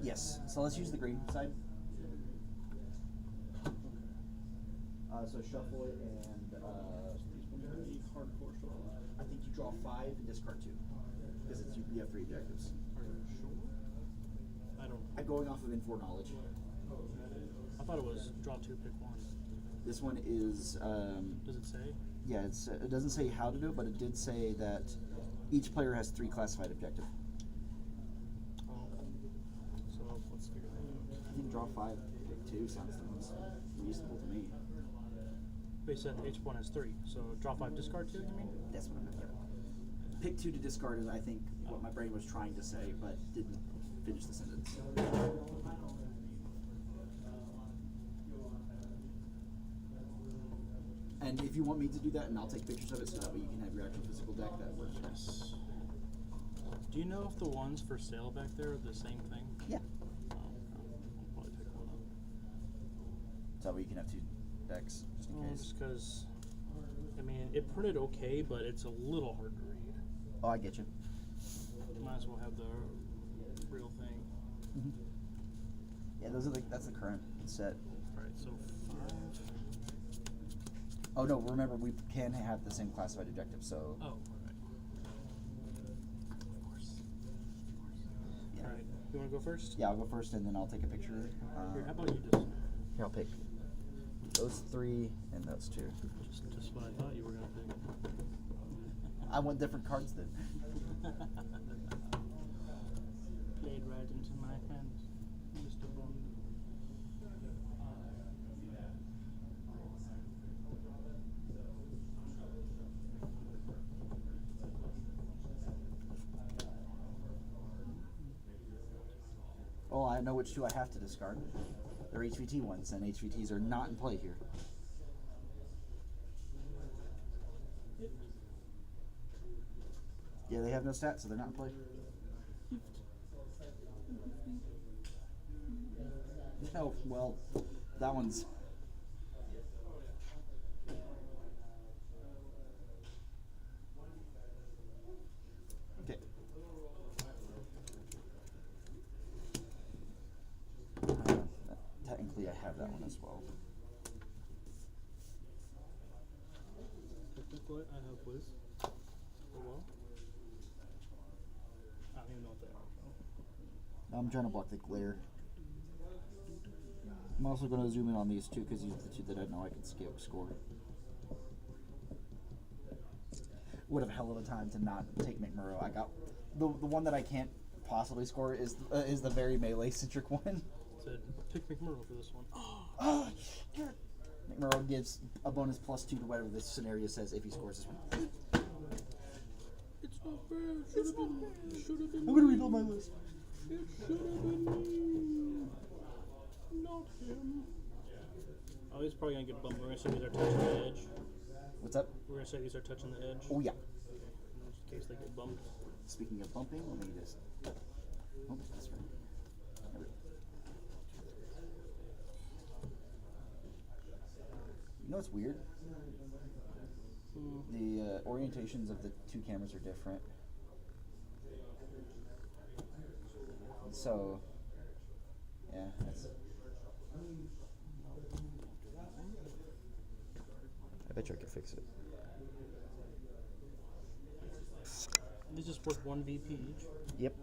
Yes. So let's use the green side. So shuffle it and hardcore shuffle. I think you draw 5 and discard 2 because it's you have 3 objectives. Are you sure? I don't. I'm going off of Infor knowledge. I thought it was draw 2, pick 1. This one is. Does it say? Yeah, it doesn't say how to do it, but it did say that each player has 3 classified objective. Oh. So let's figure that out. I think draw 5, pick 2 sounds the most reasonable to me. They said each one has 3, so draw 5, discard 2. You mean? That's what I meant. Yeah. Pick 2 to discard is, I think, what my brain was trying to say, but didn't finish the sentence. And if you want me to do that, and I'll take pictures of it so that way you can have your actual physical deck, that works. Yes. Do you know if the ones for sale back there are the same thing? Yeah. Oh, I'll probably pick one up. So that way you can have 2 decks, just in case. Just because, I mean, it printed okay, but it's a little hard to read. Oh, I get you. Might as well have the real thing. Mm-hmm. Yeah, that's the current set. Alright, so 5. Oh no, remember we can have the same classified objective, so. Oh, alright. Of course. Yeah. Alright, you want to go first? Yeah, I'll go first and then I'll take a picture. Here, how about you just. Here, I'll pick those 3 and those 2. Just what I thought you were going to pick. I want different cards then. Played right into my hand, Mr. Bond. Oh, I know which 2 I have to discard. They're HVT ones, and HVTs are not in play here. Yeah, they have no stats, so they're not in play. No, well, that one's. Okay. Technically, I have that one as well. Technically, I have Wiz. Oh well. I don't even know what they are. So. I'm trying to block the glare. I'm also going to zoom in on these 2 because these are the 2 that I know I can score. Would have hell of a time to not take McMurrow. I got the one that I can't possibly score is the very melee centric one. Said pick McMurrow for this one. Oh, shit. McMurrow gives a bonus +2 to whatever this scenario says if he scores this one. It's not fair. It should have been. I'm going to rebuild my list. It should have been me. Not him. Oh, he's probably going to get bumped. We're going to say these are touching the edge. What's up? We're going to say these are touching the edge. Oh, yeah. In case they get bumped. Speaking of bumping, let me just. Oh, that's right. You know what's weird? The orientations of the 2 cameras are different. So, yeah, that's. I bet you I could fix it. These is worth 1 VP each. Yep.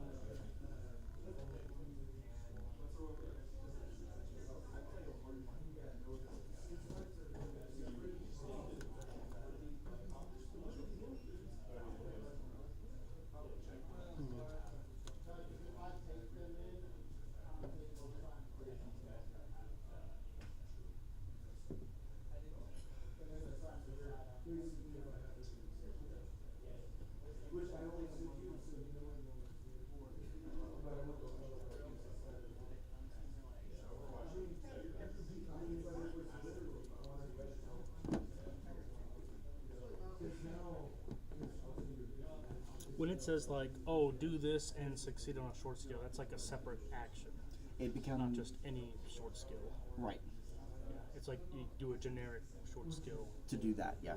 When it says like, oh, do this and succeed on a short skill, that's like a separate action. It becomes Not just any short skill. right Yeah, it's like you do a generic short skill. to do that. Yeah.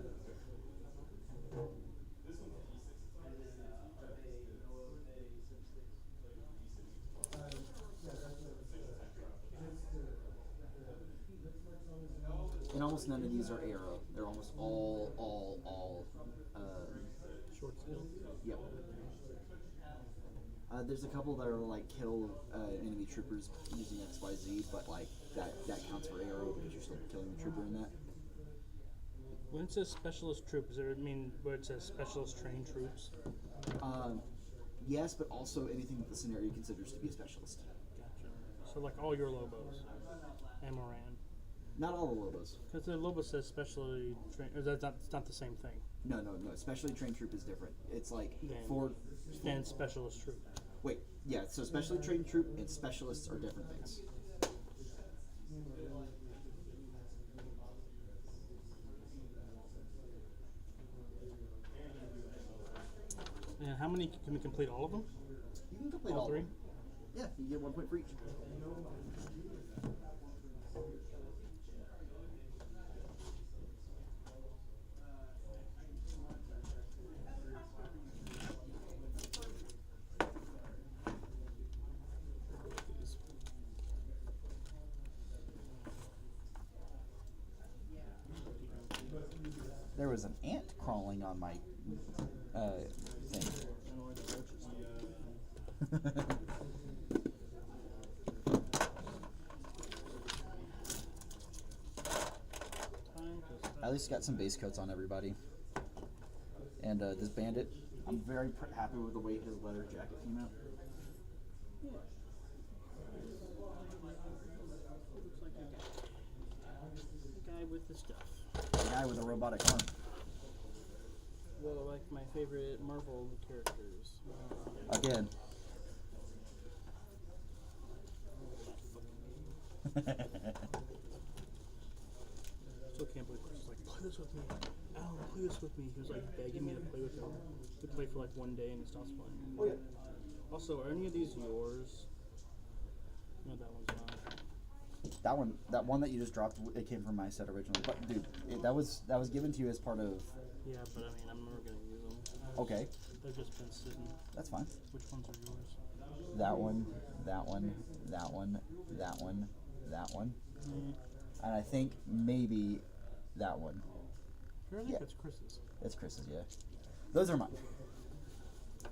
almost none of these are arrow. They're almost all. Short skill. Yep. There's a couple that are like kill enemy troopers using XYZ, but like that counts for arrow because you're still killing the trooper in that. When it says specialist troop, does it mean where it says specialist trained troops? Yes, but also anything that the scenario considers to be a specialist. Gotcha. So like all your Lobos and Moran. Not all the Lobos. Because the Lobo says specially trained. That's not. It's not the same thing. No. Specially trained troop is different. It's like Then specialist troop. Wait, yeah. So specially trained troop and specialists are different things. And how many can we complete? All of them? You can complete all three. Of them. Yeah, you get 1 point for each. There was an ant crawling on my thing. At least got some base coats on everybody. And this bandit, I'm very happy with the way his leather jacket came out. Yeah. Looks like a guy with the stuff. The guy with a robotic arm. Well, like my favorite Marvel characters. Again. Still can't believe Chris was like, play this with me. Alan, play this with me. He was like begging me to play with him. We played for like 1 day and he stops playing. Oh yeah. Also, are any of these yours? No, that one's not. That one that you just dropped, it came from my set originally. But dude, that was given to you as part of. Yeah, but I mean, I'm never gonna use them. Okay. They've just been sitting. That's fine. Which ones are yours? That one, that one, that one, that one, that one, and I think maybe that one. I think that's Chris's. It's Chris's, yeah. Those are mine.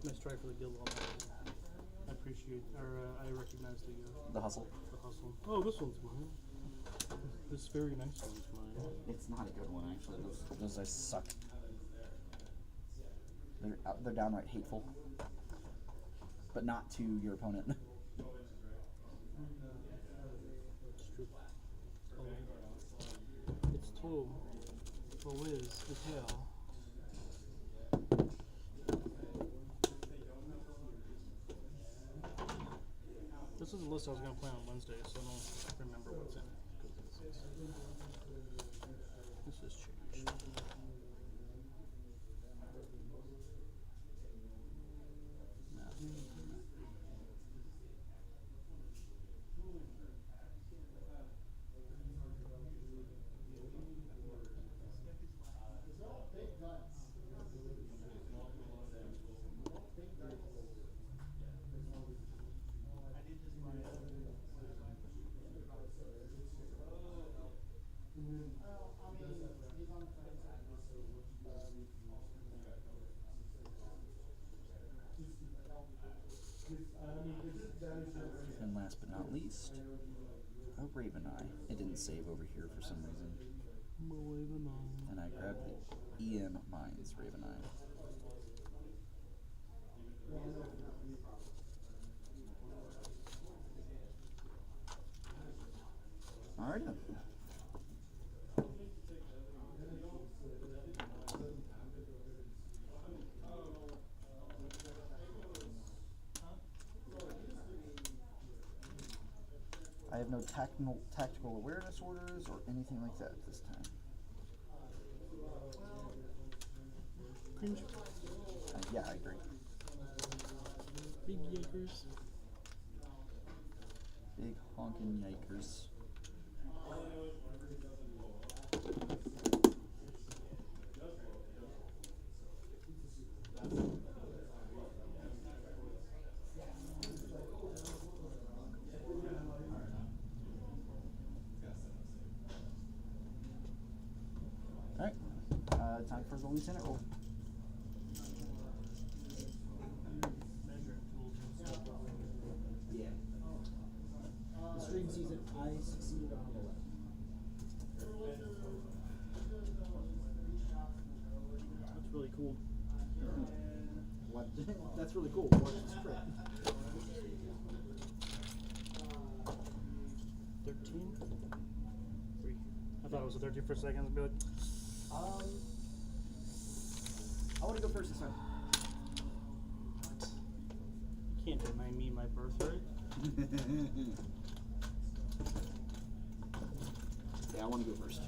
Nice try for the guild wall. I appreciate, I recognize The hustle. the hustle. Oh, this one's mine. This very nice one's mine. It's not a good one, actually. Those guys suck. They're downright hateful, but not to your opponent. It's true. It's total. Whiz as hell. This is a list I was going to play on Wednesday, so I don't remember what's in it. This has changed. And last but not least, a Raven Eye. It didn't save over here for some reason. And I grabbed the EM Mines Raven Eye. Alright then. I have no tactical awareness orders or anything like that this time. Cringe. Yeah, I agree. Big yakers. Big honkin' yikers. for the lieutenant roll. Yeah. The stream season, I succeeded on the left. That's really cool. What? That's really cool. Watch the script. 13? 3. I thought it was a 13 for a second. I'd be like, I want to go first this time. you can't deny me my birthright. Yeah, I want to go first.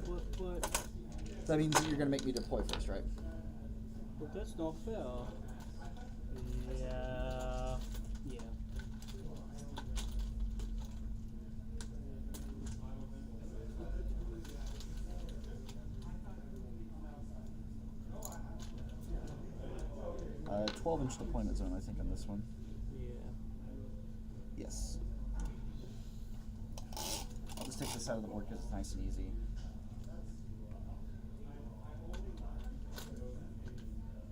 What? That means you're going to make me deploy first, right? But that's not fair. Yeah. Uh, 12-inch deployment zone, I think, on this one. Yeah. Yes. I'll just take this out of the board because it's nice and easy.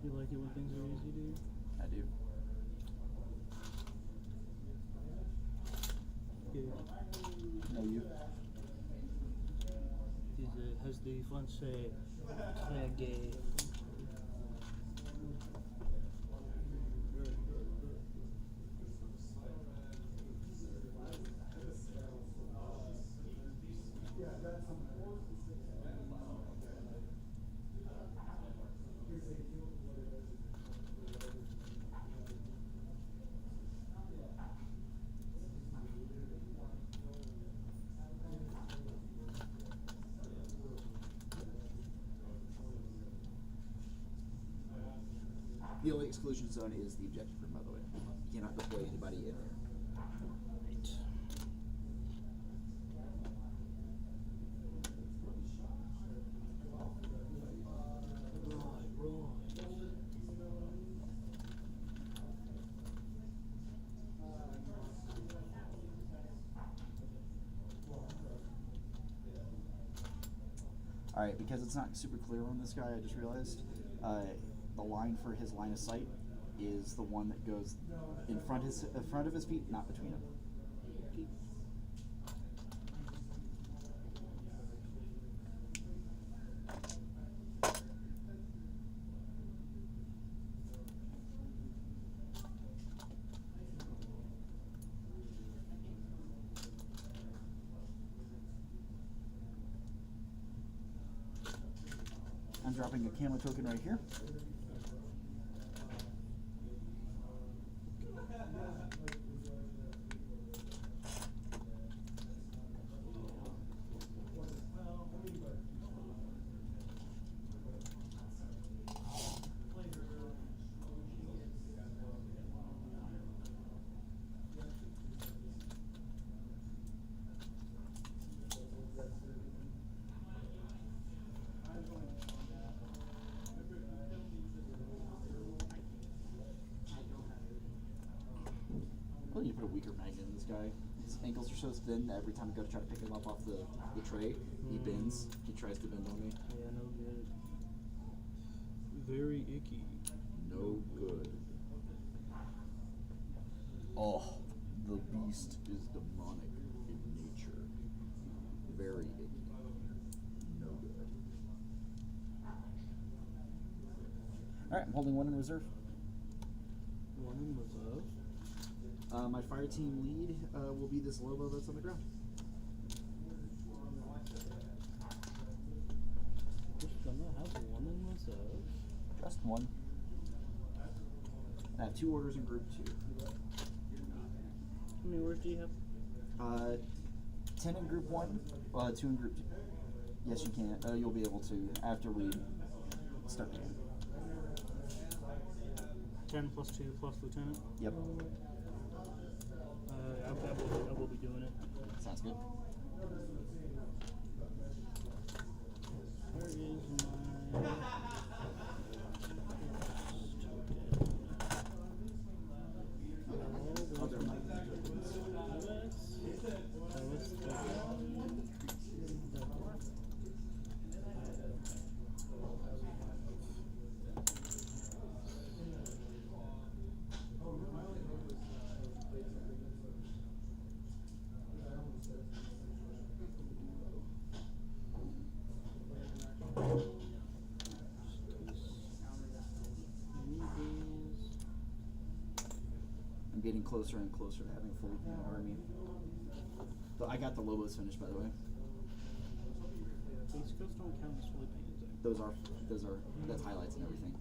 You like it when things are easy, do you? I do. Yeah. No, you. As the French say, très gay. The only exclusion zone is the objective room, by the way. You cannot deploy anybody in there. Right. Alright, because it's not super clear on this guy, I just realized, the line for his line of sight is the one that goes in front of his feet, not between them. I'm dropping a camo token right here. Well, you put a weaker magnet in this guy. His ankles are so thin that every time I go to try to pick him up off the tray, he bends. He tries to bend on me. Yeah, no good. Very icky. No good. Oh, the beast is demonic in nature. Very icky. No good. Alright, I'm holding one in reserve. One in reserve. My fire team lead will be this Lobo that's on the ground. Just gonna have one in reserve. Just one. I have 2 orders in group 2. How many orders do you have? 10 in group 1, 2 in group 2. Yes, you can. You'll be able to after we start the game. 10 plus 2 plus lieutenant? Yep. I will be doing it. Sounds good. Where is my... Other mic. getting closer and closer to having a fully painted army. So I got the Lobos finished, by the way. Base coats don't count as fully painted. Those are that's highlights and everything.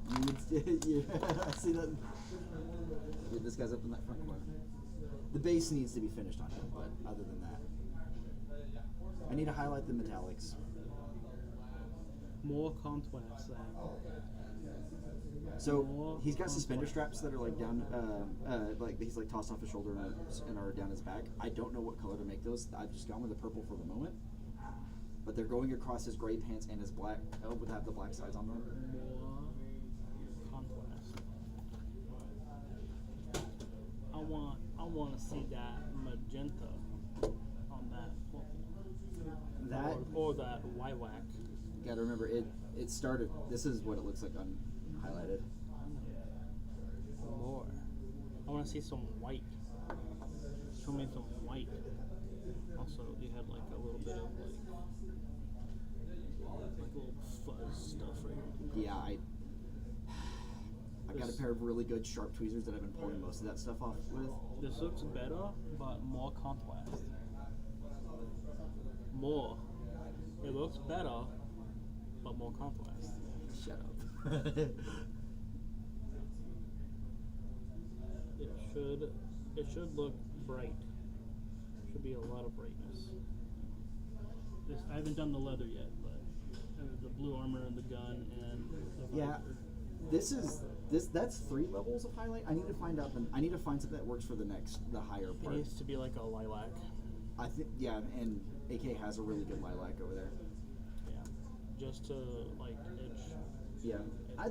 You would yeah, I see that. Yeah, this guy's up in that front corner. The base needs to be finished on him, but other than that, I need to highlight the metallics. More contrast. So he's got suspender straps that are like down, like he's like tossed off his shoulder and are down his back. I don't know what color to make those. I've just gone with the purple for the moment. But they're going across his gray pants and his black. Oh, would have the black sides on them. More contrast. I want to see that magenta on that purple. Or that lilac. You gotta remember it started. This is what it looks like on highlighted. More. I want to see some white. Show me some white. Also, you had like a little bit of like little fuzz stuff right here. Yeah, I got a pair of really good sharp tweezers that I've been pulling most of that stuff off with. This looks better, but more contrast. More. It looks better, but more contrast. Shut up. It should look bright. Should be a lot of brightness. I haven't done the leather yet, but the blue armor and the gun and the Yeah, that's 3 levels of highlight. I need to find out. I need to find something that works for the higher It part. needs to be like a lilac. I think and AK has a really good lilac over there. Yeah, just to like edge. Yeah,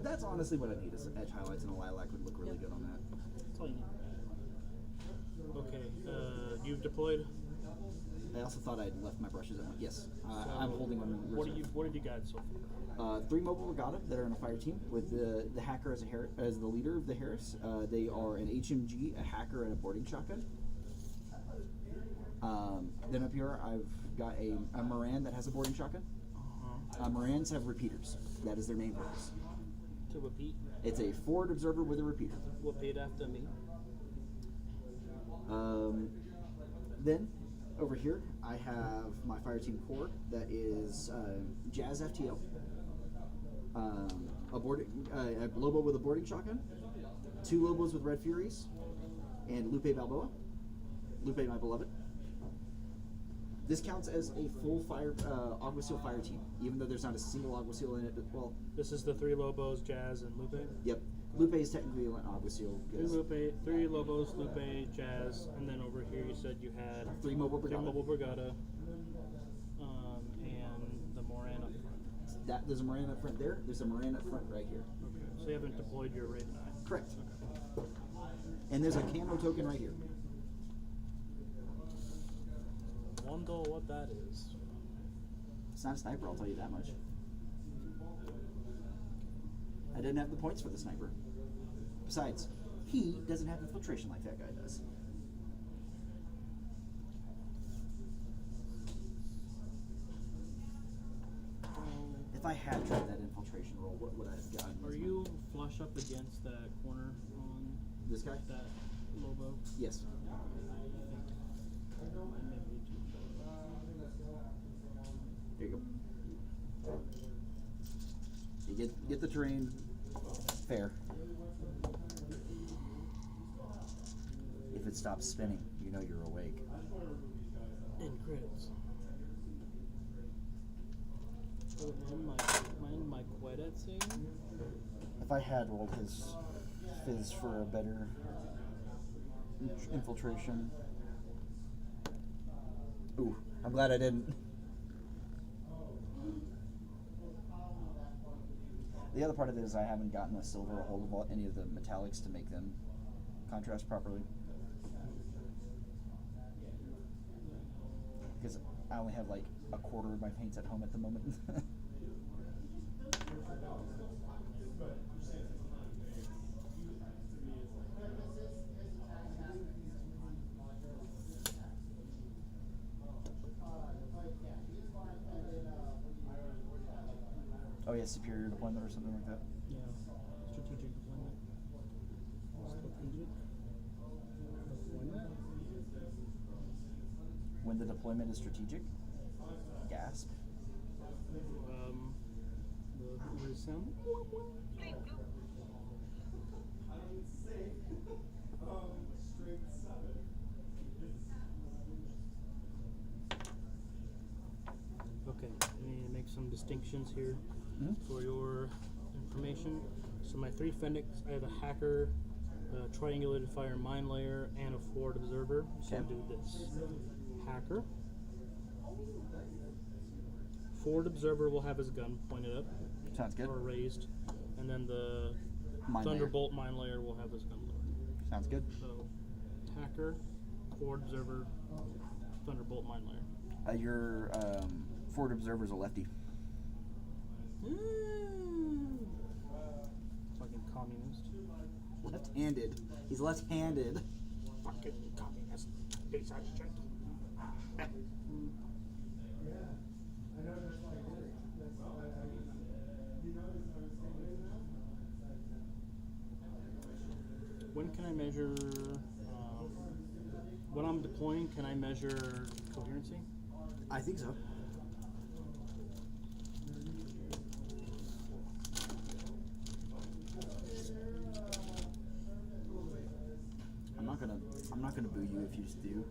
that's honestly what I need. Is edge highlights and a lilac would look really good on that. That's all you need. Okay, you've deployed. I also thought I'd left my brushes at home. Yes, So I'm holding one. What have you got so far? 3 mobile regatta that are in a fire team with the hacker as the leader of the Harris. They are an HMG, a hacker, and a boarding shotgun. Then up here I've got a Moran that has a boarding shotgun. Morans have repeaters. That is their main purpose. To repeat? It's a forward observer with a repeater. Repeat after me. Then over here I have my fire team core that is Jazz FTO, a Lobo with a boarding shotgun, 2 Lobos with Red Furies, and Lupe Balboa. Lupe, my beloved. This counts as a full fire Aguasil fire team, even though there's not a single Aguasil in it. Well, This is the 3 Lobos, Jazz, and Lupe. yep. Lupe is technically an Aguasil. 3 Lobos, Lupe, Jazz, and then over here you said you had 3 mobile brigada. 3 Mobile Brigada, and the Moran up front. There's a Moran up front there. There's a Moran up front right here. Okay, so you haven't deployed your Raven Eye. Correct. And there's a camo token right here. Wonder what that is. It's not a sniper, I'll tell you that much. I didn't have the points for the sniper. Besides, he doesn't have infiltration like that guy does. If I had tried that infiltration roll, what would I have gotten? Are you flush up against that corner on This guy? that Lobo? Yes. There you go. You get the terrain fair. If it stops spinning, you know you're awake. In crits. Mind my quedetting? If I had rolled his fizz for a better infiltration. Ooh, I'm glad I didn't. The other part of it is I haven't gotten a silver a hold of any of the metallics to make them contrast properly. Because I only have like a quarter of my paints at home at the moment. Oh he has superior deployment or something like that. Yeah, strategic deployment. Strategic deployment. When the deployment is strategic. Gasp. The sound. Okay, I need to make some distinctions here for your information. So my 3 Fennecs, I have a hacker, a triangulated fire mine layer, and a forward observer. So I'll do this. Hacker. Forward observer will have his gun pointed up. Sounds good. Or raised. And then the Thunderbolt mine layer will have his gun lowered. Sounds good. So hacker, forward observer, Thunderbolt mine layer. Your forward observer is a lefty. Fucking communist. Left-handed. He's left-handed. Fucking communist. Piece of shit. When can I measure, when I'm deploying, can I measure coherency? I think so. I'm not gonna boo you if you do.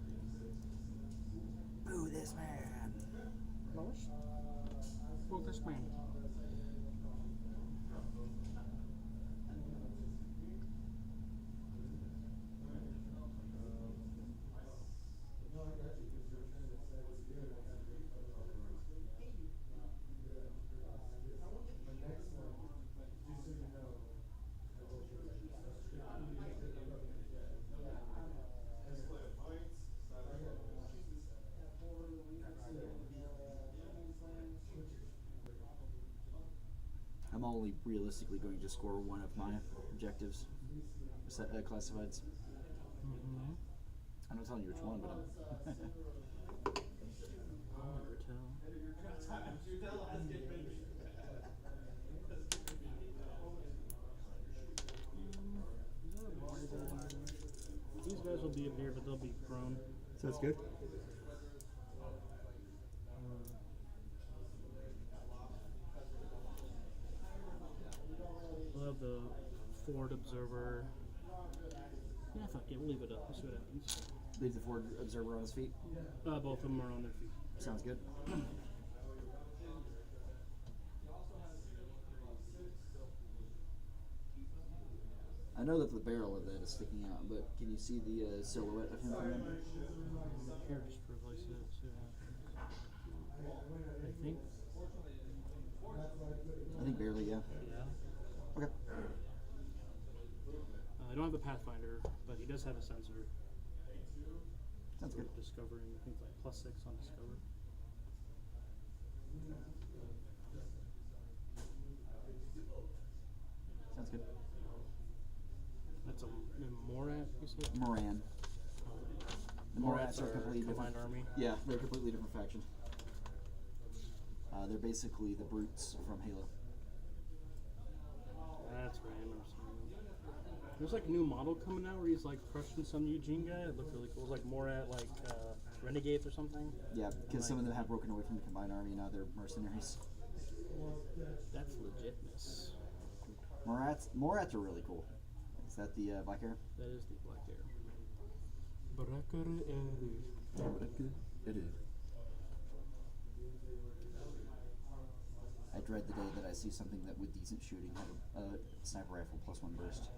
Boo this man. Boo this man. I'm only realistically going to score one of my objectives, classifieds. I'm not telling you which one, but I'll never tell. These guys will be up here, but they'll be prone. sounds good. We'll have the forward observer. Yeah, fuck it, we'll leave it up. We'll see what happens. Leave the forward observer on his feet. Both of them are on their feet. Sounds good. I know that the barrel of that is sticking out, but can you see the silhouette of him from him? Here, just replace it. See what happens. I think barely, yeah. Yeah. Okay. I don't have a Pathfinder, but he does have a sensor. Sounds good. Discovering, I think like +6 on Discover. Sounds good. That's a Morat, you said? Moran. The Morats are completely combined different. army. Yeah, they're a completely different faction. They're basically the brutes from Halo. That's right, I remember seeing that. There's like a new model coming out where he's like crushing some Eugene guy. It looked really cool. It was like Morat, like Renegades or something. Yeah, because some of them have broken away from the combined army, now they're mercenaries. That's legitness. Morats are really cool. Is that the black hair? That is the black hair. It is. I dread the day that I see something that with decent shooting have a sniper rifle +1 burst.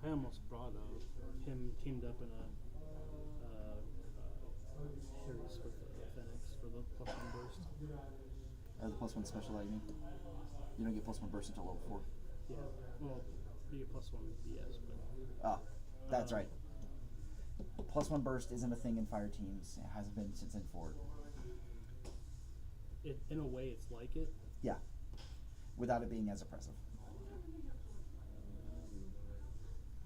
I almost brought him teamed up in a series with Fennecs for the +1 burst. The +1 special that you mean? You don't get +1 burst until level 4. Yeah, well, you get +1 BS, but... Ah, that's right. +1 burst isn't a thing in fire teams. It hasn't been since N4. In a way, it's like it. Yeah, without it being as oppressive.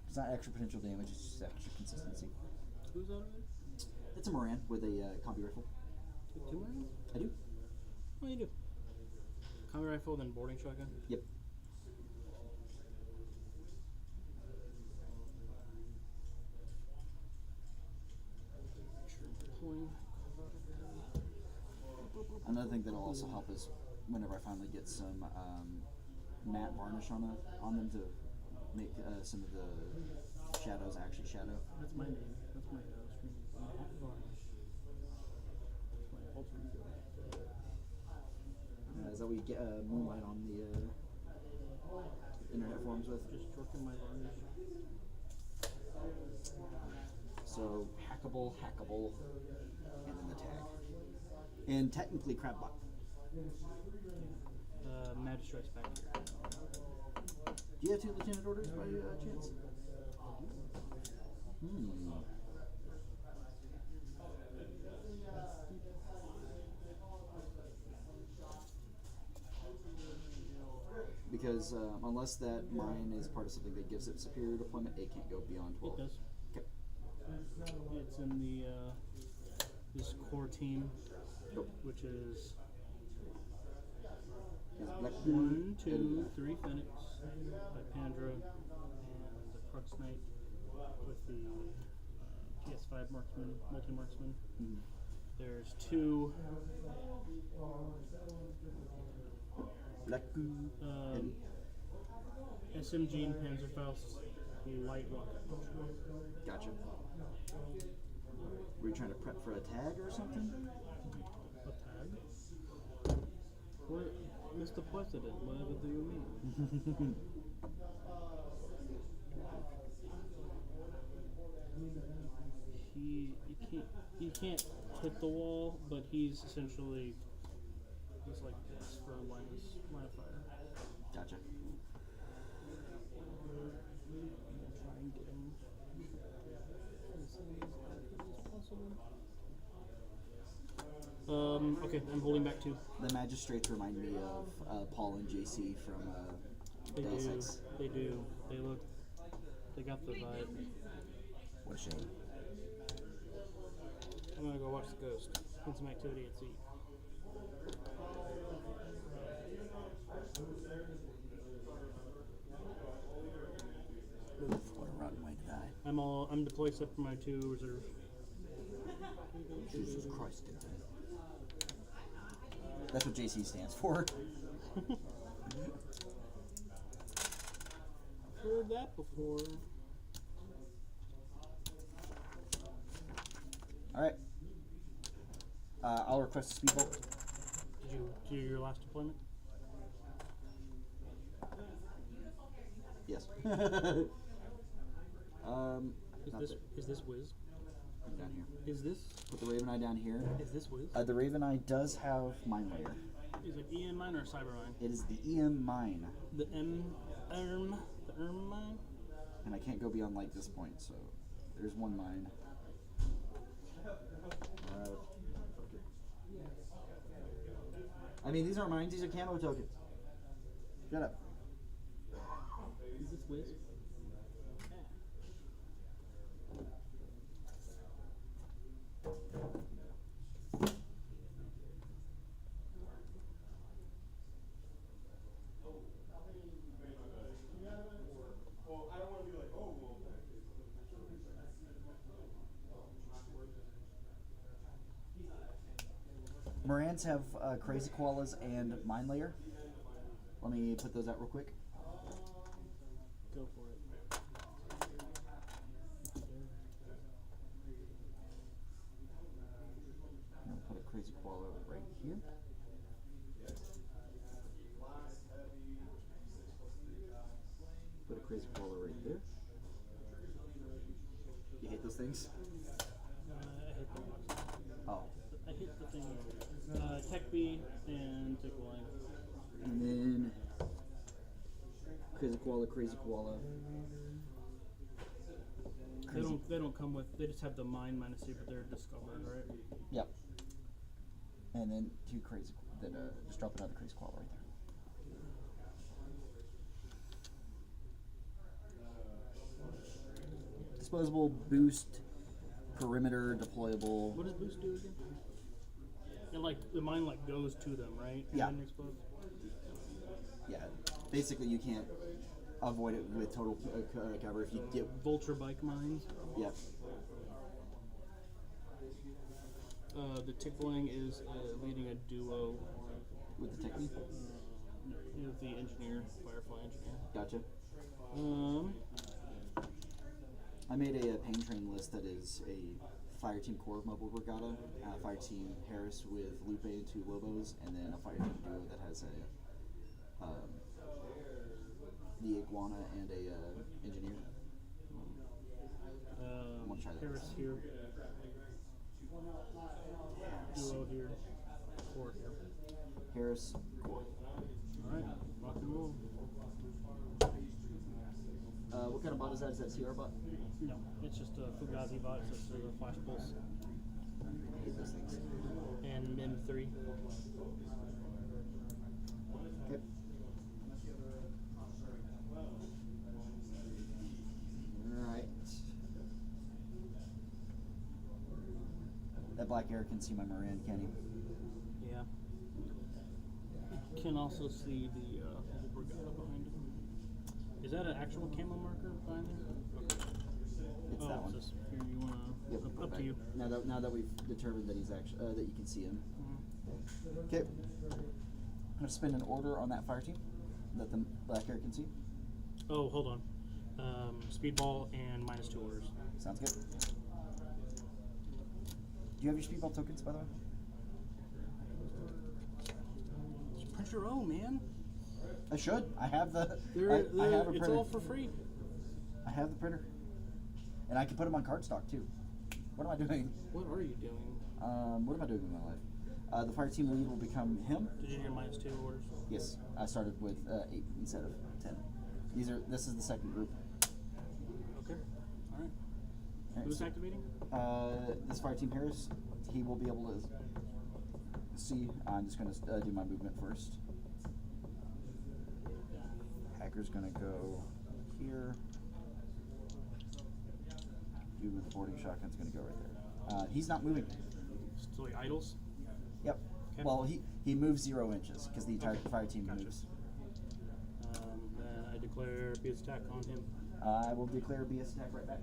It's not extra potential damage, it's just extra consistency. Who's out of there? It's a Moran with a combi rifle. Two Marines? I do. Oh, you do. Combat rifle, then boarding shotgun. Yep. Another thing that'll also help is whenever I finally get some matte varnish on them to make some of the shadows actually shadow. That's my name. That's my stream. Matte varnish. That's my alter ego. Is that what you get moonlight on the internet forums with? Just working my varnish. So hackable, and then the tag. And technically Crabbot. Magistrate's back here. Do you have 2 lieutenant orders by chance? Because unless that mine is part of something that gives it superior deployment, it can't go beyond 12. It does. Okay. It's in the this core team, Go. which is Black 1, 2, 3 Phoenix by Pandra, and the Crux Knight with the PS5 marksman, multi-marksman. There's 2 Black SMG and Panzerfaust light rocket launcher. Gotcha. Were you trying to prep for a tag or something? A tag? What, Mr. President, whatever do you mean? He can't hit the wall, but he's essentially like this for line of fire. Gotcha. Try and get him as possible. Okay, I'm holding back 2. The magistrates remind me of Paul and JC from They Deus do. Ex. They do. They got the vibe. What a shame. I'm gonna go watch the ghost. Get some activity at sea. What a rotten way to die. I'm deployed except for my 2 reserve. Jesus Christ, dude. That's what JC stands for. Heard that before. Alright. I'll request a speedboat. Did you do your last deployment? Yes. Is this Wiz? Down here. Is this? Put the Raven Eye down here. Is this Wiz? The Raven Eye does have mine layer. Is it EM mine or Cyber mine? It is the EM mine. The ERM mine? And I can't go beyond like this point, so there's one mine. I mean, these aren't mines, these are camo tokens. Shut up. Is this Wiz? Morans have crazy koalas and mine layer. Let me put those out real quick. Go for it. I'm gonna put a crazy koala right here. Put a crazy koala right there. You hate those things? I hate them. Oh. I hate the thing. Tech B and Tick Line. And then crazy koala, crazy koala. They don't come with. They just have the mine minus C, but they're discovered, right? Yep. And then 2 crazy. Then just drop another crazy koala right there. Disposable, boost, perimeter, deployable. What does boost do again? It like the mine like goes to them, right? And Yeah. then explodes? basically you can't avoid it with total cover if you get. Vulture bike mines. Yep. The tickling is leading a duo With the technique. with the engineer, Firefly engineer. Gotcha. I made a pain train list that is a Fire Team Core Mobile Regatta, Fire Team Harris with Lupe and 2 Lobos, and then a Fire Team Duo that has a the Iguana and a Engineer. I want to try that. Harris here. Duo here. Core here. Harris Core. Alright, rock and roll. What kind of bot is that? Is that CR bot? No, it's just a Fugazi bot, it's just a flash pulse. I hate those things. And MIM 3. Okay. Alright. That black air can see my Moran, can he? Yeah. Can also see the Regatta behind him. Is that an actual camo marker behind there? Okay. It's that one. Just, here, you wanna, Yep, put it up back. to you. Now that we've determined that he's actually that you can see him. Mhm. Okay. I'm gonna spin an order on that fire team that the black air can see. Oh, hold on. Speedball and -2 orders. Sounds good. Do you have your speedball tokens, by the way? Just print your own, man. I should. I have the. They're, I have a it's printer. all for free. I have the printer, and I can put them on cardstock too. What am I doing? What are you doing? What am I doing in my life? The fire team lead will become him. Did you get -2 orders? Yes, I started with 8 instead of 10. This is the second group. Okay. All right. Alright, Who's so, activating? this fire team Harris, he will be able to see. I'm just going to do my movement first. Hacker's going to go here. Dude with the boarding shotgun's going to go right there. He's not moving. So he idles? Yep. Okay. Well, he moves 0 inches because the entire fire team Gotcha. moves. Then I declare BS attack on him. I will declare BS attack right back.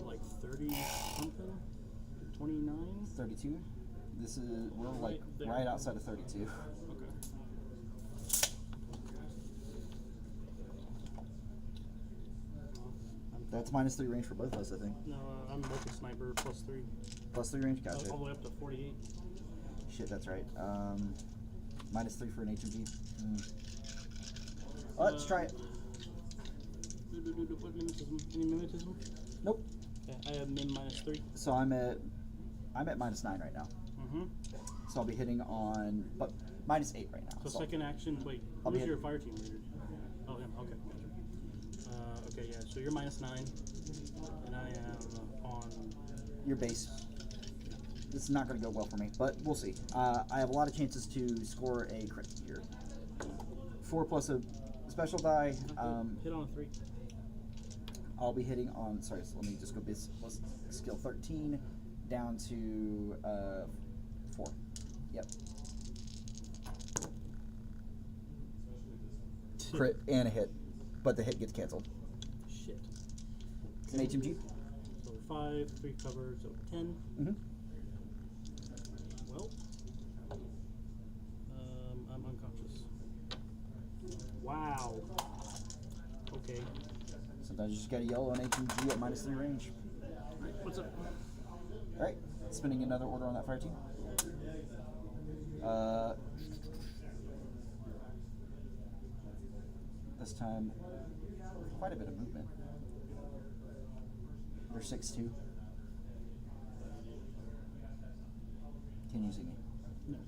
Like 30 something? 29? 32. We're like Right there. right outside of 32. Okay. That's -3 range for both of us, I think. No, I'm multi-sniper +3. +3 range, gotcha. All the way up to 48. Shit, that's right. -3 for an HMG. Let's try it. What mimetism? Any mimetism? Nope. Okay, I have min -3. So I'm at -9 right now. Mm-hmm. So I'll be hitting on, but -8 right now. So second action, wait, I'll be who's your hit- fire team leader? Oh, him, okay. Okay, yeah, so you're -9, and I am on... Your base. This is not going to go well for me, but we'll see. I have a lot of chances to score a crit here. 4 plus a special die. Hit on a 3. I'll be hitting on, sorry, so let me just go base plus skill 13 down to 4. Yep. Crit and a hit, but the hit gets canceled. Shit. It's an HMG. So 5, 3 cover, so 10. Mm-hmm. Well, I'm unconscious. Wow. Okay. Sometimes you just got a yellow on HMG at -3 range. Alright, what's up? Alright, spinning another order on that fire team. This time, quite a bit of movement. They're 6'2". Can you see me? No.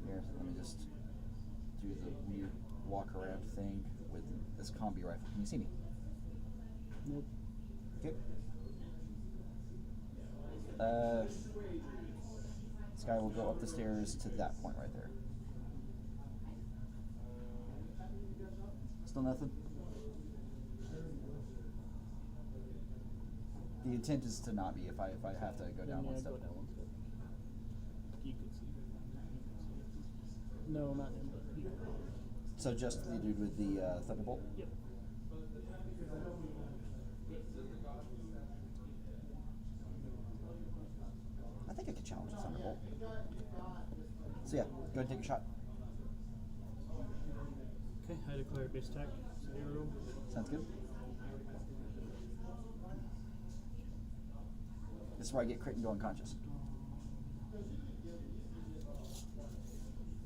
Here, let me just do the weird walk around thing with this combi rifle. Can you see me? Nope. Okay. This guy will go up the stairs to that point right there. Still nothing? The intent is to not be if I have to go down one step. Go down one step. You could see. No, not him, but he. So just the dude with the thunderbolt. Yep. I think I could challenge the thunderbolt. So yeah, go ahead and take a shot. Okay, I declare base attack. 0. Sounds good. This is where I get crit and go unconscious.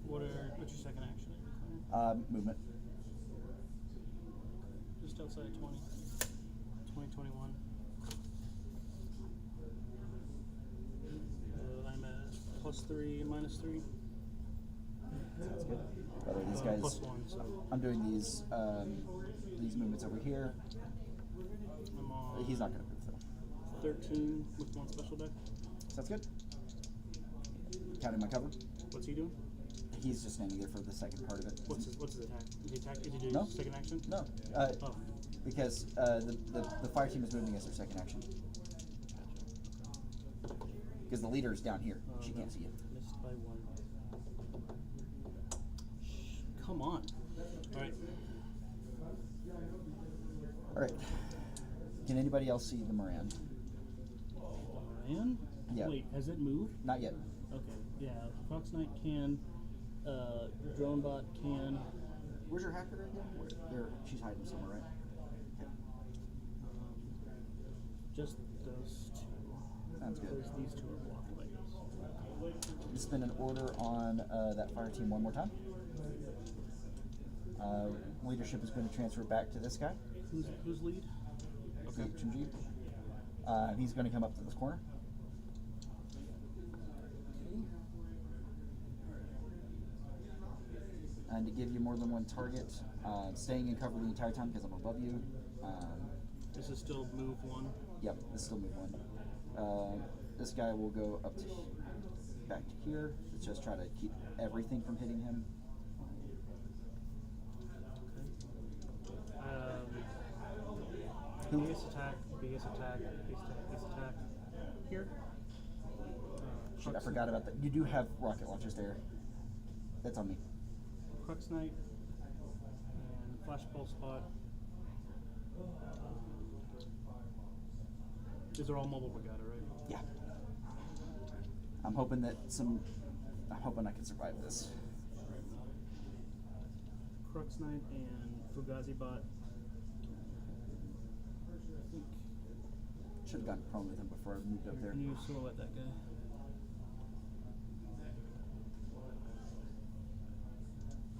What's your second action? Movement. Just outside 20. 20, 21. I'm at +3, -3. Sounds good. Brother, these guys. +1, so I'm doing these movements over here. I'm on He's not going to move though. 13 with 1 special deck. Sounds good. Counting my cover. What's he doing? He's just standing there for the second part of it. What's his attack? Is he doing No. his second action? No. Oh. Because the fire team is moving as their second action. Because the leader is down here. She can't see you. Missed by 1. Come on. Alright. Alright. Can anybody else see the Moran? Moran? Yeah. Wait, has it moved? Not yet. Okay. Yeah. Fox Knight can. Dronebot can. Where's your hacker again? There, she's hiding somewhere, right? Okay. Just those 2. Sounds good. Because these 2 are blocked by this. You spend an order on that fire team one more time. Leadership is going to transfer back to this guy. Who's lead? Okay. HMG. He's going to come up to this corner. And to give you more than one target, staying in cover the entire time because I'm above you. This is still move 1. Yep, this is still move 1. This guy will go up to back to here. Let's just try to keep everything from hitting him. Base attack, base attack, base attack, base attack. Here. Shit, I forgot about that. You do have rocket launchers there. That's on me. Crux Knight and Flash Pulse Spot. These are all mobile Brigada, right? Yeah. I'm hoping I can survive this. Crux Knight and Fugazi Bot. I think. Should have gotten prone with him before I moved up there. Can you silhouette that guy?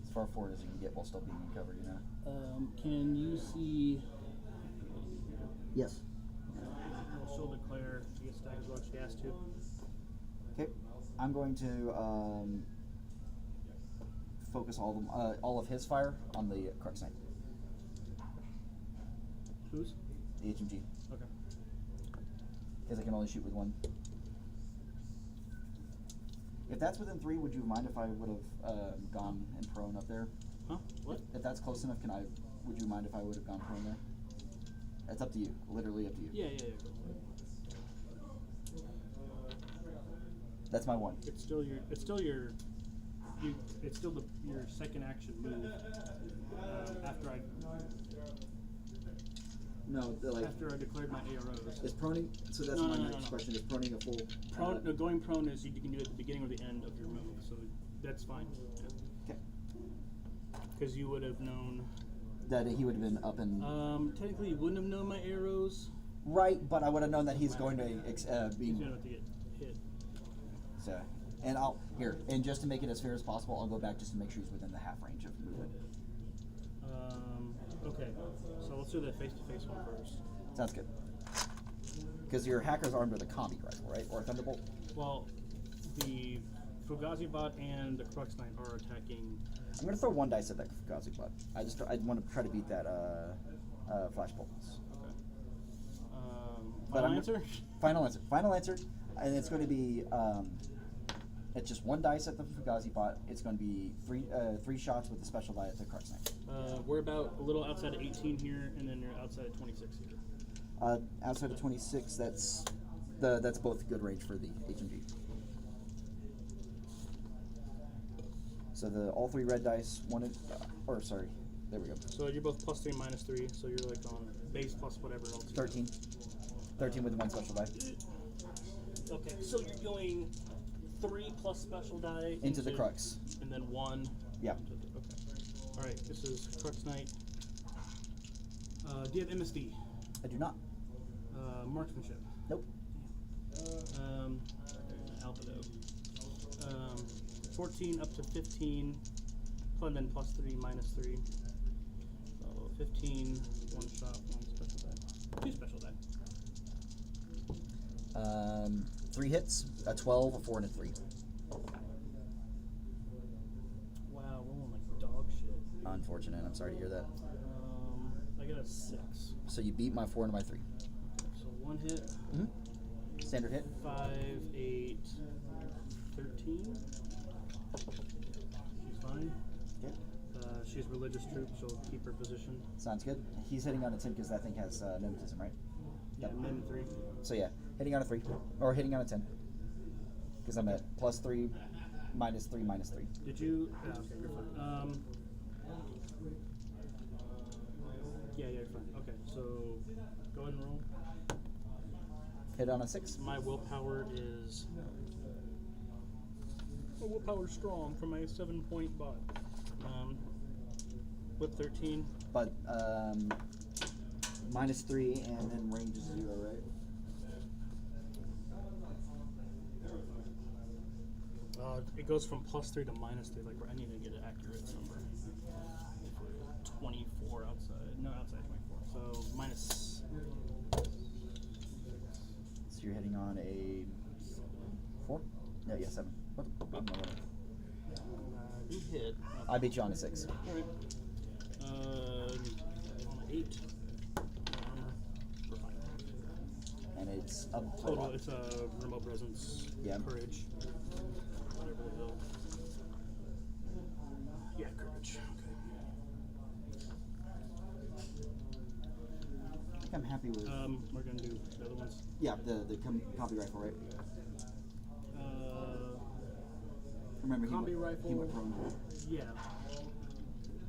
As far forward as you can get while still being in cover, you know. Can you see? Yes. She'll declare she gets stacked as well. She has to. Okay. I'm going to focus all of his fire on the Crux Knight. Who's? The HMG. Okay. Because I can only shoot with 1. If that's within 3, would you mind if I would have gone and prone up there? Huh? What? If that's close enough, would you mind if I would have gone prone there? It's up to you. Literally up to you. Yeah. That's my 1. It's still your second action move. After I declared my AROs. Is proning? So that's my next question. Is proning a full? Going prone is you can do it at the beginning or the end of your move, so that's fine. Okay. Because you would have known that he would have been up and. Technically, you wouldn't have known my arrows. Right, but I would have known that he's going to be. He's going to have to get hit. So, and just to make it as fair as possible, I'll go back just to make sure he's within the half range of movement. Okay, so let's do that face-to-face one first. Sounds good. Because your hacker's armed with a combi rifle, right? Or a thunderbolt? Well, the Fugazi Bot and the Crux Knight are attacking. I'm going to throw 1 dice at that Fugazi Bot. I want to try to beat that Flash Pulse. Okay. Final answer? Final answer. Final answer. And it's going to be... it's just 1 dice at the Fugazi Bot. It's going to be 3 shots with the special die at the Crux Knight. We're about a little outside of 18 here, and then you're outside of 26 here. Outside of 26, that's both good range for the HMG. So all 3 red dice, there we go. So you're both +3, -3. So you're like on base plus whatever else. 13. 13 with 1 special die. Okay, so you're going 3 plus special die Into the Crux. and then 1. Yeah. Okay. All right. This is Crux Knight. Do you have MSD? I do not. Marksmanship. Nope. Albedo. 14 up to 15, and then +3, -3. So 15, 1 shot, 1 special die. 2 special die. 3 hits, a 12, a 4, and a 3. Wow, rolling like dog shit. Unfortunate. I'm sorry to hear that. I got a 6. So you beat my 4 and my 3. So 1 hit. Mm-hmm. Standard hit. 5, 8, 13. She's fine. Okay. She's religious troop, so keep her position. Sounds good. He's hitting on a 10 because that thing has Nomadism, right? Yeah, min 3. So yeah, hitting on a 3. Or hitting on a 10. Because I'm at +3, -3, -3. Did you? Yeah, okay, you're fine. Yeah, you're fine. Okay, so go ahead and roll. Hit on a 6. My willpower is. My willpower's strong for my 7-point bot. With 13. But -3 and then range is 0, right? It goes from +3 to -3. Like I need to get an accurate number. 24 outside. No, outside 24. So minus. So you're hitting on a 4? No, yeah, 7. What? You hit. I beat you on a 6. Alright. On an 8. We're fine. And it's a Total, it's a remote presence. Yeah. Courage. Whatever the hell. Yeah, courage. Okay. I think I'm happy with. We're gonna do the other ones. Yeah, the combi rifle, right? Remember, Combi he rifle. went prone. Yeah.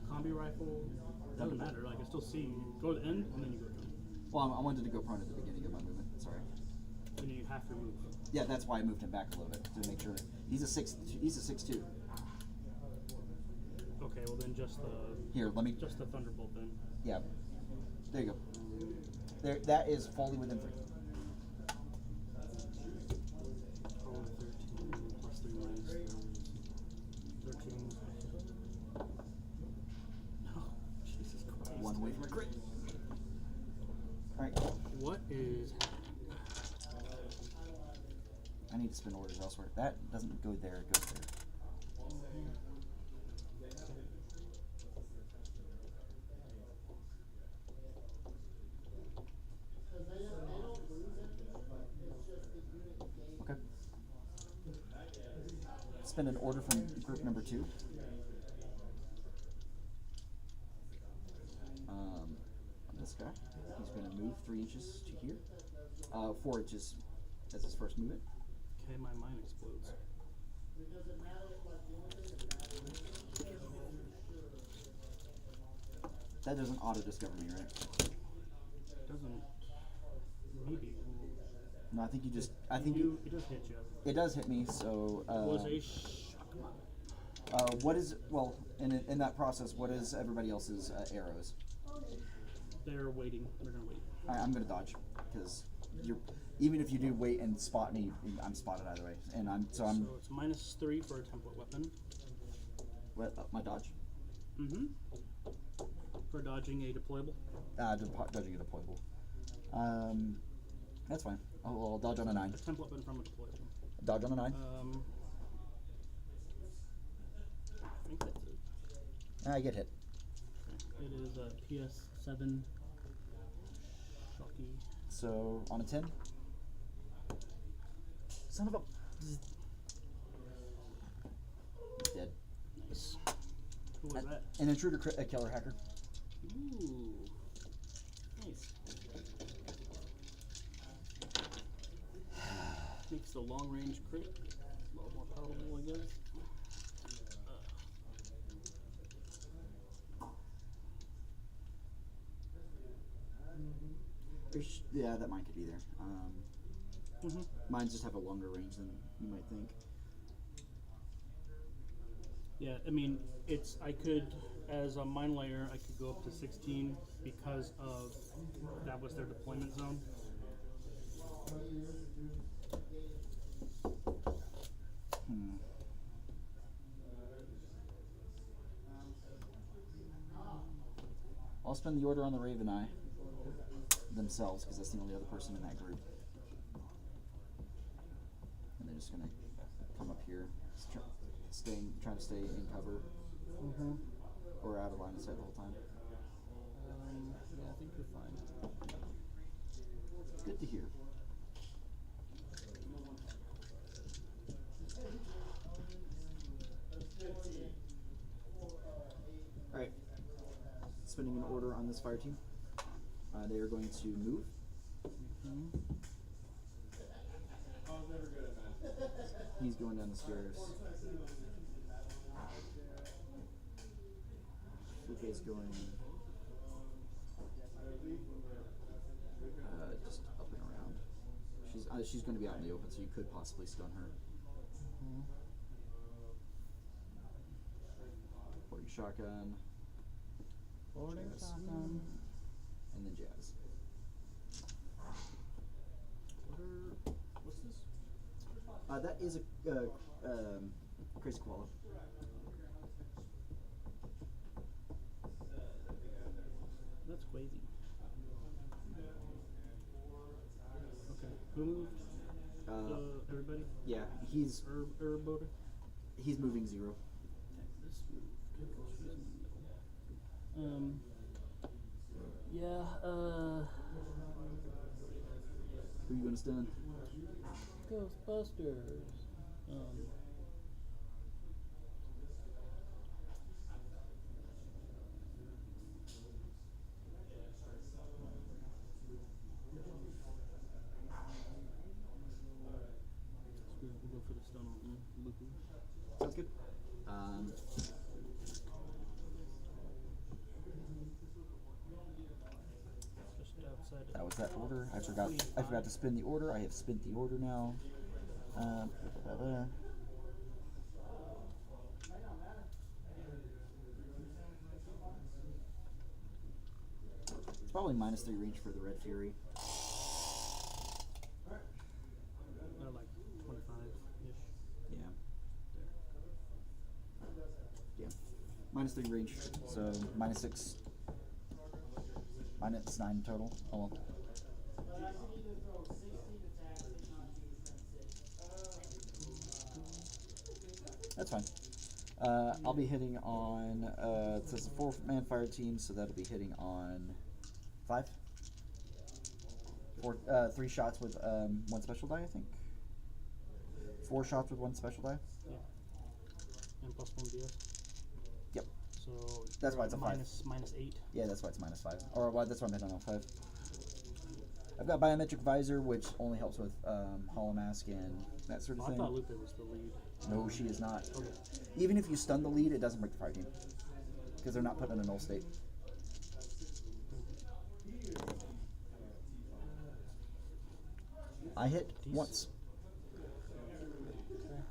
Combi rifle. Doesn't matter. Like I still see you. Go to the end and then you go down. Well, I wanted to go prone at the beginning of my movement. Sorry. And you have to move. Yeah, that's why I moved him back a little bit to make sure he's a 6. He's a 6'2". Okay, well then just the. Here, let me. Just the thunderbolt then. Yeah. There you go. There. That is fully within 3. Oh, 13 plus 3 minus 13. Oh, Jesus Christ. 1 away from a crit. All right. What is. I need to spin orders elsewhere. That doesn't go there. It goes there. Okay. Spin an order from group number 2. On this guy, he's going to move 3 inches to here. 4 inches as his first movement. Okay, my mind explodes. That doesn't auto discover me, right? Doesn't. Maybe. No, I think you just. I It think you. does hit you. It does hit me. So. Was a shock. What is in that process? What is everybody else's arrows? They're waiting. They're gonna wait. I'm gonna dodge because even if you do wait and spot me, I'm spotted either way, and So it's -3 for a template weapon. What my dodge? Mm-hmm. For dodging a deployable. Dodging a deployable. That's fine. I'll dodge on a 9. A template weapon from a deployable. Dodge on a 9. I think that's it. I get hit. It is a PS7 Shocky. So on a 10. Son of a. Dead. Nice. Who was that? An intruder, a killer hacker. Ooh. Nice. a long range crit. A little more powerful, I guess. Yeah, that mine could be there. Mines just have a longer range than you might think. Yeah, I mean, I could, as a mine layer, I could go up to 16 because of that was their deployment zone. I'll spend the order on the Raven Eye themselves because that's the only other person in that group. And they're just gonna come up here, trying to stay in cover, or out of line of sight the whole time. Yeah, I think you're fine. Good to hear. All right. Spending an order on this fire team. They are going to move. He's going down the stairs. Lupe's going just up and around. She's going to be out in the open, so you could possibly stun her. Boarding shotgun. Boarding shotgun. And then jazz. What's this? That is a crazy koala. That's crazy. Okay. Who moved? Everybody? Yeah, he's Boater? he's moving 0. Okay, this move. She's in the middle. Yeah, Who are you going to stun? Ghostbusters. We'll go for the stun on Lupu. Sounds good. Just outside of That was that order. I forgot to spin the order. I have spent the order now. It's probably -3 range for the Red Fury. like 25-ish. Yeah. There. Yeah. -3 range. So -6. -9 total. Oh well. That's fine. I'll be hitting on, it says a 4-man fire team, so that'll be hitting on 5? 3 shots with 1 special die, I think. 4 shots with 1 special die. Yeah. And plus 1 BS. Yep. So That's why it's a 5. -8. Yeah, that's why it's -5. Or why that's why I'm hitting on 5. I've got biometric visor, which only helps with hollow mask and that sort of I thing. thought Lupe was the lead. No, she is not. Okay. Even if you stun the lead, it doesn't break the fire team because they're not put in a null state. I hit once. Okay.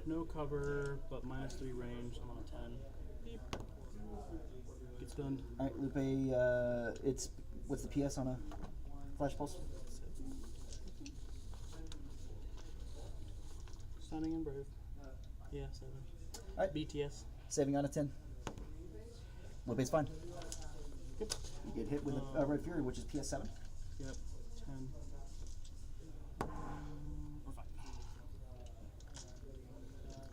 No cover, but -3 range. I'm on a 10. Beep. Get stunned. All right, Lupe. It's what's the PS on a flash pulse? Stunning and brave. Yeah, 7. All right, BTS. saving on a 10. Lupe's fine. Yep. You get hit with a Red Fury, which is PS7. Yep. 10. We're fine.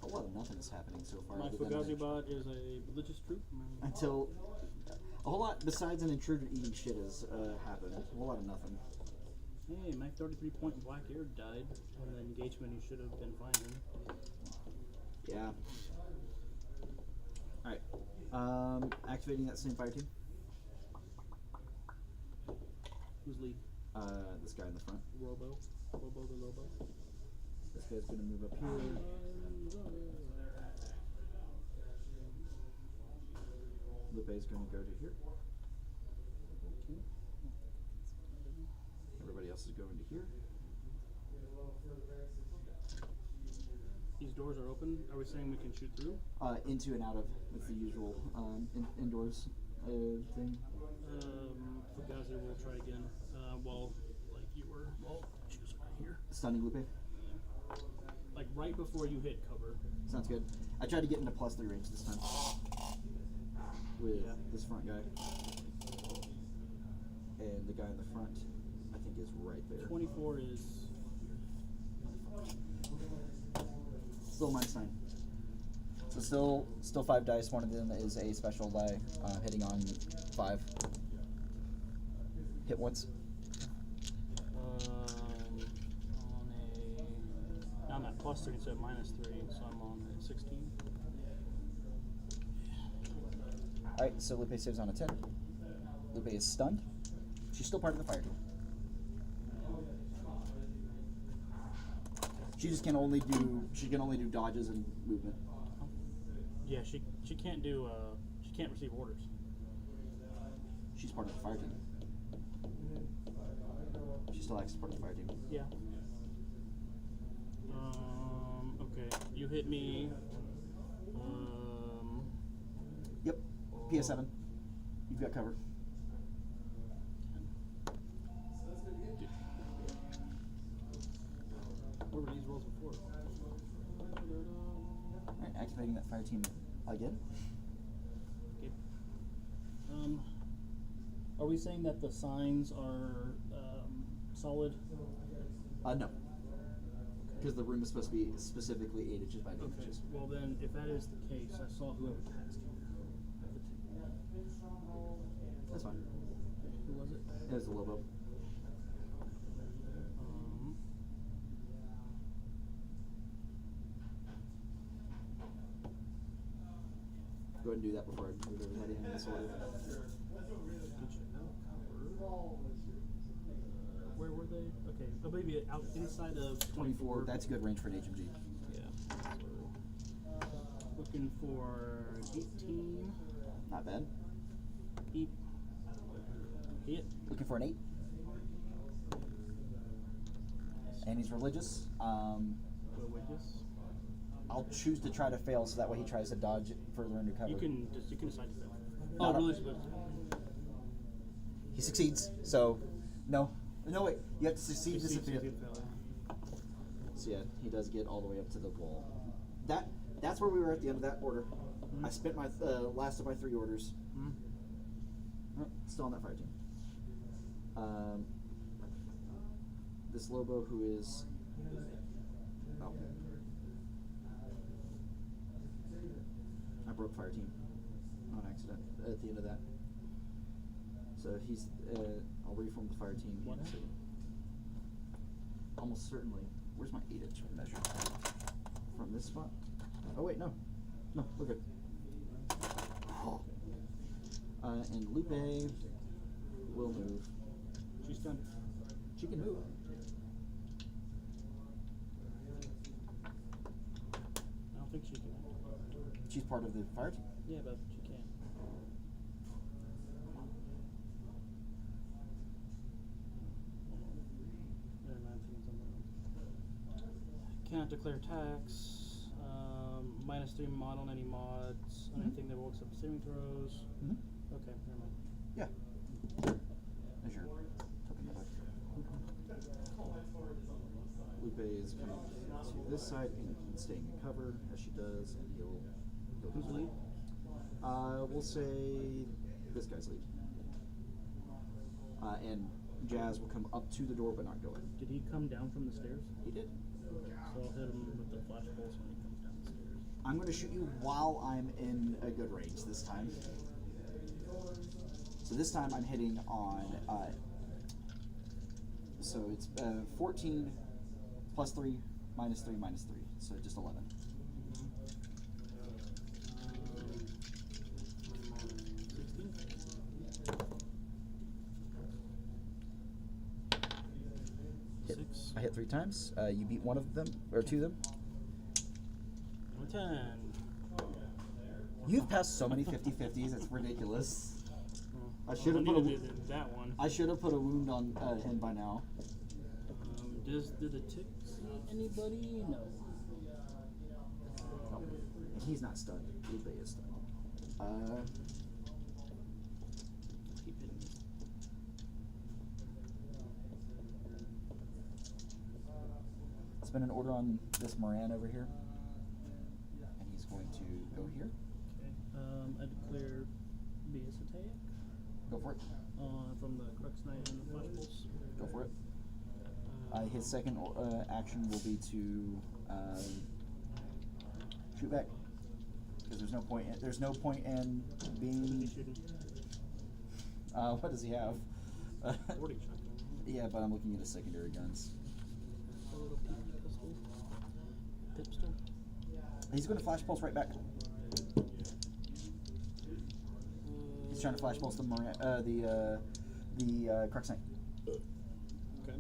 A lot of nothing is happening so far. My other than Fugazi bot is a religious troop. until a whole lot besides an intruder eating shit has happened. A whole lot of nothing. Hey, my 33-point black air died on the engagement he should have been finding. Yeah. Alright. Activating that same fire team. Who's lead? This guy in the front. Robo. Lobo the Lobo. This guy's going to move up here. Lupe's going to go to here. Okay. Everybody else is going to here. These doors are open. Are we saying we can shoot through? Into and out of. That's the usual indoors thing. Fugazi will try again. While, like you were, well, she was right here. Stunning Lupe. Like right before you hit cover. Sounds good. I tried to get into +3 range this time. With this front guy. And the guy in the front, I think, is right there. 24 is... Still -9. So still 5 dice. One of them is a special die, hitting on 5. Hit once. Now I'm at +3 instead of -3, so I'm on 16. Alright, so Lupe saves on a 10. Lupe is stunned. She's still part of the fire team. She just can only do dodges and movement. Yeah, she can't do she can't receive orders. She's part of the fire team. She still acts as part of the fire team. Yeah. Okay. You hit me. Yep. PS7. You've got cover. What were these rolls before? Alright, activating that fire team again. Okay. Are we saying that the signs are solid? No. Because the room is supposed to be specifically 8 inches by 8 Okay. inches. Well then, if that is the case, I saw whoever passed here. That's fine. Who was it? It was the Lobo. Go ahead and do that before I move everybody in this order. Where were they? Okay, oh, maybe out inside of 24. That's a good range for an HMG. Yeah. So, looking for 18. Not bad. Hit. Looking for an 8. And he's religious. Religious. I'll choose to try to fail, so that way he tries to dodge it further into cover. You can decide to fail. Not Oh, a- religious. He succeeds, so no. No, wait. You have to succeed to Succeed, succeed. fail. So yeah, he does get all the way up to the wall. That's where we were at the end of that order. Mm-hmm. I spent my last of my 3 orders. Mm-hmm. Oh, still on that fire team. This Lobo, who is I broke fire team on accident at the end of that. So he's I'll reform the fire team. What? Almost certainly. Where's my 8-inch measure? From this spot? Oh wait, no, we're good. Oh. And Lupe will move. She's done. She can move. I don't think she can. She's part of the fire team. Yeah, but she can. Cannot declare tax. -3 mod on any mods. On anything that works up saving throws. Mm-hmm. Okay, never mind. Yeah. There's your token back. Lupe is coming to this side and staying in cover as she does, and he'll Who's lead? We'll say this guy's lead. And Jazz will come up to the door but not go in. Did he come down from the stairs? He did. So I'll hit him with the flash pulse when he comes down the stairs. I'm going to shoot you while I'm in a good range this time. So this time I'm hitting on, so it's 14 +3 -3 -3, so just 11. Hit. 6. I hit 3 times. You beat one of them, or 2 of them. 10. You've passed so many 50-50s, it's ridiculous. I Well, should have put a neither did that one. I should have put a wound on him by now. Did the tick see anybody? No. Oh, and he's not stunned. Lupe is stunned. Keep hitting me. Spin an order on this Moran over here, and he's going to go here. Okay. I declare BS attack. Go for it. From the Crux Knight and the Flash Pulse. Go for it. His second action will be to shoot back, because there's no point. There's no point in being. What does he have? Boarding shotgun. Yeah, but I'm looking at his secondary guns. A little pistol. Pipster. He's going to flash pulse right back. He's trying to flash pulse the Crux Knight. Okay.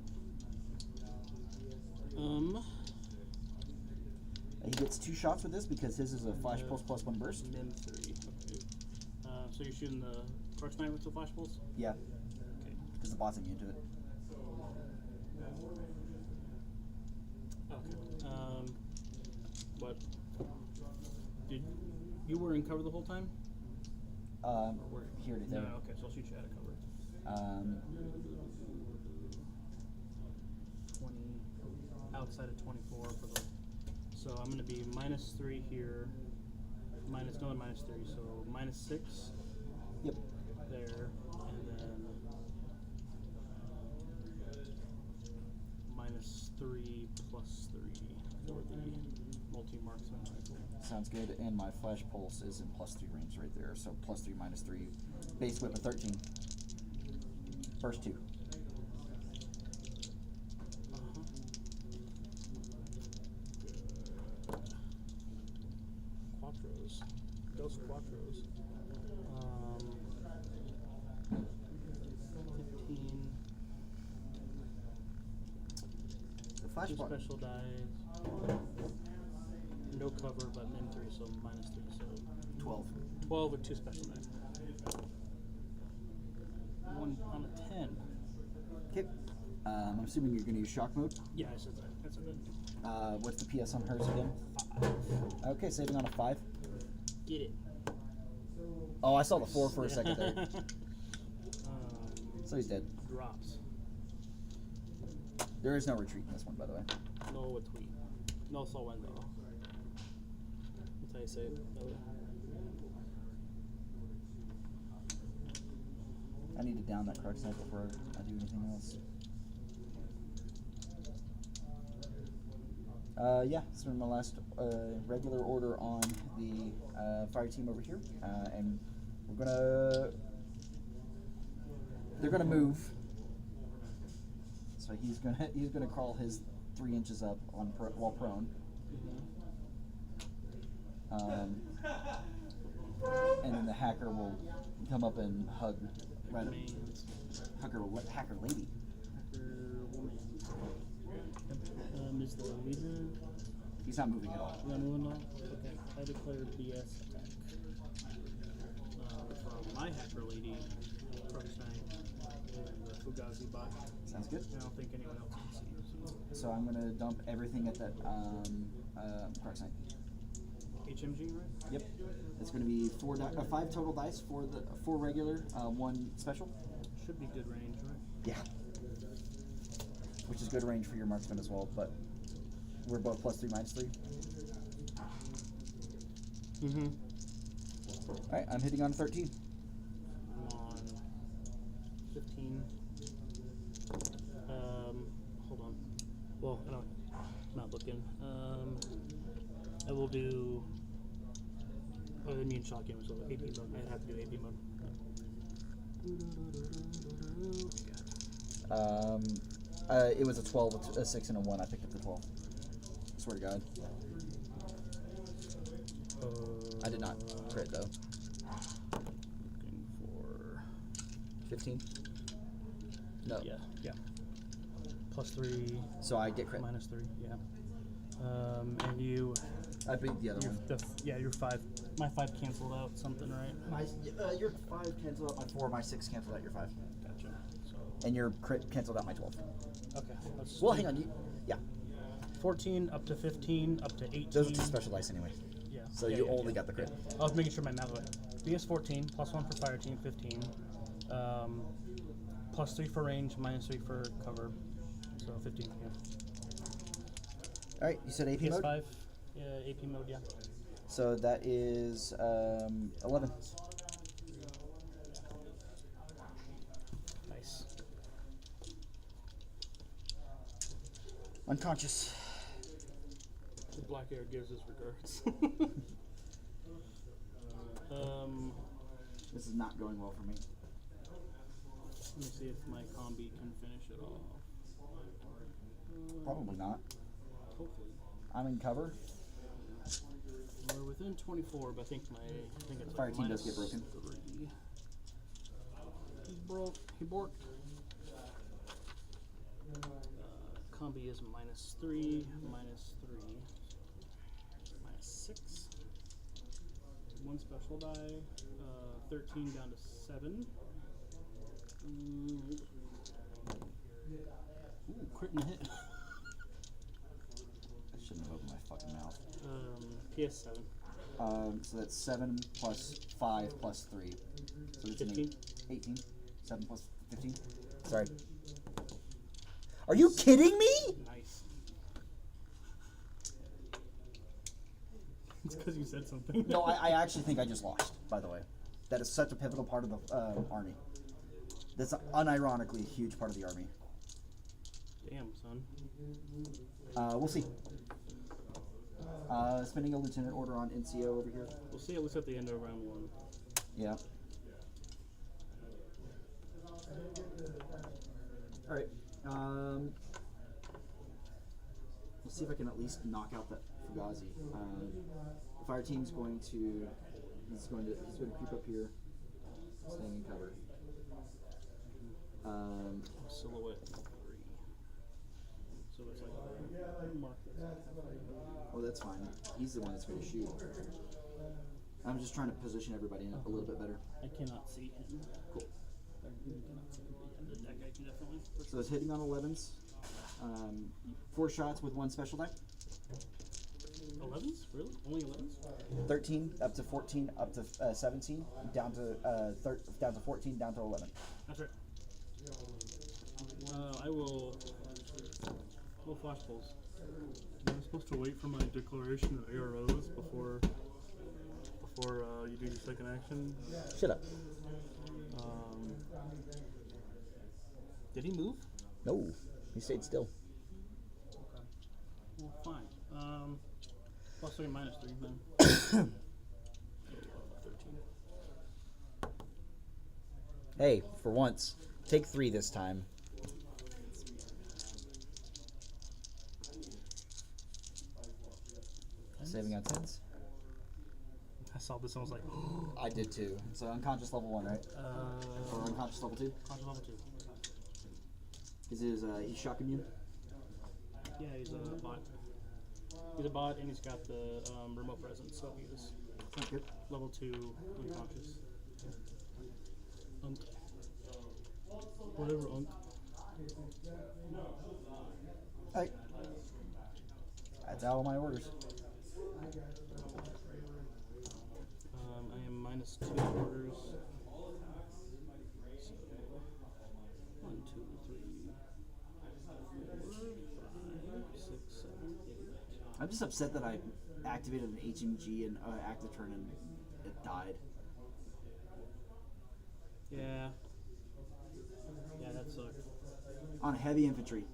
He gets 2 shots with this because his is a flash pulse plus 1 burst. Min 3. Okay. So you're shooting the Crux Knight with the Flash Pulse? Yeah, Okay. because the bot's immune to it. Okay. But did you were in cover the whole time? Here to No. there. Okay, so I'll shoot you out of cover. 20 outside of 24 for the. So I'm going to be -3 here. -3, so -6 Yep. there, and then -3 plus 3 for the multi-marksman rifle. Sounds good. And my flash pulse is in +3 range right there. So +3 -3. Base whip of 13. Burst 2. Quattros. Those Quattros. 15. The flash 2 bar. special dice. No cover, but min 3, so -3, so 12. 12 with 2 special dice. 1 on a 10. Okay. I'm assuming you're going to use shock mode. Yeah, I said that. That's a good. What's the PS on hers again? 5. Okay, saving on a 5. Get it. Oh, I saw the 4 for a second there. So he's dead. Drops. There is no retreat in this one, by the way. No tweet. No solvendo. That's how you say it. I need to down that Crux Knight before I do anything else. Yeah, this is my last regular order on the fire team over here, and they're gonna move. So he's gonna crawl his 3 inches up on while prone. And then the hacker will come up and hug right up. Hacker lady. Hacker woman. Is the leader? He's not moving at all. Okay, I declare BS attack. From my hacker lady, Crux Knight, and the Fugazi bot. Sounds good. I don't think anyone else can see. So I'm gonna dump everything at that Crux Knight. HMG, right? Yep. It's gonna be 5 total dice for the 4 regular, 1 special. Should be good range, right? Yeah. Which is good range for your marksman as well, but we're both +3 -3. Mm-hmm. Alright, I'm hitting on 13. I'm on 15. Hold on. Well, I don't. I'm not looking. I will do. Oh, the immune shock game, so AP mode. I have to do AP mode. It was a 12, a 6, and a 1. I picked up the 12. Swear to God. I did not crit though. Looking for 15? No. Yeah. +3. So I get crit. -3. Yeah. And you. I beat the other Your, one. your 5. My 5 canceled out something, right? Your 5 canceled out my 4. My 6 canceled out your 5. Gotcha. So. And your crit canceled out my 12. Okay. Well, hang on. Yeah. 14 up to 15 up to 18. Those are 2 special dice anyway. Yeah. So you only got the crit. I was making sure my math was right. BS 14 +1 for fire team 15. +3 for range, -3 for cover. So 15. Yeah. All right. You said AP mode. PS5. Yeah, AP mode. Yeah. So that is 11. Nice. Unconscious. The black air gives his regards. This is not going well for me. Let me see if my combi can finish it off. Probably not. Hopefully. I'm in cover. We're within 24, but I think it's Fire team does get broken. -3. He broke. He borked. Combi is -3, -3, -6. 1 special die. 13 down to 7. Ooh, crit and hit. I shouldn't have opened my fucking mouth. PS7. So that's 7 plus 5 plus 3. So it's 15. 18. 7 plus 15. Sorry. Are you kidding me? Nice. It's because you said something. No, I actually think I just lost, by the way. That is such a pivotal part of the army. That's unironically a huge part of the army. Damn, son. We'll see. Spending a lieutenant order on NCO over here. We'll see at least at the end of round 1. Yeah. Alright. We'll see if I can at least knock out that Fugazi. The fire team's going to creep up here, staying in cover. Silhouette 3. So it's like a mark. Oh, that's fine. He's the one that's going to shoot. I'm just trying to position everybody in a little bit better. I cannot see him. Cool. You cannot see him, but yeah, that guy can definitely. So it's hitting on 11s. 4 shots with 1 special die. 11s? Really? Only 11s? 13 up to 14 up to 17 down to down to 14 down to 11. That's right. I will flash pulls. Am I supposed to wait for my declaration of AROs before you do your second action? Shut up. Did he move? No, he stayed still. Okay. Well, fine. +3 -3 then. 13. Hey, for once, take 3 this time. Saving on 10s. I saw this and I was like, I did too. So unconscious level 1, right? Or unconscious level 2? conscious level 2. He's shock immune? Yeah, he's a bot. He's a bot and he's got the remote presence, so he is Okay. level 2 unconscious. Unk. Whatever, unk. Alright. That's out of my orders. I am -2 orders. So 1, 2, 3, 4, 5, 6, 7, 8. I'm just upset that I activated an HMG and active turn and it died. Yeah. Yeah, that sucked. On heavy infantry.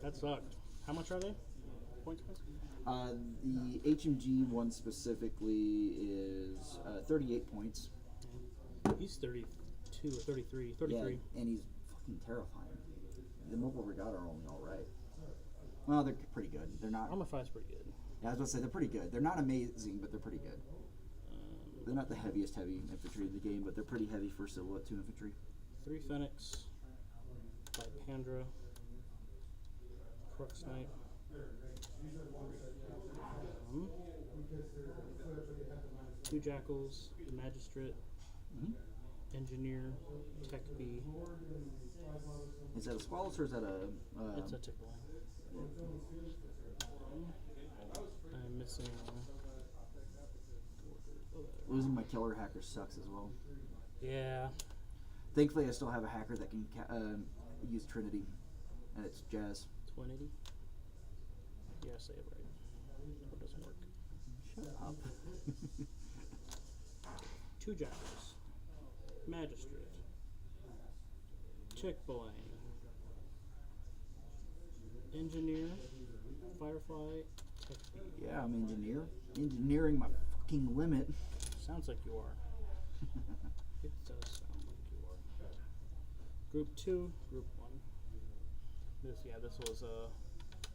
That sucked. How much are they? Points wise? The HMG one specifically is 38 points. He's 32 or 33. 33. Yeah, and he's fucking terrifying. The mobile regatta are only alright. Well, they're pretty good. They're not. Armor 5's pretty good. Yeah, I was about to say they're pretty good. They're not amazing, but they're pretty good. They're not the heaviest heavy infantry in the game, but they're pretty heavy for Silhouette 2 infantry. 3 Phoenix, by Pandra, Crux Knight. Two Jackals, Magistrate, Engineer, Tech B. Is that a Squalus or is that a? It's a tickle. I'm missing. Losing my killer hacker sucks as well. Yeah. Thankfully, I still have a hacker that can use Trinity, and it's Jazz. 180. Yeah, say it right. Or it doesn't work. Shut up. Two Jackals, Magistrate, Chick-fil-A, Engineer, Firefly, Tech B. Yeah, I'm engineering my fucking limit. Sounds like you are. It does sound like you are. Group 2, Group 1. This was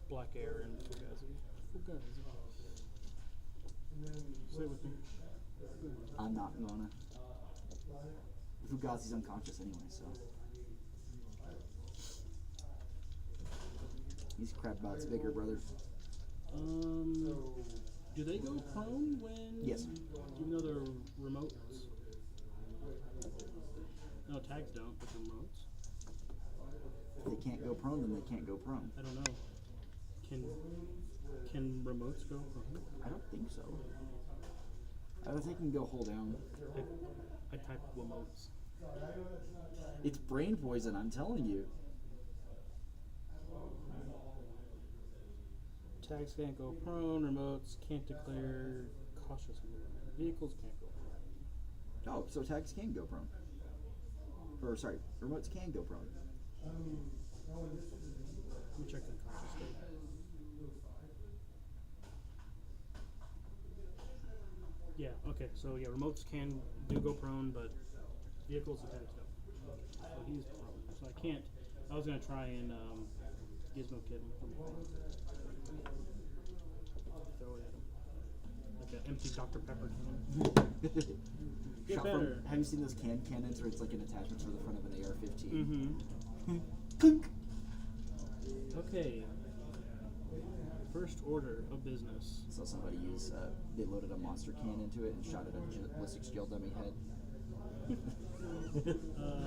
Black Air and Fugazi. Say it with me. I'm not gonna. Fugazi's unconscious anyway, so. These crab bots bigger, brother. Do they go prone when? Yes. Even though they're remotes? No, tags don't, but they're remotes. If they can't go prone, then they can't go prone. I don't know. Can remotes go prone? I don't think so. I don't think you can go hold down. I typed remotes. It's brain poison, I'm telling you. Tags can't go prone, remotes can't declare cautious movement. Vehicles can't go prone. Oh, so tags can go prone. Or, sorry, remotes can go prone. Let me check the conscious state. Yeah, okay, so yeah, remotes do go prone, but vehicles and tags don't. So he's prone. So I can't, I was going to try and Gizmo Kid him. Throw it at him. Like an empty Dr. Pepper can. Get Shot better. Have you seen those cannons where it's like an attachment for the front of an AR-15? Mm-hmm. Clink. Okay. First order of business. Saw somebody use, they loaded a monster can into it and shot it at a ballistics gel dummy head.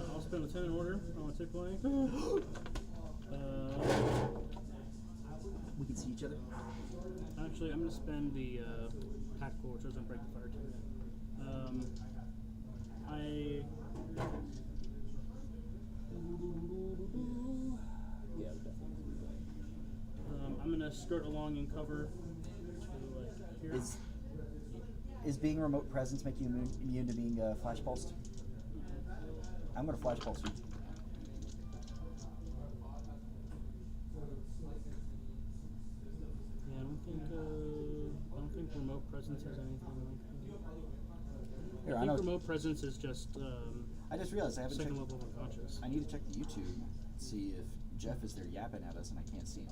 I'll spend a 10 in order on a Chick-fil-A. We can see each other. Actually, I'm going to spend the tactical, which doesn't break the fire team. Yeah, definitely. I'm going to skirt along in cover to like here. Is being remote presence make you immune to being flash pulsed? I'm going to flash pulse you. Yeah, I don't think remote presence has anything like that. Here, I I think know. remote presence is just I just realized I haven't second checked. level of unconscious. I need to check the YouTube, see if Jeff is there yapping at us and I can't see him.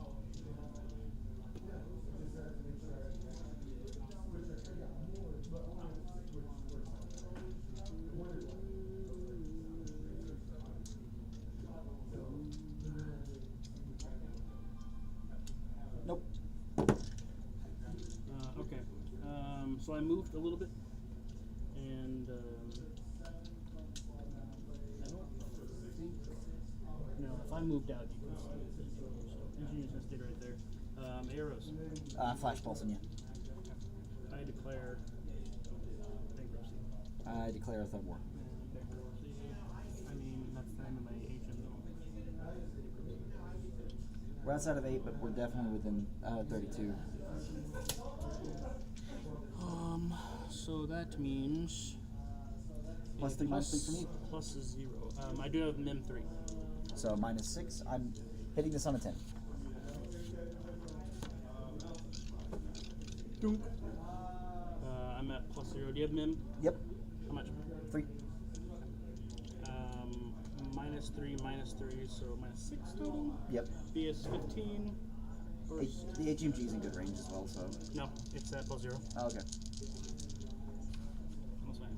Nope. Okay. So I moved a little bit, and I don't think. No, if I moved out, you can see it. So engineer's gonna stay right there. Arrows. Flash pulsing you. I declare bankruptcy. I declare a thumb war. Bankruptcy. I mean, that's the end of my agent. We're outside of 8, but we're definitely within 32. So that means Plus 3, minus 3 for me. Plus is 0. I do have Mim 3. So minus 6. I'm hitting this on a 10. Dunk. I'm at plus 0. Do you have Mim? Yep. How much? 3. Minus 3, so minus 6 total. Yep. BS 15. The HMG is in good range as well, so. No, it's at plus 0. Oh, okay. Almost fine.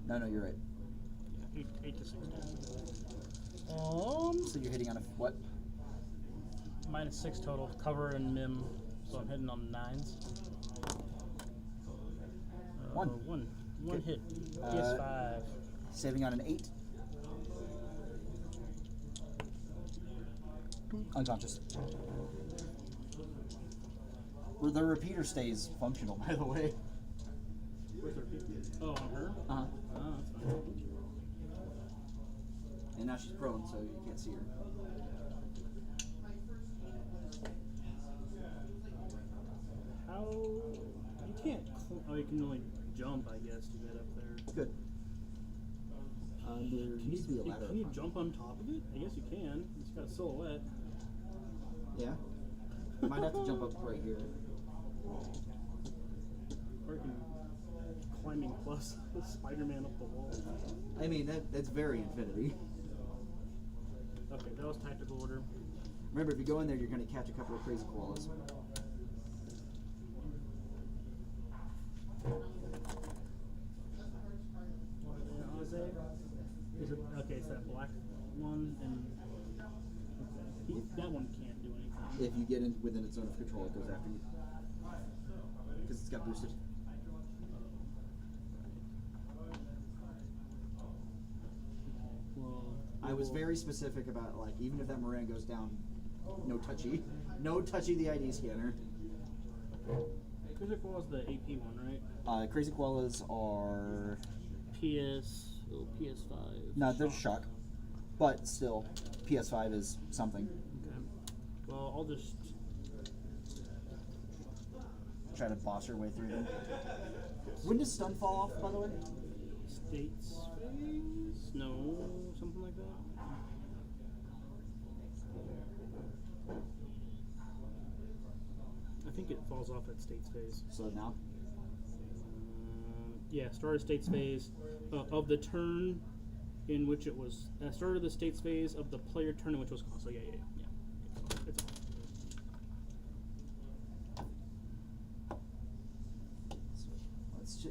No, you're right. Yeah, 8 to 16. So you're hitting on a what? -6 total. Cover and mim, so I'm hitting on 9s. One. One Good. hit. PS5. Saving on an 8. Unconscious. The repeater stays functional, by the way. Where's the repeat? Oh, on her? Uh-huh. Oh, that's fine. And now she's prone, so you can't see her. How? You can't. Oh, you can only jump, I guess, to get up there. Good. There needs to be a ladder. Can you jump on top of it? I guess you can. It's got a silhouette. Yeah. Might have to jump up right here. Or you can climbing plus Spider-Man up the wall. I mean, that's very Infinity. Okay, that was tactical order. Remember, if you go in there, you're going to catch a couple of crazy koalas. Is it okay? It's that black one, and that one can't do anything. If you get in within its zone of control, it goes after you. Because it's got boosted. Well, I was very specific about, like, even if that Moran goes down, no touchy. No touchy the ID scanner. Crazy Koala's the AP one, right? Crazy koalas are... PS5. No, they're shock. But still, PS5 is something. Okay. Well, I'll just Try to boss your way through them. When does stun fall off, by the way? States phase? No, something like that. I think it falls off at states phase. So now? Yeah, start of states phase of the turn in which it was. Start of the states phase of the player turn in which it was called. So yeah. It's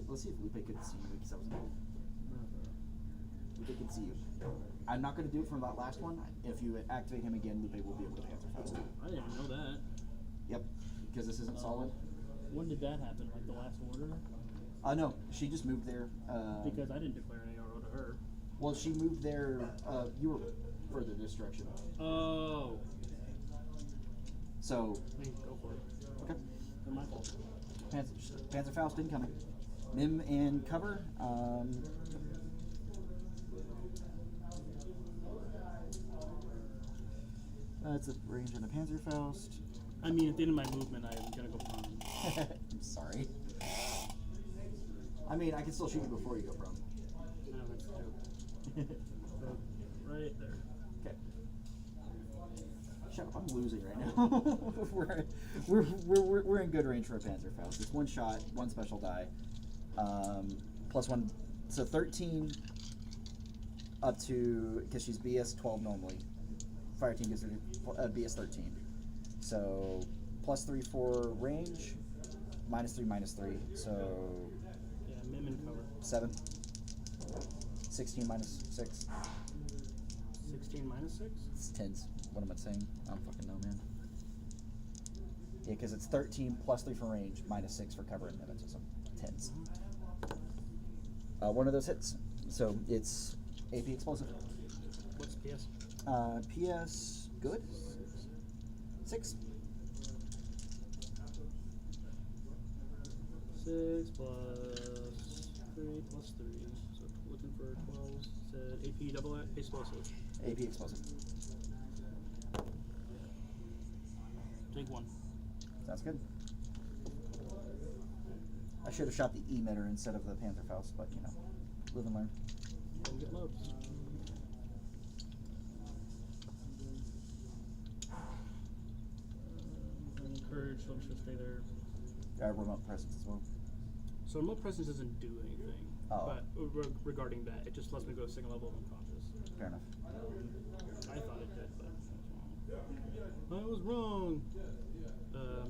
Let's see if Lupe could see you, because I was Lupe can see you. I'm not going to do it from that last one. If you activate him again, Lupe will be able to Panther Faust. I didn't know that. Yep, because this isn't solid. When did that happen? Like the last order? No, she just moved there. Because I didn't declare an ARO to her. Well, she moved there. You were further this direction. Oh. So. Go for it. Okay. They're my fault. Panzer Faust incoming. Mim and cover. That's a range on a Panzer Faust. I mean, at the end of my movement, I'm gonna go prone. I'm sorry. I mean, I can still shoot you before you go prone. No, that's a joke. So, right there. Okay. Shut up! I'm losing right now. we're in good range for a Panzer Faust. It's one shot, one special die, +1. So 13 up to, because she's BS 12 normally. Fire team gives her BS 13. So +3 for range, -3. So Yeah, mim and cover. 7. 16 -6. 16 -6? It's 10s. What am I saying? I don't fucking know, man. Yeah, because it's 13 +3 for range, -6 for cover and magnetism. 10s. One of those hits. So it's AP explosive. What's PS? PS good. 6. 6 plus 3 plus 3. So looking for 12. Said AP double explosive. AP explosive. Take 1. Sounds good. I should have shot the emitter instead of the Panther Faust, but you know, live and learn. Don't get loads. Encourage, so I'm just gonna stay there. Remote presence as well. So remote presence doesn't do anything. Oh. But regarding that, it just lets me go to second level of unconscious. Fair enough. I thought it did, but I was wrong.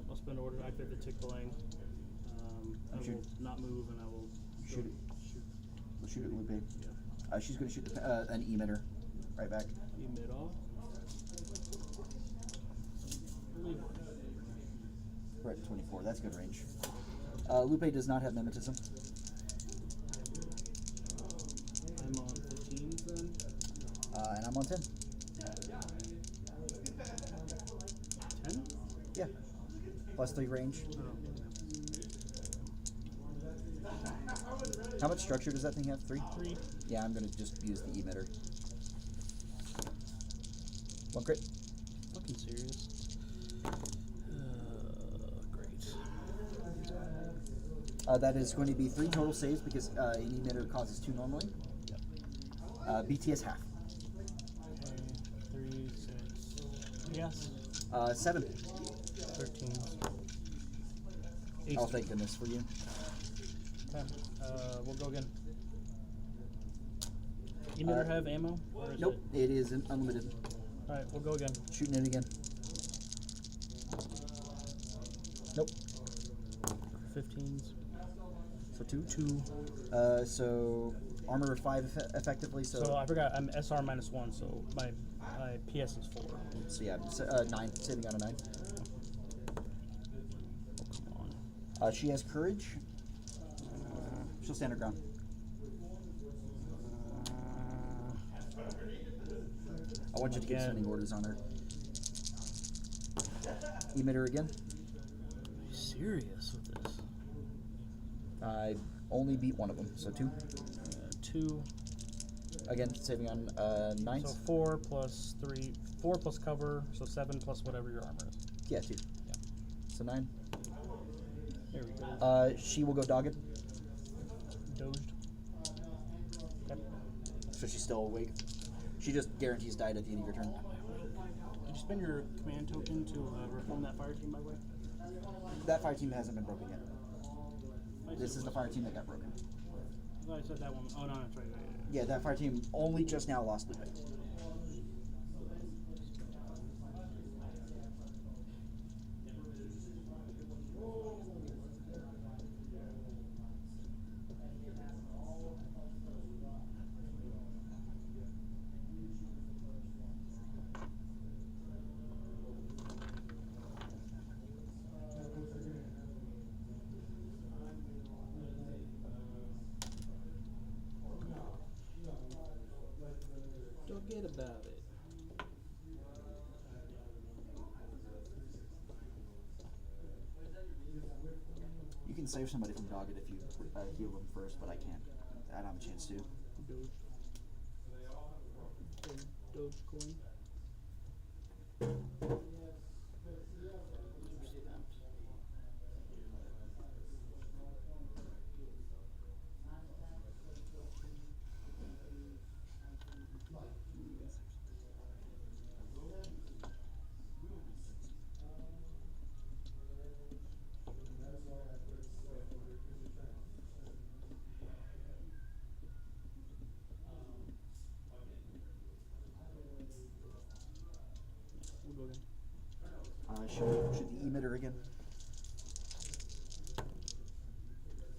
I'll spend order to activate the tick delaying. I will not move, and I will Shoot it. Shoot. We'll shoot it, Lupe. Yeah. She's going to shoot an emitter right back. Emit off. Leave one. We're at 24. That's good range. Lupe does not have mimetism. I'm on 15 then. And I'm on 10. 10? Yeah. Plus 3 range. Oh. How much structure does that thing have? 3? 3. Yeah, I'm going to just use the emitter. 1 crit. Fucking serious. Great. That is going to be 3 total saves because an emitter causes 2 normally. Yep. BTS half. Okay. 3, 6. Yes. 7. 13. Oh, thank goodness for you. 10. We'll go again. Emitter have ammo? Or is Nope, it is unlimited. Alright, we'll go again. Shooting it again. Nope. 15s. So 2? 2. So armor 5 effectively. So I forgot, I'm SR -1, so my PS is 4. So yeah, 9. Saving out of 9. Oh, come on. She has courage. She'll stand her ground. I want you to keep Again. sending orders on her. Emitter again. Are you serious with this? I only beat one of them, so 2. 2. Again, saving on 9. So 4 plus 3. 4 plus cover, so 7 plus whatever your armor is. Yeah, 2. Yeah. So 9. There we go. She will go dogged, Doged. Okay. so she's still awake. She just guarantees died at the end of your turn. Did you spend your command token to reform that fire team, by the way? That fire team hasn't been broken yet. I This said is the it fire team that got broken. was. I thought I said that one. Oh, no, that's right. Yeah, that fire team only just now lost Lupe. Forget about it. You can save somebody from dogged if you heal them first, but I can't. I don't have a chance to. Doge. Dogecoin. We'll go again. Shoot the emitter again.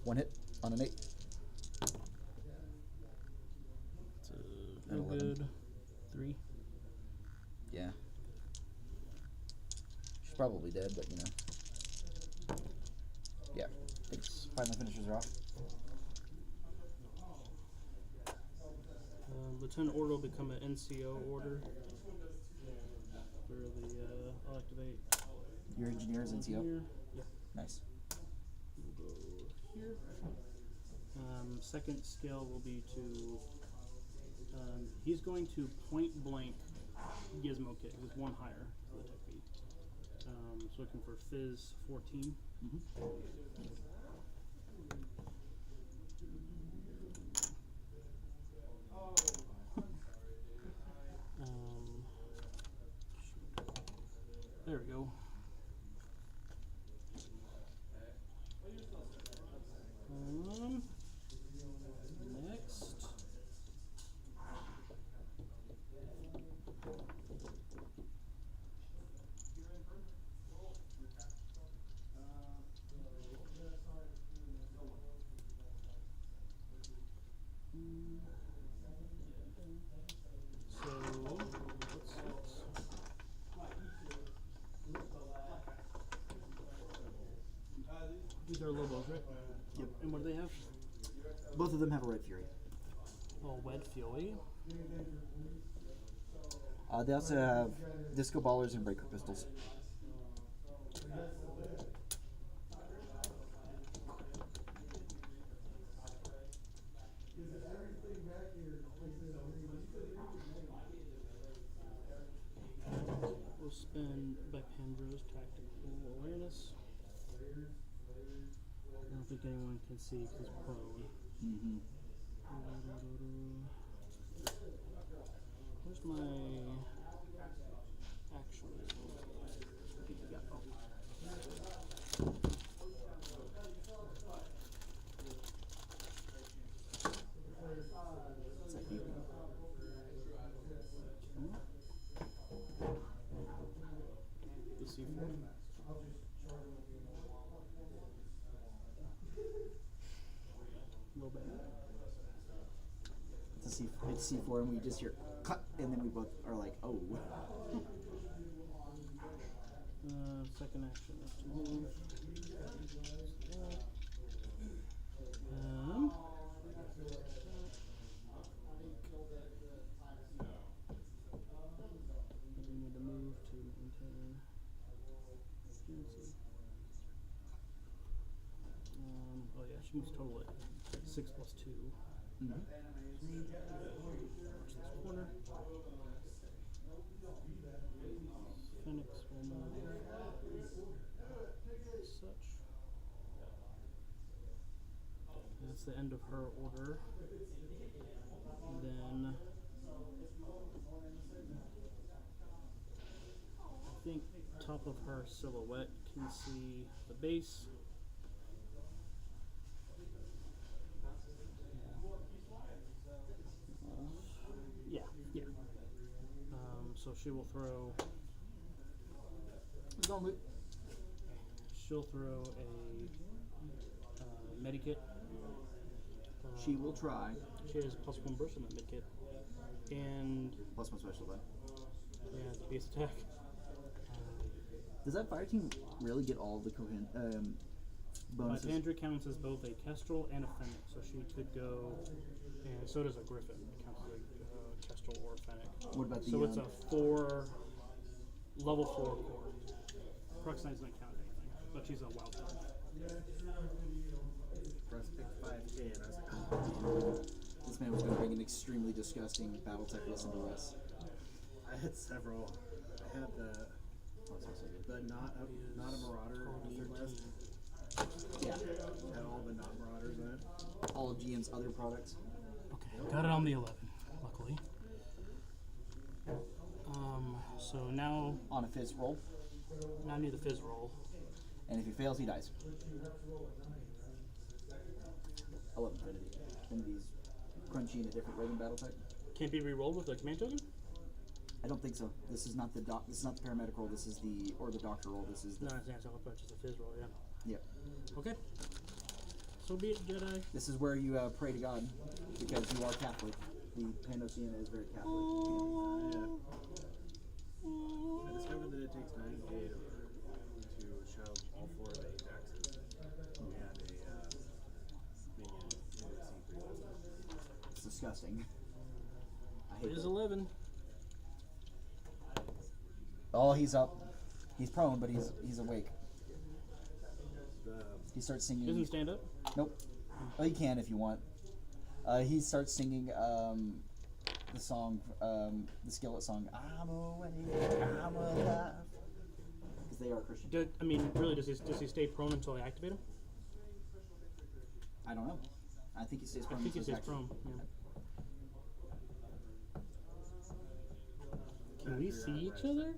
1 hit on an 8. It's An no 11. good. 3. Yeah. She's probably dead, but you know. Yeah. Thanks. Final finishers are off. Lieutenant Order will become an NCO order for the I'll activate. Your engineer is NCO. Here. Yeah. Nice. We'll go here. Second skill will be to. He's going to point blank Gizmo Kid with 1 higher for the tech beat. So looking for Fizz 14. There we go. Next. So are Lobos, right? Yep. And what do they have? Both of them have a Red Fury. Oh, Wed Fury. They also have Disco Ballers and Breaker Pistols. We'll spin Beckhandra's Tactical Awareness. I don't think anyone can see because he's prone. Mm-hmm. Where's my actual? I think you got both. Is that you? The C4. Low bad. It's C4, and we just hear cut, and then we both are like, oh. Second action is to move. We need to move to maintain. Oh yeah, she moves total at 6 plus 2. Mm-hmm. Watch this corner. Phoenix will move as such. That's the end of her order. Then I think top of her silhouette can see the base. Yeah. So she will throw. Don't loot. She'll throw a medikit. She will try. She has +1 burst on that medkit, and +1 special though. yeah, it's base attack. Does that fire team really get all the bonuses? Andrew counts as both a Kestrel and a Fennec, so she could go, and so does a Griffin. It counts as a Kestrel or a Fennec. What about the? So it's a level 4 core. Crux Knight's not count anything, but she's a wild card. Russ picked 5K, and I was like, oh. This man was going to bring an extremely disgusting battle tech list into Russ. I had several. I had the not a Marauder list. Yeah. Had all the not Marauders in it. All of GM's other products. Okay, got it on the 11, luckily. So now On a fizz roll. I need the fizz roll. And if he fails, he dies. I love Infinity. Infinity's crunchy in a different rating battle type. Can't be re-rolled with a command token? I don't think so. This is not the This is not the paramedic roll. This is the doctor roll. This is the. No, it's not just a fizz roll, yeah. Yep. Okay. So be it, Jedi. This is where you pray to God because you are Catholic. The PanOceana is very Catholic. I discovered that it takes 9K to shove all 4 of the Ajaxes and a minion into the C3 list. It's disgusting. I hate It is it. 11. Oh, he's up. He's prone, but he's awake. He starts singing. He doesn't stand up? Nope. Oh, you can if you want. He starts singing the song, the Skillet song. I'm awake, I'm alive. Because they are Christian. Really, does he stay prone until I activate him? I don't know. I think he stays prone. I think he until stays his prone, action. yeah. Can we see each other?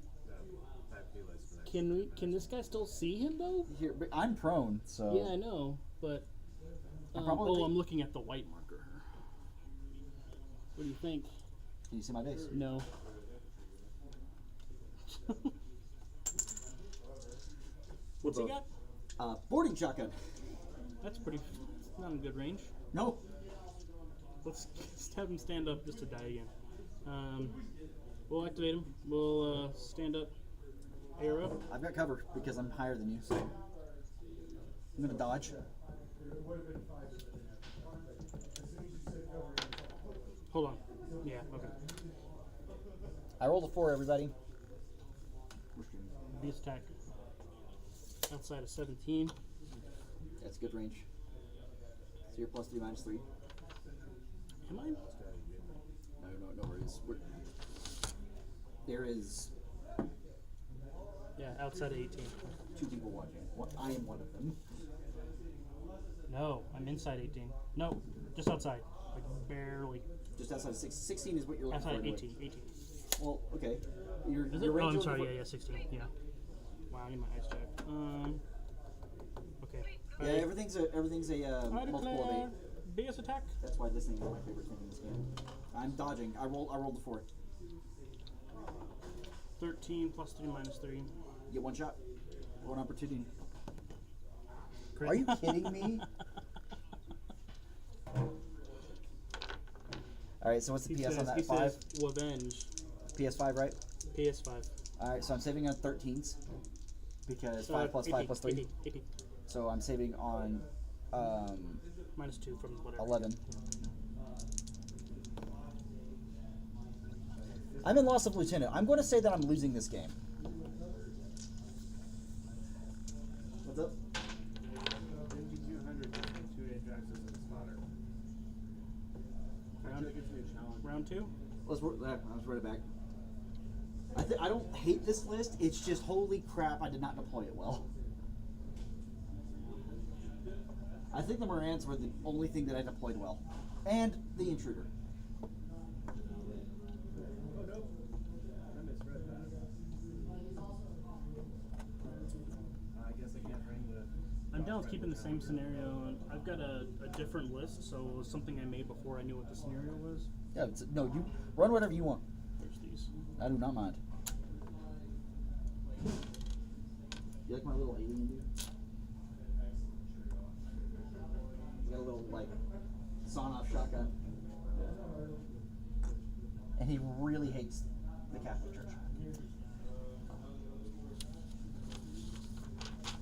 5K list for next. Can this guy still see him though? Here, but I'm prone, so. Yeah, I know, but I'm looking at the white marker. What do you think? Can you see my base? No. What's he got? Boarding shotgun. That's pretty. It's not in good range. No. Let's have him stand up just to die again. We'll activate him. We'll stand up. Air up. I've got cover because I'm higher than you. So. I'm gonna dodge. Hold on. Yeah, okay. I rolled a 4, everybody. Beast attack. Outside of 17. That's good range. So you're +3, -3. Am I? No worries. There is Yeah, outside of 18. 2 people watching. I am one of them. No, I'm inside 18. No, just outside. Like barely. Just outside of 16 is what you're looking Outside for. of anyway. 18. Well, okay. Your Is it? range Oh, I'm you're sorry. looking Yeah, 16. Yeah. Wow, I need my eyes checked. Okay. for- Yeah, everything's a I multiple of declare 8. biggest attack. That's why this thing is my favorite thing in this game. I'm dodging. I rolled a 4. 13 plus 3 minus 3. Get 1 shot. 1 opportunity. Crit. Are you kidding me? Alright, so what's the PS on that? 5? Says, Revenge. PS5, right? PS5. Alright, so I'm saving on 13s. Because 5 plus 5 plus 3. 18. So I'm saving on Minus 2 from whatever. 11. I'm in loss of lieutenant. I'm going to say that I'm losing this game. What's up? 5200 2 access as a spotter. I feel like it's a new challenge. Round 2? Let's write it back. I don't hate this list. It's just holy crap, I did not deploy it well. I think the Morans were the only thing that I deployed well, and the intruder. Oh nope. I misread that. I guess I can't bring the. I'm down with keeping the same scenario. And I've got a different list, so it was something I made before I knew what the scenario was. Yeah, no, you run whatever you want. There's these. I do not mind. You like my little alien dude? He's got a little, like, sawn-off shotgun. And he really hates the Catholic Church.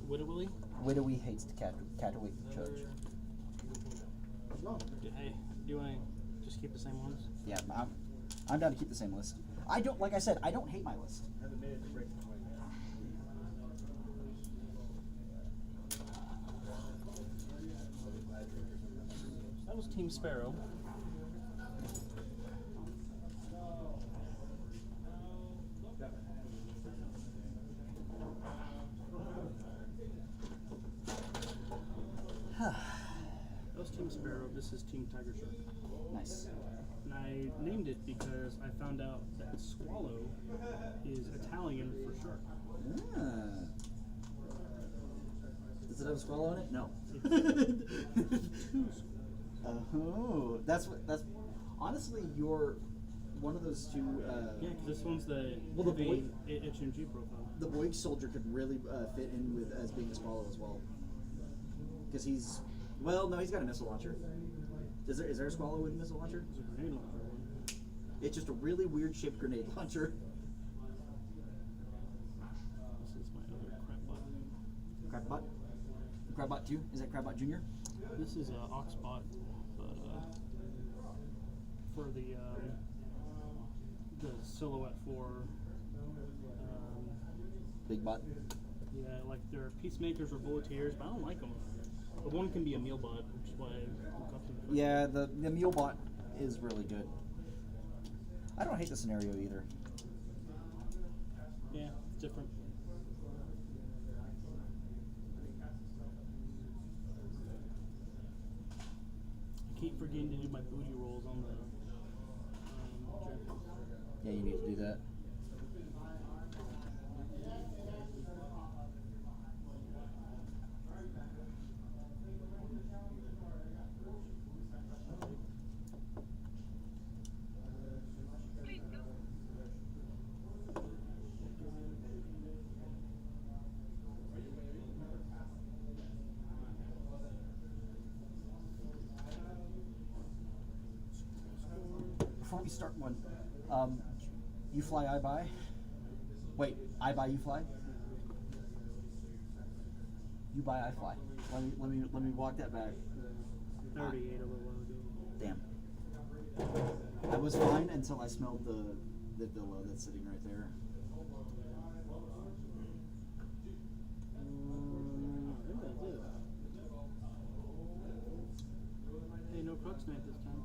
Widowy? Widowy hates the Catholic Church. Hey, do you want to just keep the same ones? Yeah, I'm down to keep the same list. I don't, like I said, I don't hate my list. Haven't made it to break the point. That was Team Sparrow. That was Team Sparrow. This is Team Tiger Shark. Nice. And I named it because I found out that swallow is Italian for shark. Ah. Does it have a squall on it? No. Oh, that's honestly you're one of those two. Yeah, because this one's the Well, the boy- HMG profile. The Boyd soldier could really fit in with as being a swallow as well. Because he's he's got a missile launcher. Is there a swallow with a missile launcher? There's a grenade launcher one. It's just a really weird shaped grenade launcher. This is my other crap bot. Crabbot. Crabbot 2? Is that Crabbot Junior? This is Oxbot, but for the silhouette for Big bot. yeah, like they're peacemakers or volunteers, but I don't like them. But one can be a meal bot, which is why I got them. Yeah, the mule bot is really good. I don't hate the scenario either. Yeah, it's different. I keep forgetting to do my booty rolls on the jet. Yeah, you need to do that. Before we start one, you fly, I buy. Wait, I buy, you fly. You buy, I fly. Let me walk that back. I already ate a little while ago. Damn. I was fine until I smelled the villa that's sitting right there. I think that's it. Hey, no crux knife this time.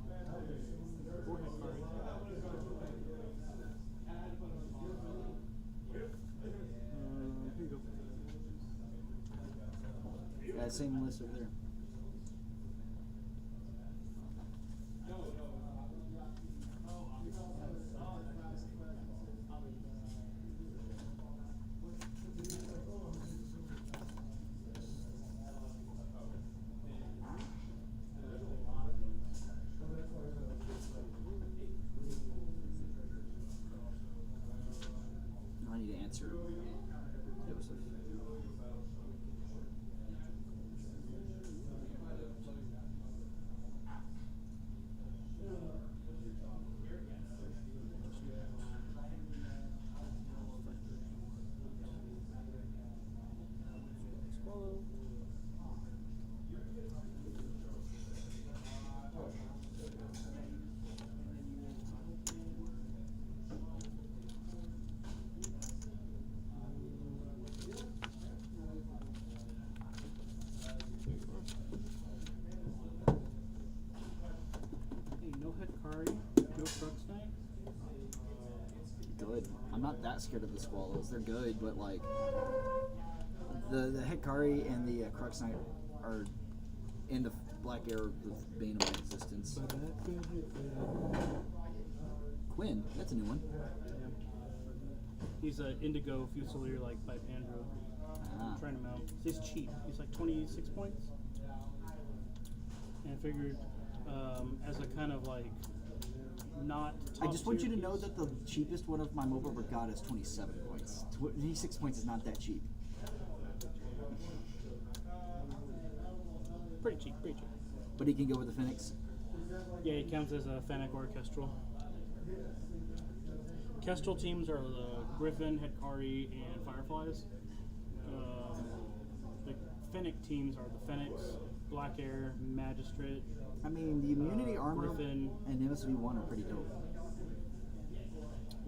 Forehead card. Here you go. Yeah, same list over there. I need to answer Joseph. Swallow. Hey, no Hikari, no crux knife. Good. I'm not that scared of the Squallows. They're good, but like the Hikari and the Crux Knight are in the Black Arrow, the bane of my existence. Quinn, that's a new one. Yeah. He's an Indigo Fusilier like by Pandro. Ah. I'm trying him out. He's cheap. He's like 26 points. And I figured as a kind of like not I just want you to tier know piece- that the cheapest one of my mobile regatta is 27 points. 26 points is not that cheap. Pretty cheap, pretty cheap. But he can go with the Phoenix. Yeah, he counts as a Fennec or a Kestrel. Kestrel teams are the Griffin, Hikari, and Fireflies. The Fennec teams are the Fennecs, Black Air, Magistrate. I mean, the immunity armor Griffin. and MSV1 are pretty dope.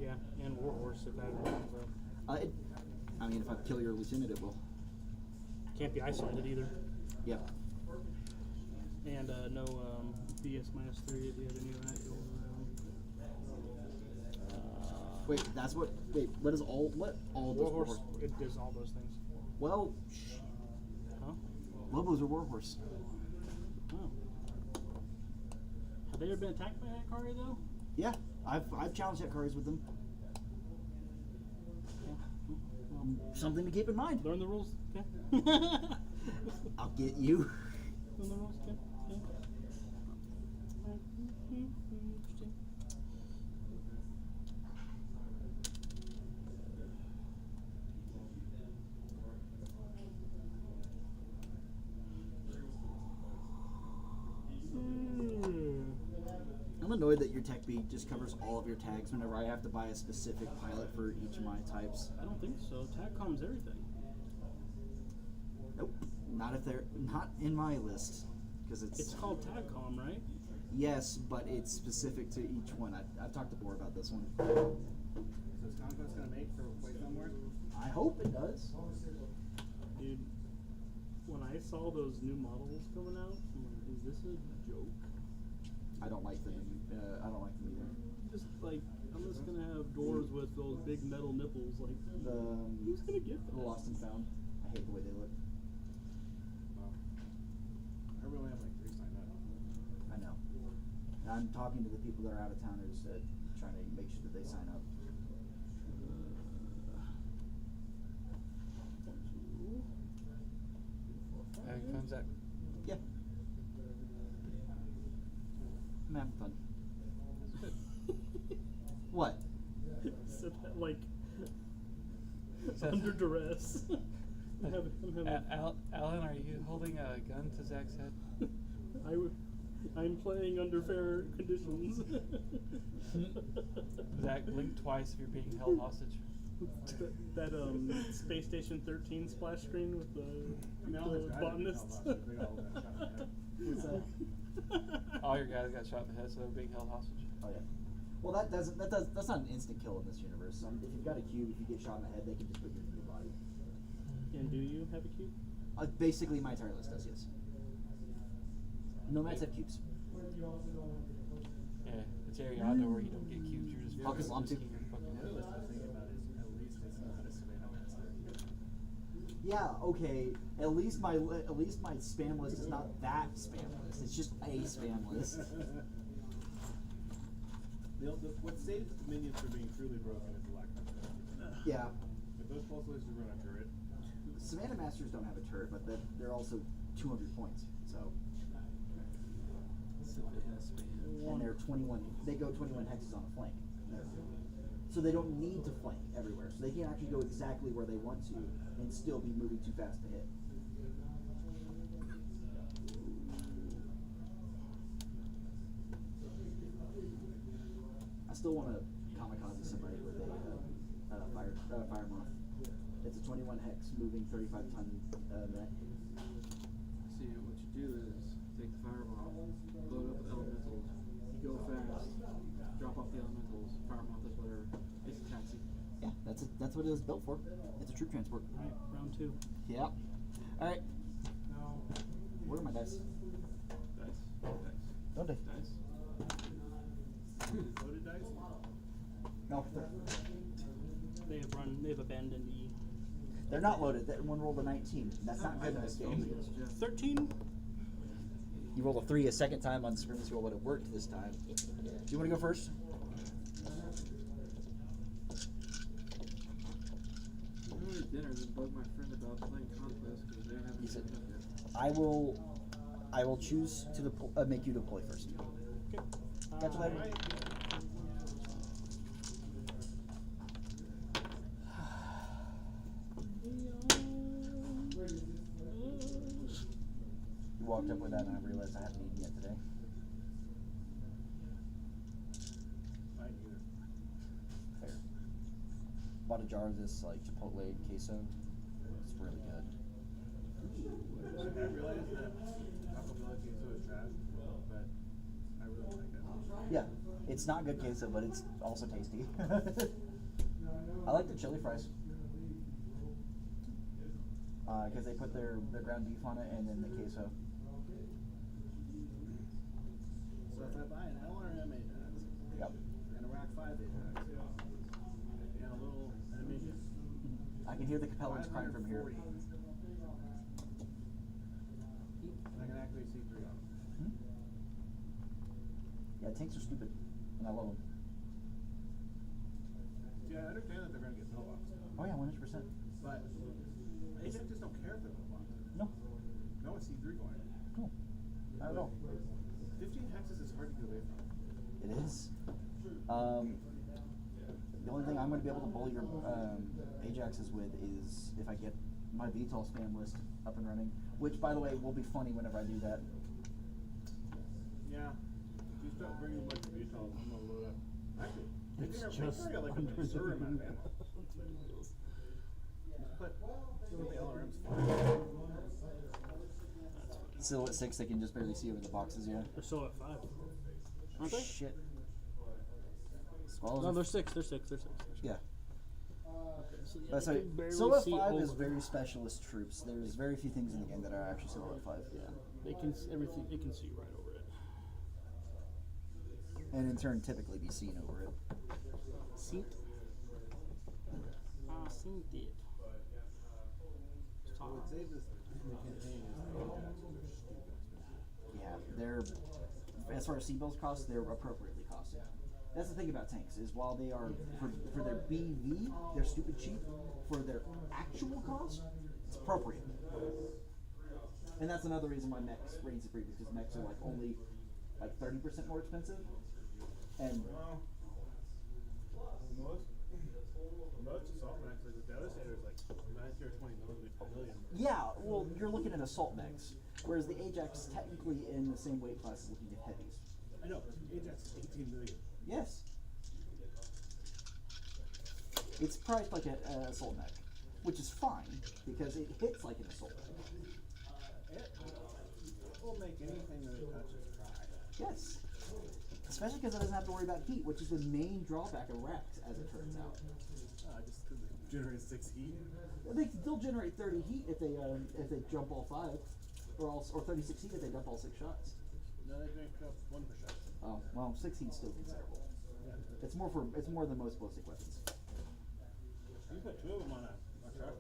Yeah, and Warhorse if that ever comes up. I mean, if I kill your lieutenant, it will. Can't be isolated either. Yep. And no BS -3 if you have any of that going around. Wait, that's what. Wait, what is all? What all those Warhorse, warhorse? it does all those things. Well, Huh? Lobos are warhorse. Oh. Have they ever been attacked by Hikari though? Yeah, I've challenged Hikaris with them. Yeah. Well, Something to keep in mind. learn the rules, okay? I'll get you. Learn the rules, okay? Yeah. Interesting. I'm annoyed that your tech beat just covers all of your tags whenever I have to buy a specific pilot for each of my types. I don't think so. TACCOM's everything. Nope, not if they're not in my list because It's called TACCOM, right? yes, but it's specific to each one. I've talked to Boar about this one. So is Conquest gonna make for Wake No More? I hope it does. Dude, when I saw those new models coming out, I'm like, is this a joke? I don't like them. I don't like them either. Just like, I'm just gonna have doors with those big metal nipples. Like, who's gonna get The that? Lost and Found. I hate the way they look. Well, I really have like 3 signed up. I know. And I'm talking to the people that are out of towners that trying to make sure that they sign up. Having fun, Zach? Yeah. I'm having fun. What? Said that like So- under duress. I'm having Alan, are you holding a gun to Zach's head? I'm playing under fair conditions. Zach, blink twice if you're being held hostage. that Space Station 13 splash screen with the botanists. Who's that? All your guys got shot in the head, so they were being held hostage. Oh yeah. Well, that's not an instant kill in this universe. If you've got a cube, if you get shot in the head, they can just put you in your body. And do you have a cube? Basically, my entire list does, yes. Nomads have cubes. Yeah, it's Ariado where you don't get cubes, you're just Hawk Islam too. risking your fucking The other list I was thinking about is at least it's not a Savannah Master. Yeah, okay. At least my spam list is not that spam list. It's just a spam list. What saves the minions from being truly broken is the lack of turret. Yeah. If those pulse lasers run a turret, Savannah Masters don't have a turret, but they're also 200 points. So, and they're 21. They go 21 hexes on a flank. So they don't need to flank everywhere. So they can actually go exactly where they want to and still be moving too fast to hit. I still want to kamikaze somebody with a fire moth. It's a 21 hex moving 35 ton net. See, what you do is take the fireball, load up with elementals, you go fast, drop off the elementals, fireball does whatever. It's a taxi. Yeah, that's what it is built for. It's a troop transport. Alright, round 2. Yeah. All right. Where are my dice? Dice. Don't they? Dice. loaded dice. No, They've abandoned E. they're not loaded. That one rolled a 19. That's not good in this game. 13? You rolled a 3 a second time on Supremacy Roll, but it worked this time. Do you want to go first? I'm going to dinner and bug my friend about playing Conquest because they haven't You said- set it up yet. I will choose to make you deploy first. Okay. Catch you later. You walked up with that and I realized I haven't eaten yet today. I either. Fair. Bought a jar of this like Chipotle queso. It's really good. I realize that Taco Bell queso is trash, but I really like it. Yeah, it's not good queso, but it's also tasty. I like the chili fries. Because they put their ground beef on it and then the queso. So if I buy an LRM Ajax, Yep. and a Rack 5 Ajax, and a minion, I can hear the Capellans crying from here. 540, I can activate C3 on them. Hmm? Yeah, tanks are stupid, and I love them. See, I understand that they're going to get pillboxed, Oh yeah, 100%. but Ajax just don't care if they're pillboxed. No, No, it's C3 going. no, not at all. 15 hexes is hard to get away from. It is. The only thing I'm going to be able to bully your Ajaxes with is if I get my VTOL spam list up and running, which, by the way, will be funny whenever I do that. Yeah. If you start bringing a bunch of VTOLs, I'm going to load up. Actually, It's they just got like an under absurd the amount of ammo. wheels. But the LRM's fine. Still at 6, they can just barely see over the boxes, yeah. They're still at 5. Aren't they? Shit. Squalls No, are- they're 6. They're 6. Yeah. So yeah, That's they right. can barely Silhouette see 5 is over. very specialist troops. There's very few things in the game that are actually Silhouette 5. Yeah, they can everything. They can see right over it. And in turn, typically be seen over it. Seen. Seen it. So what saved this in the campaign is the Ajaxes are stupid expensive. Yeah, they're, as far as C-bills cost, they're appropriately costed. That's the thing about tanks, is while they are, for their BV, they're stupid cheap, for their actual cost, it's appropriate. And that's another reason why mechs reign supreme, because mechs are like only like 30% more expensive. And Most assault mechs, like the Devastator, is like 19 or 20 million. yeah, well, you're looking at assault mechs, whereas the Ajax technically in the same weight class is looking at heavies. I know, but Ajax is 18 million. Yes. It's priced like an assault mech, which is fine because it hits like an assault mech. It will make anything that it touches cry. Yes. Especially because it doesn't have to worry about heat, which is the main drawback of Rex, as it turns out. Just because it generates 6 heat. They can still generate 30 heat if they jump all 5, or 36 heat if they dump all 6 shots. No, they make up 1 per shot. Oh well, 6 heat's still considerable. Yeah. It's more than most ballistic weapons. You put 2 of them on a truck.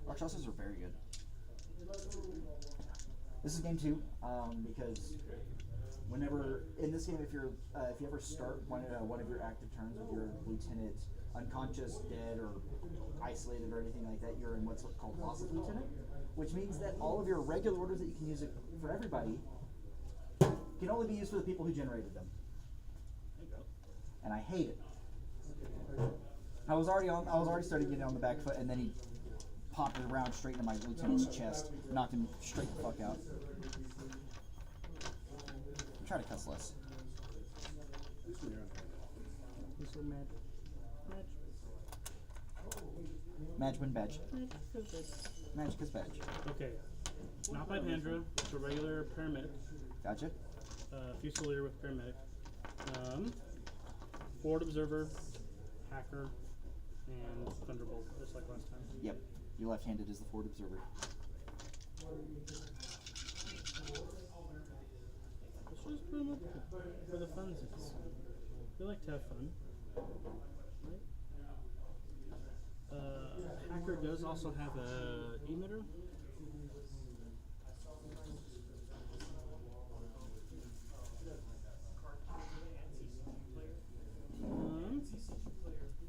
Rakshasas are very good. This is game 2, because whenever in this game, if you ever start one of your active turns with your lieutenant unconscious, dead, or isolated, or anything like that, you're in what's called loss of lieutenant, which means that all of your regular orders that you can use it for everybody can only be used for the people who generated them. And I hate it. I was already starting getting on the back foot, and then he popped it around straight into my lieutenant's chest, knocked him straight the fuck out. Try to cuss less. He's so mad. Match win badge. Match kiss badge. Okay. Not by Pandra, it's a regular paramedic. Gotcha. Fusilier with paramedic. Forward observer, hacker, and thunderbolt, just like last time. Yep. Your left-handed is the forward observer. Let's just put them up for the funsies. We like to have fun, right? Hacker does also have a emitter.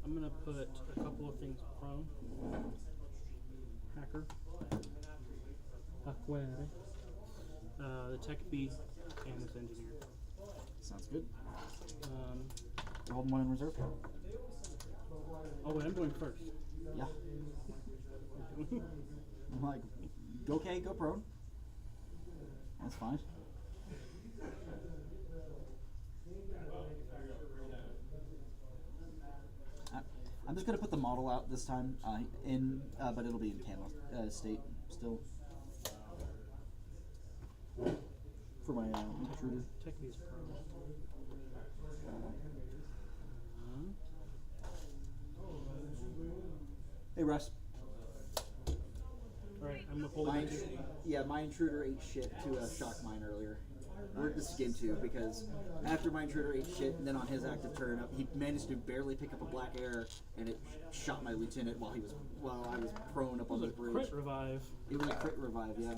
I'm gonna put a couple of things prone. Hacker. Acquire. The Tech B and this engineer. Sounds good. You're holding one in reserve? Oh wait, I'm going first. Yeah. I'm like, okay, go prone. That's fine. I'm just gonna put the model out this time, but it'll be in camo state still. For my intruder. Tech B is prone. Hey Russ. Alright, I'm withholding. My intruder ate shit to a shock mine earlier. This is game 2 because after my intruder ate shit, and then on his active turn up, he managed to barely pick up a black air, and it shot my lieutenant while I was prone up on the bridge. Crit revive. It was a crit revive, yeah.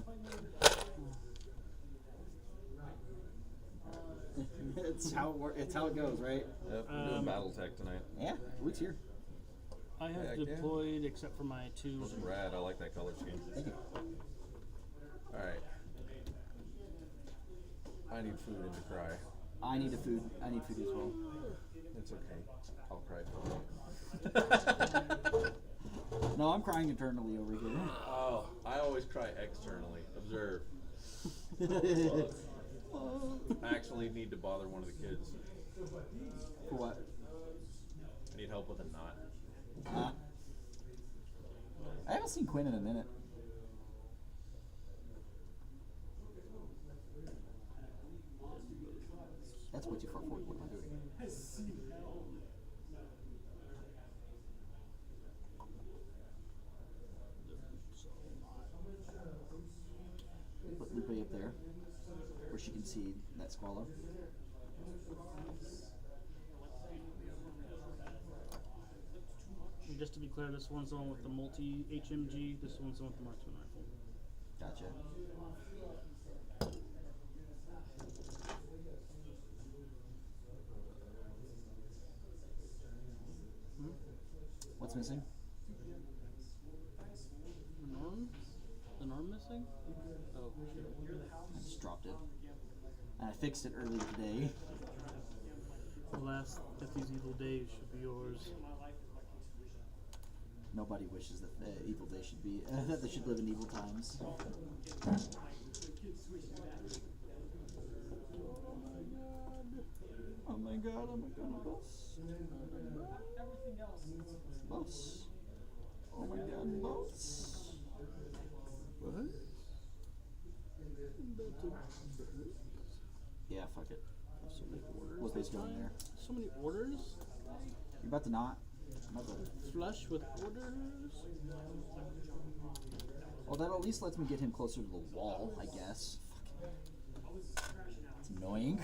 It's how it goes, right? Yep, I'm doing battle tech tonight. Yeah, Luke's here. I have Heck yeah. deployed except for my 2. Rad, I like that color scheme. Thank you. Alright. I need food and to cry. I need food as well. It's okay. I'll cry for you. No, I'm crying internally over here. Oh, I always cry externally. Observe. I actually need to bother one of the kids. For what? I need help with a knot. I haven't seen Quinn in a minute. That's way too far forward. What am I doing? Put Lupe up there, where she can see that squallow. And just to be clear, this one's the one with the multi-HMG, this one's the one with the marksman rifle. Gotcha. What's missing? The norm missing? Oh, I just dropped it. And I fixed it earlier today. alas, that these evil days should be yours. Nobody wishes that evil days should be that they should live in evil times. Oh my god, am I gonna bust? Boats. Oh my god, boats. What? Yeah, fuck it. So many orders. What base going there? So many orders. You're about to not. I'm about to. Flush with orders. Well, that at least lets me get him closer to the wall, I guess. It's annoying. I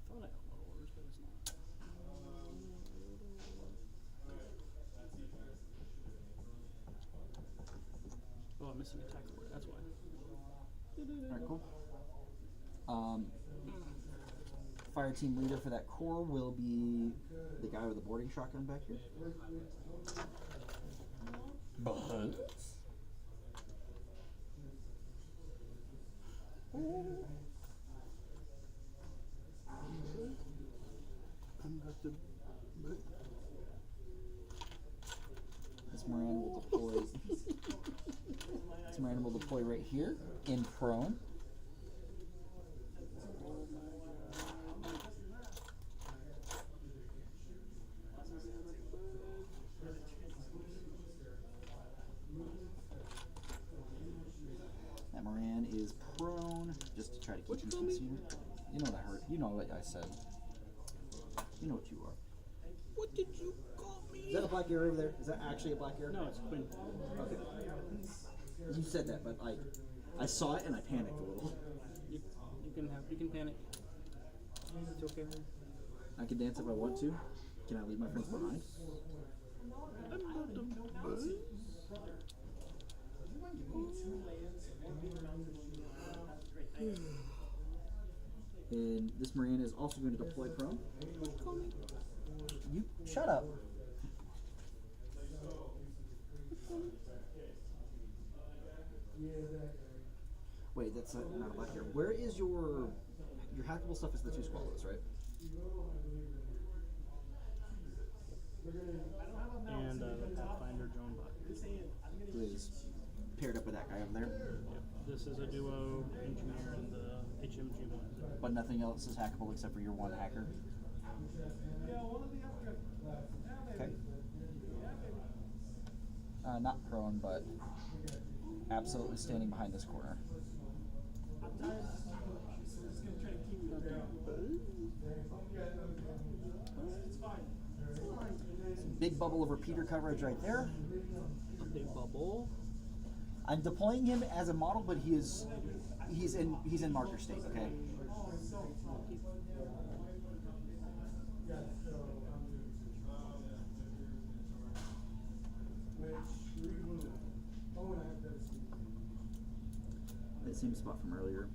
thought I had more orders, but it's not. Oh, I'm missing attack order. That's why. Alright, cool. Fire team leader for that core will be the guy with the boarding shotgun back here. This Moran will deploy. This Moran will deploy right here in prone. That Moran is prone, just to try to keep him concealed. You know what I heard. You know what I said. You know what you are. What did you call me? Is that a black arrow over there? Is that actually a black arrow? No, it's Quinn. Okay. You said that, but I saw it and I panicked a little. You can panic. It's okay. I can dance if I want to. Can I leave my friends behind? And this Marine is also going to deploy prone. You shut up. Wait, that's not a black here. Where is your hackable stuff? Is the 2 swallows, right? And the Pathfinder drone bot. Who is paired up with that guy over there? This is a duo engineer and the HMG one. But nothing else is hackable except for your one hacker. Okay. Not prone, but absolutely standing behind this corner. Big bubble of repeater coverage right there. A big bubble. I'm deploying him as a model, but he's in marker state. Okay. That same spot from earlier.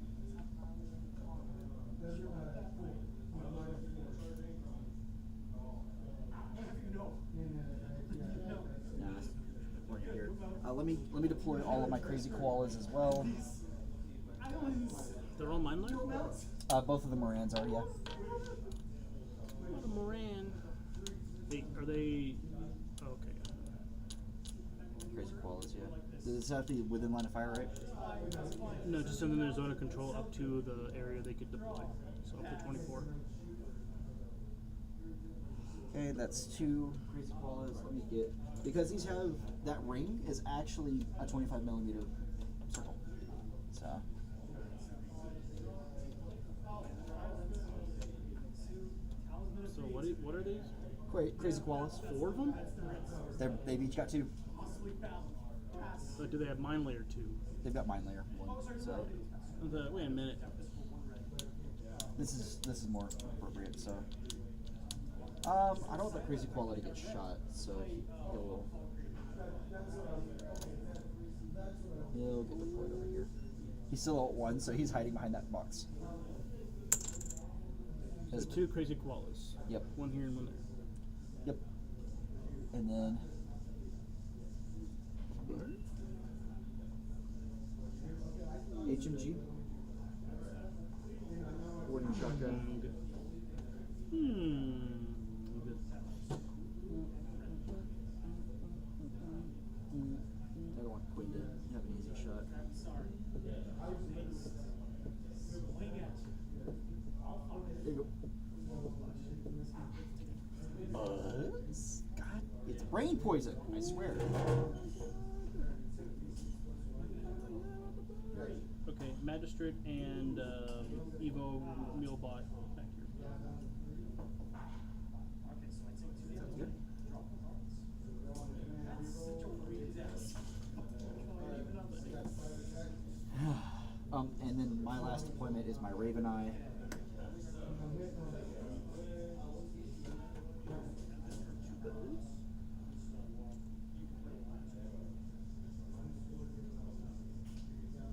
Nah, we're here. Let me deploy all of my crazy koalas as well. They're all mine layer? Both of the Morans are, yeah. What a Moran. Are they... Oh, okay. Crazy koalas, yeah. Does this have to be within line of fire, right? No, just something their zone of control up to the area they could deploy. So up to 24. Okay, that's 2 crazy koalas. Let me get, because these have, that ring is actually a 25mm circle. So. So what are these? Crazy koalas. 4 of them? They've each got 2. But do they have mine layer 2? They've got mine layer 1. So Wait a minute. this is more appropriate. So I don't want the crazy koala to get shot. So he'll get deployed over here. He's still at 1, so he's hiding behind that box. There's 2 crazy koalas. Yep. 1 here and 1 there. Yep. And then HMG. Boarding shotgun. I don't want Quinn to have an easy shot. poison, I swear. Okay, Magistrate and Evo Mulebot back here. Sounds good. And then my last deployment is my Raven Eye.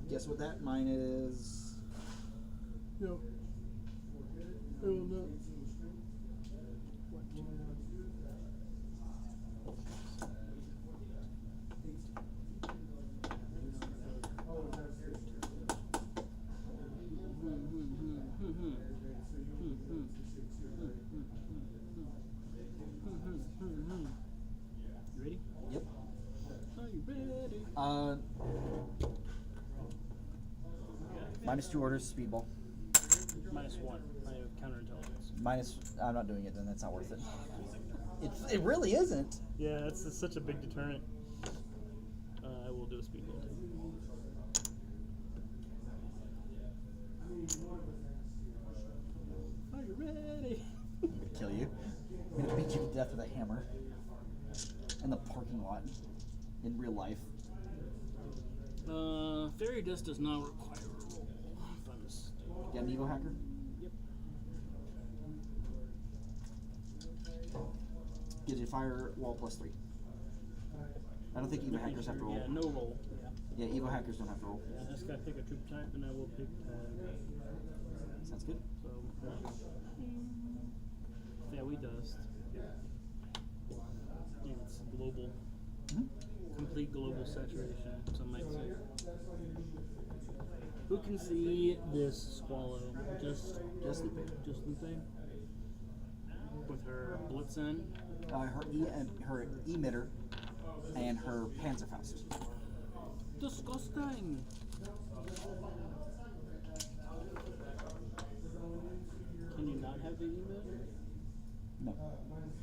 Guess what that mine is? Yeah. I will not. You ready? Yep. Are you ready? Minus 2 orders, speedball. -1. I have counterintelligence. Minus, I'm not doing it then, that's not worth it. It really isn't. Yeah, it's such a big deterrent. I will do a speed roll too. Are you ready? I'm gonna kill you. I'm gonna beat you to death with a hammer. In the parking lot. In real life. Fairy Dust does not require a roll. If I'm mistaken. You got an Evo Hacker? Yep. Gives you firewall +3. I don't think Evo Hackers have to roll. Yeah, no roll. Yeah. Yeah, Evo Hackers don't have to roll. Yeah, I just gotta pick a troop type, and I will pick Sounds good. So, Fairy Dust. And it's global. Complete global saturation, some might say. Who can see this swallow? Just Lupe. Lupe? With her Blitzen. Her emitter and her Panzerfaust. Disgusting! Can you not have the emitter? No,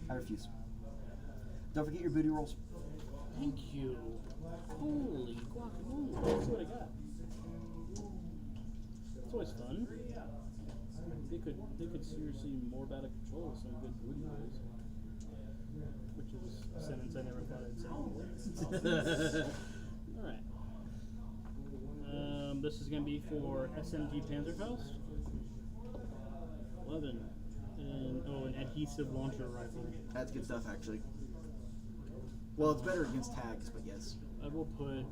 I refuse. Don't forget your booty rolls. Thank you. Holy guacamole. Let's see what I got. It's always fun. They could seriously more out of control with some good booty rolls. Which is a sentence I never thought I'd say. Alright. This is going to be for SMG Panzerfaust. 11. And, an adhesive launcher rifle. That's good stuff, actually. Well, it's better against tags, but yes. I will put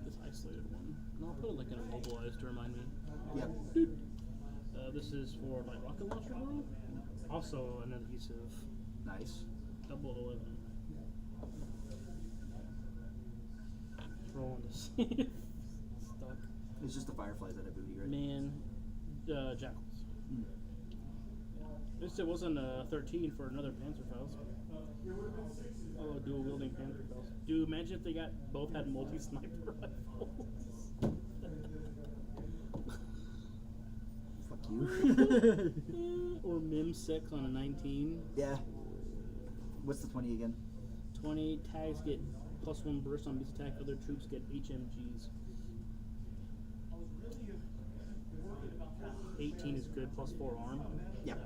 this isolated one. No, I'll put it like an immobilized to remind me. Yep. This is for my rocket launcher world. Also an adhesive. Nice. Double 11. Rolling to see if stuck. It's just the fireflies that have booty, right? Man, jackals. At least it wasn't a 13 for another Panzerfaust. Oh, dual wielding Panzerfaust. Dude, imagine if they both had multi-sniper rifles. Fuck you. Or Mim 6 on a 19. Yeah. What's the 20 again? 20 tags get +1 burst on beast attack. Other troops get HMGs. 18 is good, +4 arm. Yeah.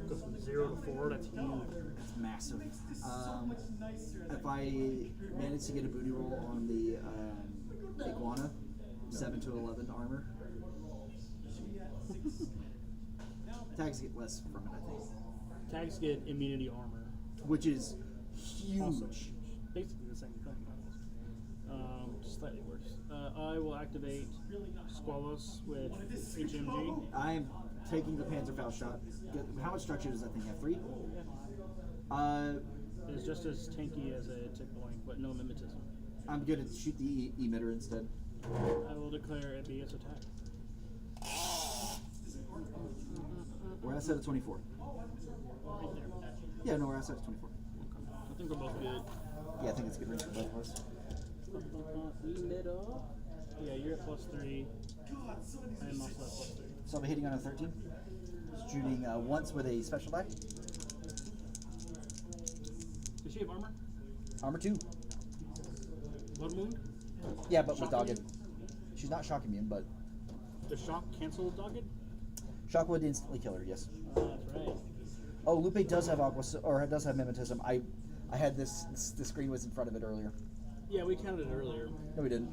Go from 0 to 4, that's huge. That's massive. If I manage to get a booty roll on the Iguana, 7 to 11 armor. Tags get less from it, I think. Tags get immunity armor. Which is huge. Also huge. Basically the same thing. Just slightly worse. I will activate Squallos with HMG. I'm taking the Panzerfaust shot. How much structure does that thing have? 3? It's just as tanky as a tick blank, but no mimetism. I'm going to shoot the emitter instead. I will declare a BS attack. We're at a set of 24. Right there. Yeah, no, we're at a set of 24. I think we're both good. Yeah, I think it's a good range for both of us. Yeah, you're at +3. I am also at +3. So I'll be hitting on a 13. Shooting once with a special die. she have armor? Armor 2. Blood wound? Yeah, but with Shock dogged. immune? She's not shock immune, but Does shock cancel dogged? shock would instantly kill her. Yes. That's right. Oh, Lupe does have does have mimetism. I had this. The screen was in front of it earlier. Yeah, we counted it earlier. No, we didn't.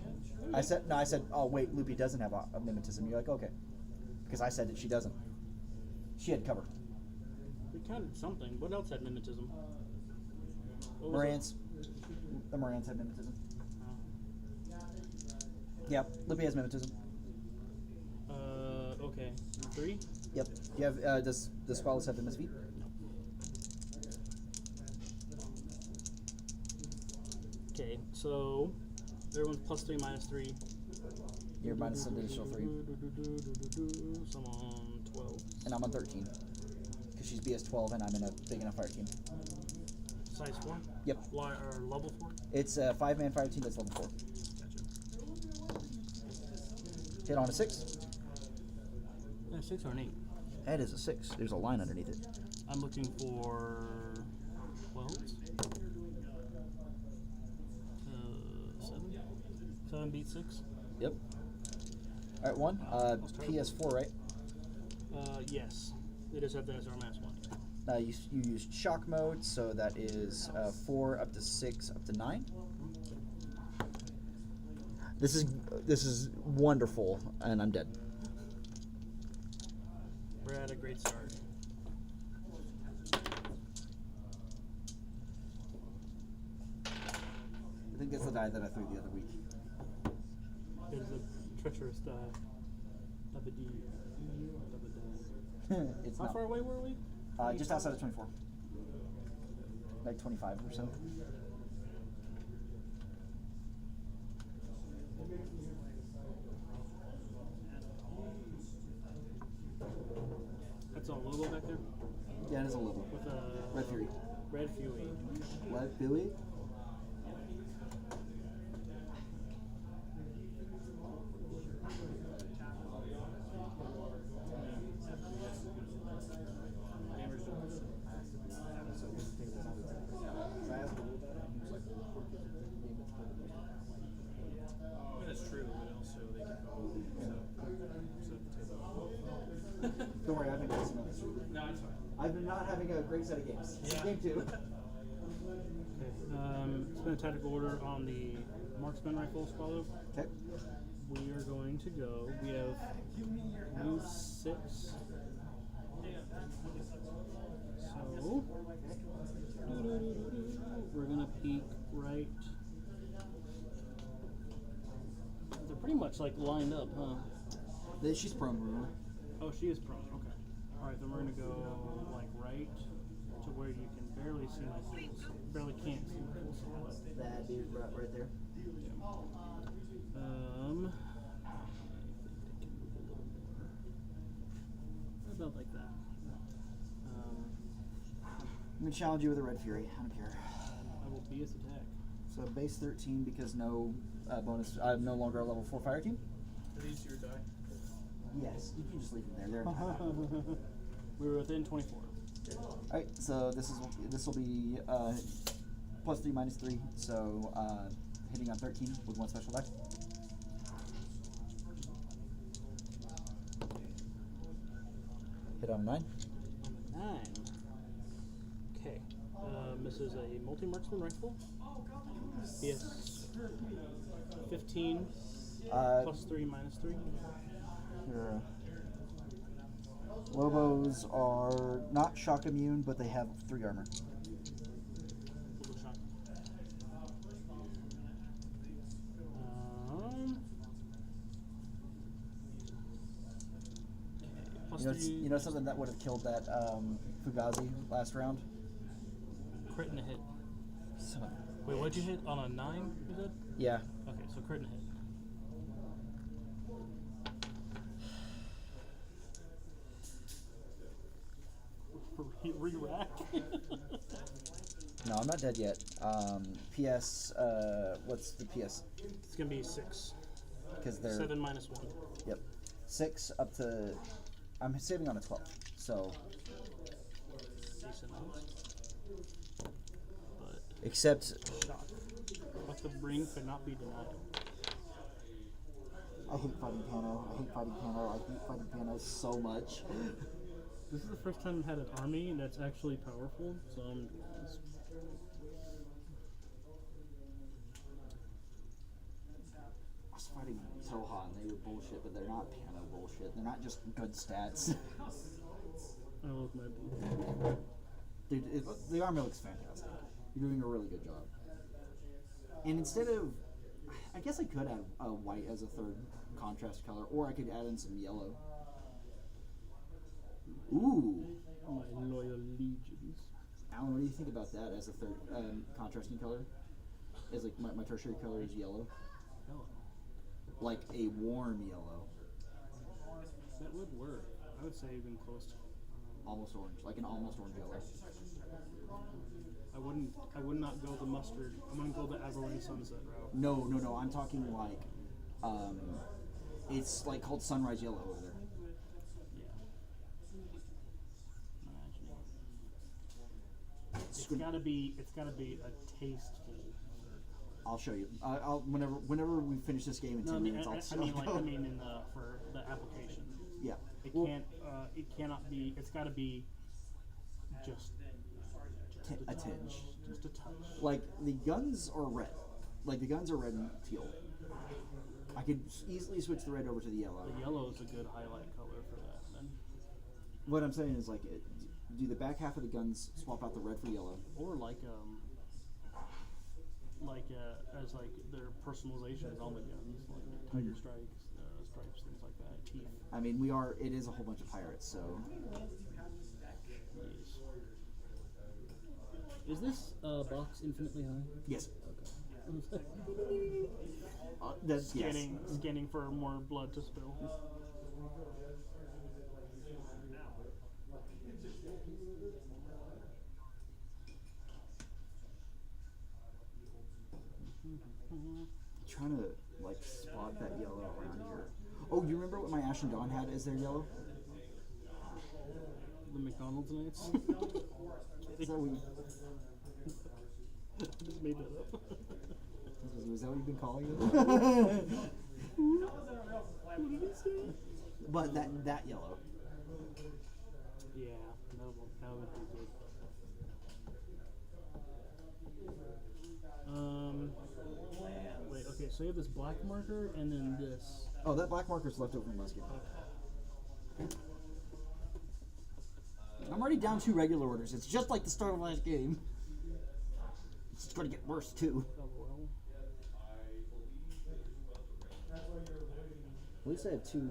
I said no. I said, oh wait, Lupe doesn't have a mimetism. You're like, okay, because I said that she doesn't. She had cover. We counted something. What else had mimetism? What was Morans. The Morans have mimetism. it? Yeah, Lupe has mimetism. Okay. 3? Yep. You have does Squalus have MS feet? Okay, so everyone's +3, -3. You're minus an additional 3, So I'm on 12. and I'm on 13 because she's BS 12, and I'm in a big enough fire team. Size 4? Yep. Or level 4? It's a 5-man fire team that's level 4. Gotcha. Hit on a 6. 6 or an 8? That is a 6. There's a line underneath it. I'm looking for 12s. 7? 7 beat 6? Yep. All right, 1. PS4, right? Yes. They just have that as our mass 1. You used shock mode, so that is 4 up to 6 up to 9. This is wonderful, and I'm dead. We're at a great start. I think that's the die that I threw the other week. It is a treacherous die. Dabba-dee. Dabba-da. It's How not. far away were we? Just outside of 24. Like 25 or so. That's a logo back there? Yeah, it is a little. With a Red Fury. Red Fury. What, Billy? That's true, but also they can go Don't worry, I've been guessing on this. No, it's fine. I've been not having a great set of games. Yeah. Game 2. Okay. Spin a tactical order on the marksman rifle swallow. Okay. We are going to go. We have blue 6. So we're gonna peek right. They're pretty much like lined up, huh? She's prone, remember? Oh, she is prone. Okay. All right, then we're gonna go like right to where you can barely see my heels. Barely can't see my full silhouette. That dude right there. About like that. I'm gonna challenge you with a Red Fury. I don't care. I will be his attack. So base 13 because no bonus. I'm no longer a level 4 fire team. Are these your die? Yes, you can just leave them there. They're We were within 24. all right. So this will be +3 -3. So hitting on 13 with 1 special die. Hit on a 9. 9. Okay. This is a multi-marksman rifle. Yes. 15 +3 -3. Your Lobos are not shock immune, but they have 3 armor. Double shot. You know something that would have killed that Fugazi last round? Crit and a hit. Son of a Wait, what'd you bitch. hit? On a 9, you said? Yeah. Okay, so crit and a hit. Re-rack? No, I'm not dead yet. PS, what's the PS? It's gonna be 6. Because they're 7 -1. Yep. 6 up to. I'm saving on a 12. So Decent odds. But Except, Shock. But the bring could not be denied. I hate fighting Pano. I hate fighting Pano. I hate fighting Pano so much. This is the first time I've had an army that's actually powerful, so I'm. I was fighting Toha and they were bullshit, but they're not Pano bullshit. They're not just good stats. I love my blue. Dude, the army looks fantastic. You're doing a really good job. And instead of, I guess I could add white as a third contrast color, or I could add in some yellow. Ooh. My loyal legions. Alan, what do you think about that as a third contrasting color? As like my tertiary color is yellow, Hello. like a warm yellow, That would work. I would say even close to. almost orange, like an almost orange yellow. I would not go the mustard. I'm gonna go the Aberrant Sunset route. No. I'm talking like, it's like called sunrise yellow over there. Yeah. It's gotta be a tasteful. I'll show you. I'll whenever we finish this game in 10 minutes, I mean in the for the application. Yeah. It Well, can't. It cannot be. It's got to be just a tinge. Just a touch. Like the guns are red. Like the guns are red and teal. I could easily switch the red over to the yellow. The yellow is a good highlight color for that. Then, What I'm saying is like, do the back half of the guns swap out the red for yellow? or like as like their personalizations on the guns, like tiger stripes, things like that. Teeth. I mean, it is a whole bunch of pirates, so. Yes. Is this box infinitely high? Yes. Okay. That's, yes. Scanning for more blood to spill. Trying to like spot that yellow around here. Oh, you remember what my Ashen Dawn had as their yellow? The McDonald's Knights. Is that what you, I just made that up. was that what you've been calling it? What did he say? But that yellow. Yeah, that would be good. Wait, okay, so you have this black marker and then this. Oh, that black marker's left over from last game. I'm already down 2 regular orders. It's just like the start of last game. It's going to get worse too. Oh, well. At least I have 2.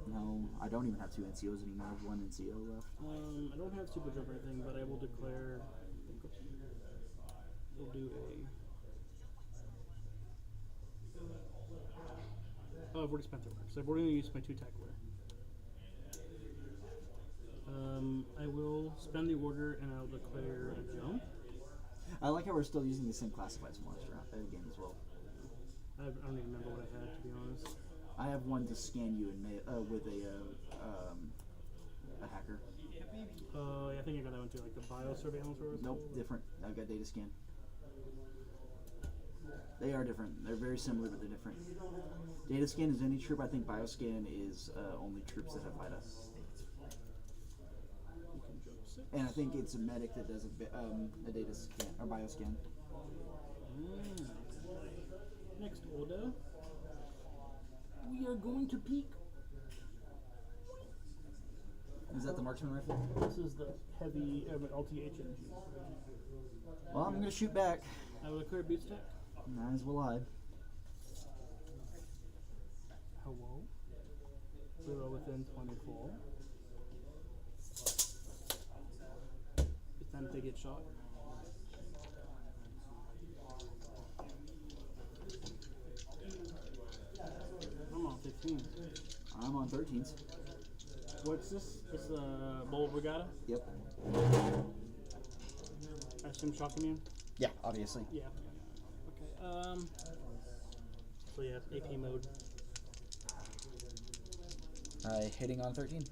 No, I don't even have 2 NCOs anymore. I have 1 NCO left. I don't have super jump or anything, but I will declare. We'll do a. Oh, I've already spent the order, so I've already used my 2 tack order. I will spend the order and I'll declare a jump. I like how we're still using the same classifieds from last game as well. I don't even remember what I had, to be honest. I have 1 to scan you with a hacker. I think I got that one too, like the biosurveillance or something. Nope, different. I've got data scan. They are different. They're very similar, but they're different. Data scan is any troop. I think bioscan is only troops that have VITA. You can jump 6. And I think it's a medic that does a data scan or bioscan. Next order, we are going to peek. Is that the marksman rifle? This is the heavy LTH engine. Well, I'm gonna shoot back. I will declare beat stack. As will I. Hello. 0 within 24. It's time to get shot. I'm on 15. I'm on 13s. What's this? It's a Bold Regatta? Yep. I assume shock immune? Yeah, obviously. Yeah. Okay. So yeah, AP mode. Hitting on 13.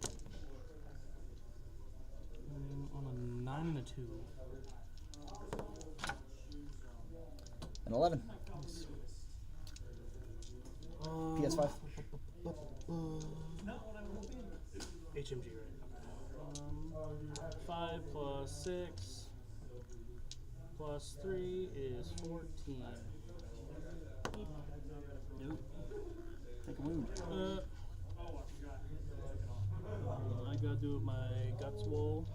On a 9 and a 2. An 11. PS5. HMG, right? 5 plus 6 plus 3 is 14. Nope. Take a wound. I gotta do my guts wool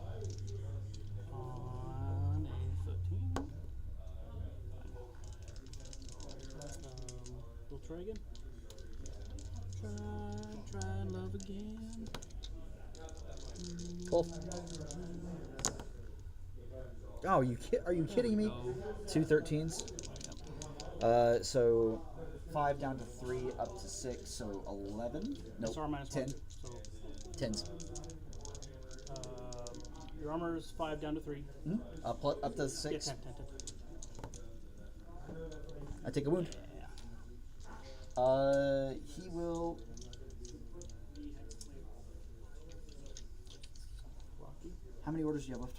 on a 13. We'll try again. Try and love again. 12. Oh, are you kidding me? 2 13s. So 5 down to 3, up to 6, so 11. No, SR minus 10. 1. So, 10s. your armor is 5 down to 3. Up to Yeah, 6. 10. I take a wound. Yeah. He will. How many orders do you have left?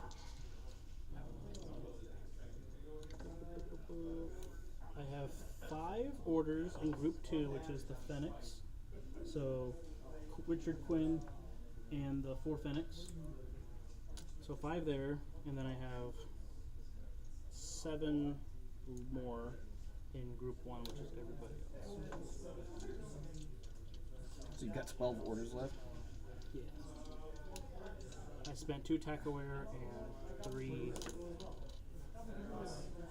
I have 5 orders in Group 2, which is the Phoenix. So, Richard Quinn and the 4 Phoenix. So 5 there, and then I have 7 more in Group 1, which is everybody else. So you've got 12 orders left. Yeah. I spent 2 Tackaware and 3.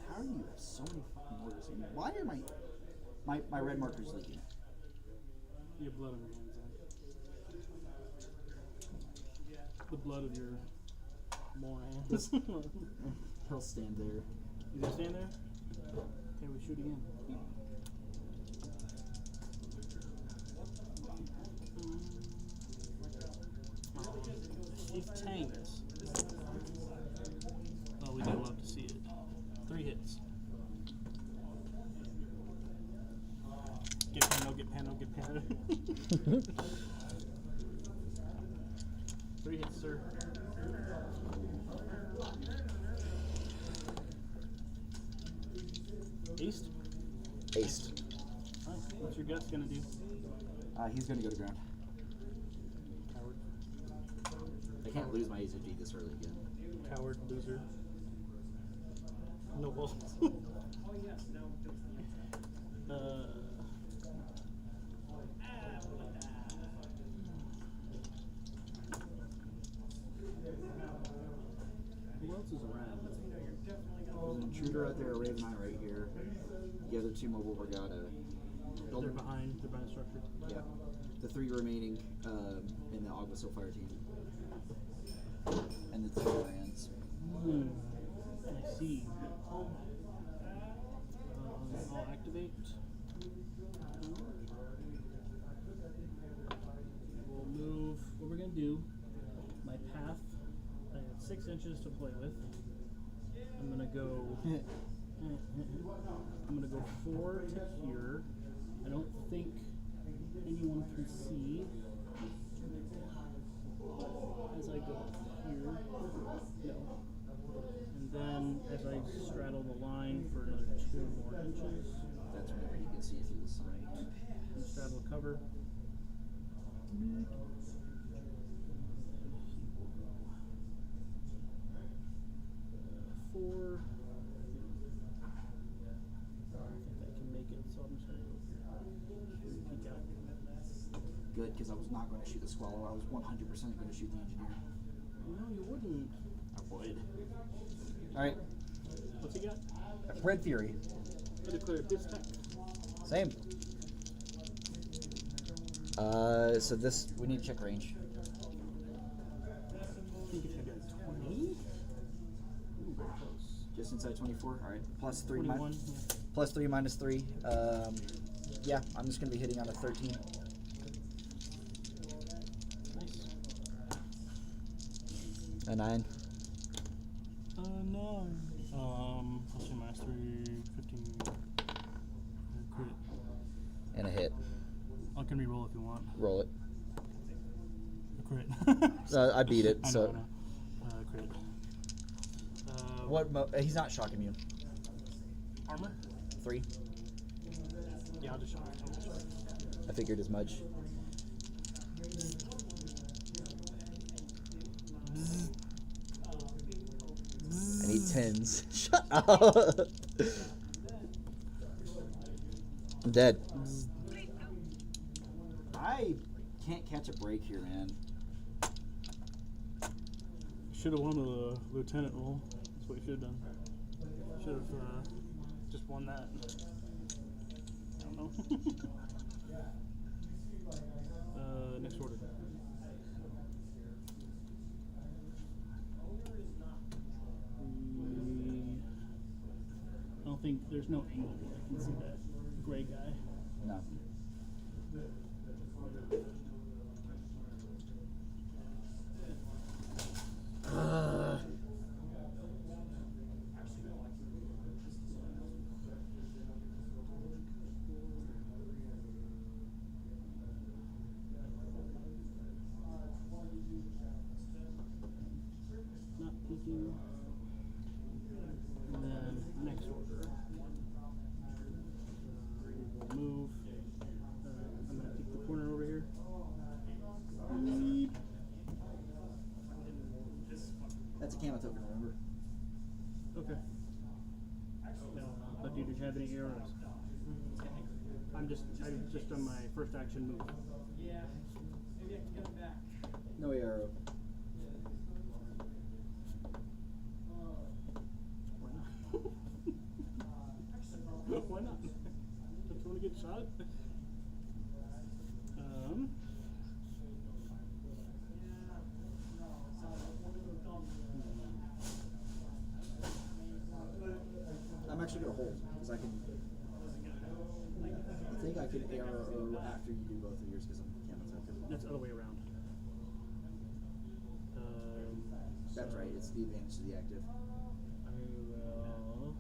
How do you have so many fucking orders? I mean, why are my red markers leaking? Your blood on your hands, then. The blood of your morons. He'll stand there. You gonna stand there? Okay, we shoot again. She's tanked. Oh, we do love to see it. 3 hits. Get pano. 3 hits, sir. Aced? Aced. Alright, what's your guts gonna do? He's gonna go to ground. Coward. I can't lose my AZG this early again. Coward, loser. No balls. Who else is around? There's an intruder out there, a Raven Eye right here. The other 2 mobile Regatta. They're Building. behind structure. Yeah. The 3 remaining in the August Fire team. And the 2 Brands. I see. I'll activate. We'll move. What we're gonna do? My path. I have 6 inches to play with. I'm gonna go. I'm gonna go 4 to here. I don't think anyone can see as I go here. No. And then as I straddle the line for another 2 more inches, That's whenever you can see through the sign. and straddle cover. 4. I don't think I can make it, so I'm just gonna go peek out. Good, because I was not going to shoot the Squallow. I was 100% going to shoot the Engineer. No, you wouldn't. I would. Alright. What's he got? Red Fury. I declare this tech. Same. So this, we need to check range. I think if you got 20. Ooh, very close. Just inside 24. Alright. Plus 3 21. Yeah. plus 3 minus 3. Yeah, I'm just going to be hitting on a 13. Nice. A 9. 9. Plus 2 minus 3, 15. Crit. And a hit. I can re-roll if you want. Roll it. A crit. I beat it, I so. know. Crit. What? He's not shock immune. Armor? 3. Yeah, I'll just show you. I figured as much. I need 10s. Shut up. I'm dead. I can't catch a break here, man. Should have won the lieutenant role. That's what you should have done. Should have just won that. I don't know. Next order. I don't think there's no angle. I can see that gray guy. No. Not peeking. And then next order. We'll move. I'm gonna peek the corner over here. Beep. That's a camo token, remember? Okay. But do you have any arrows? I'm just on my first action move. No arrow. Why not? Why not? Don't you want to get shot? I'm actually gonna hold because I can. I think I can arrow after you do both of yours because I'm camo token. That's the other way around. That's right. It's the advantage to the active. I will.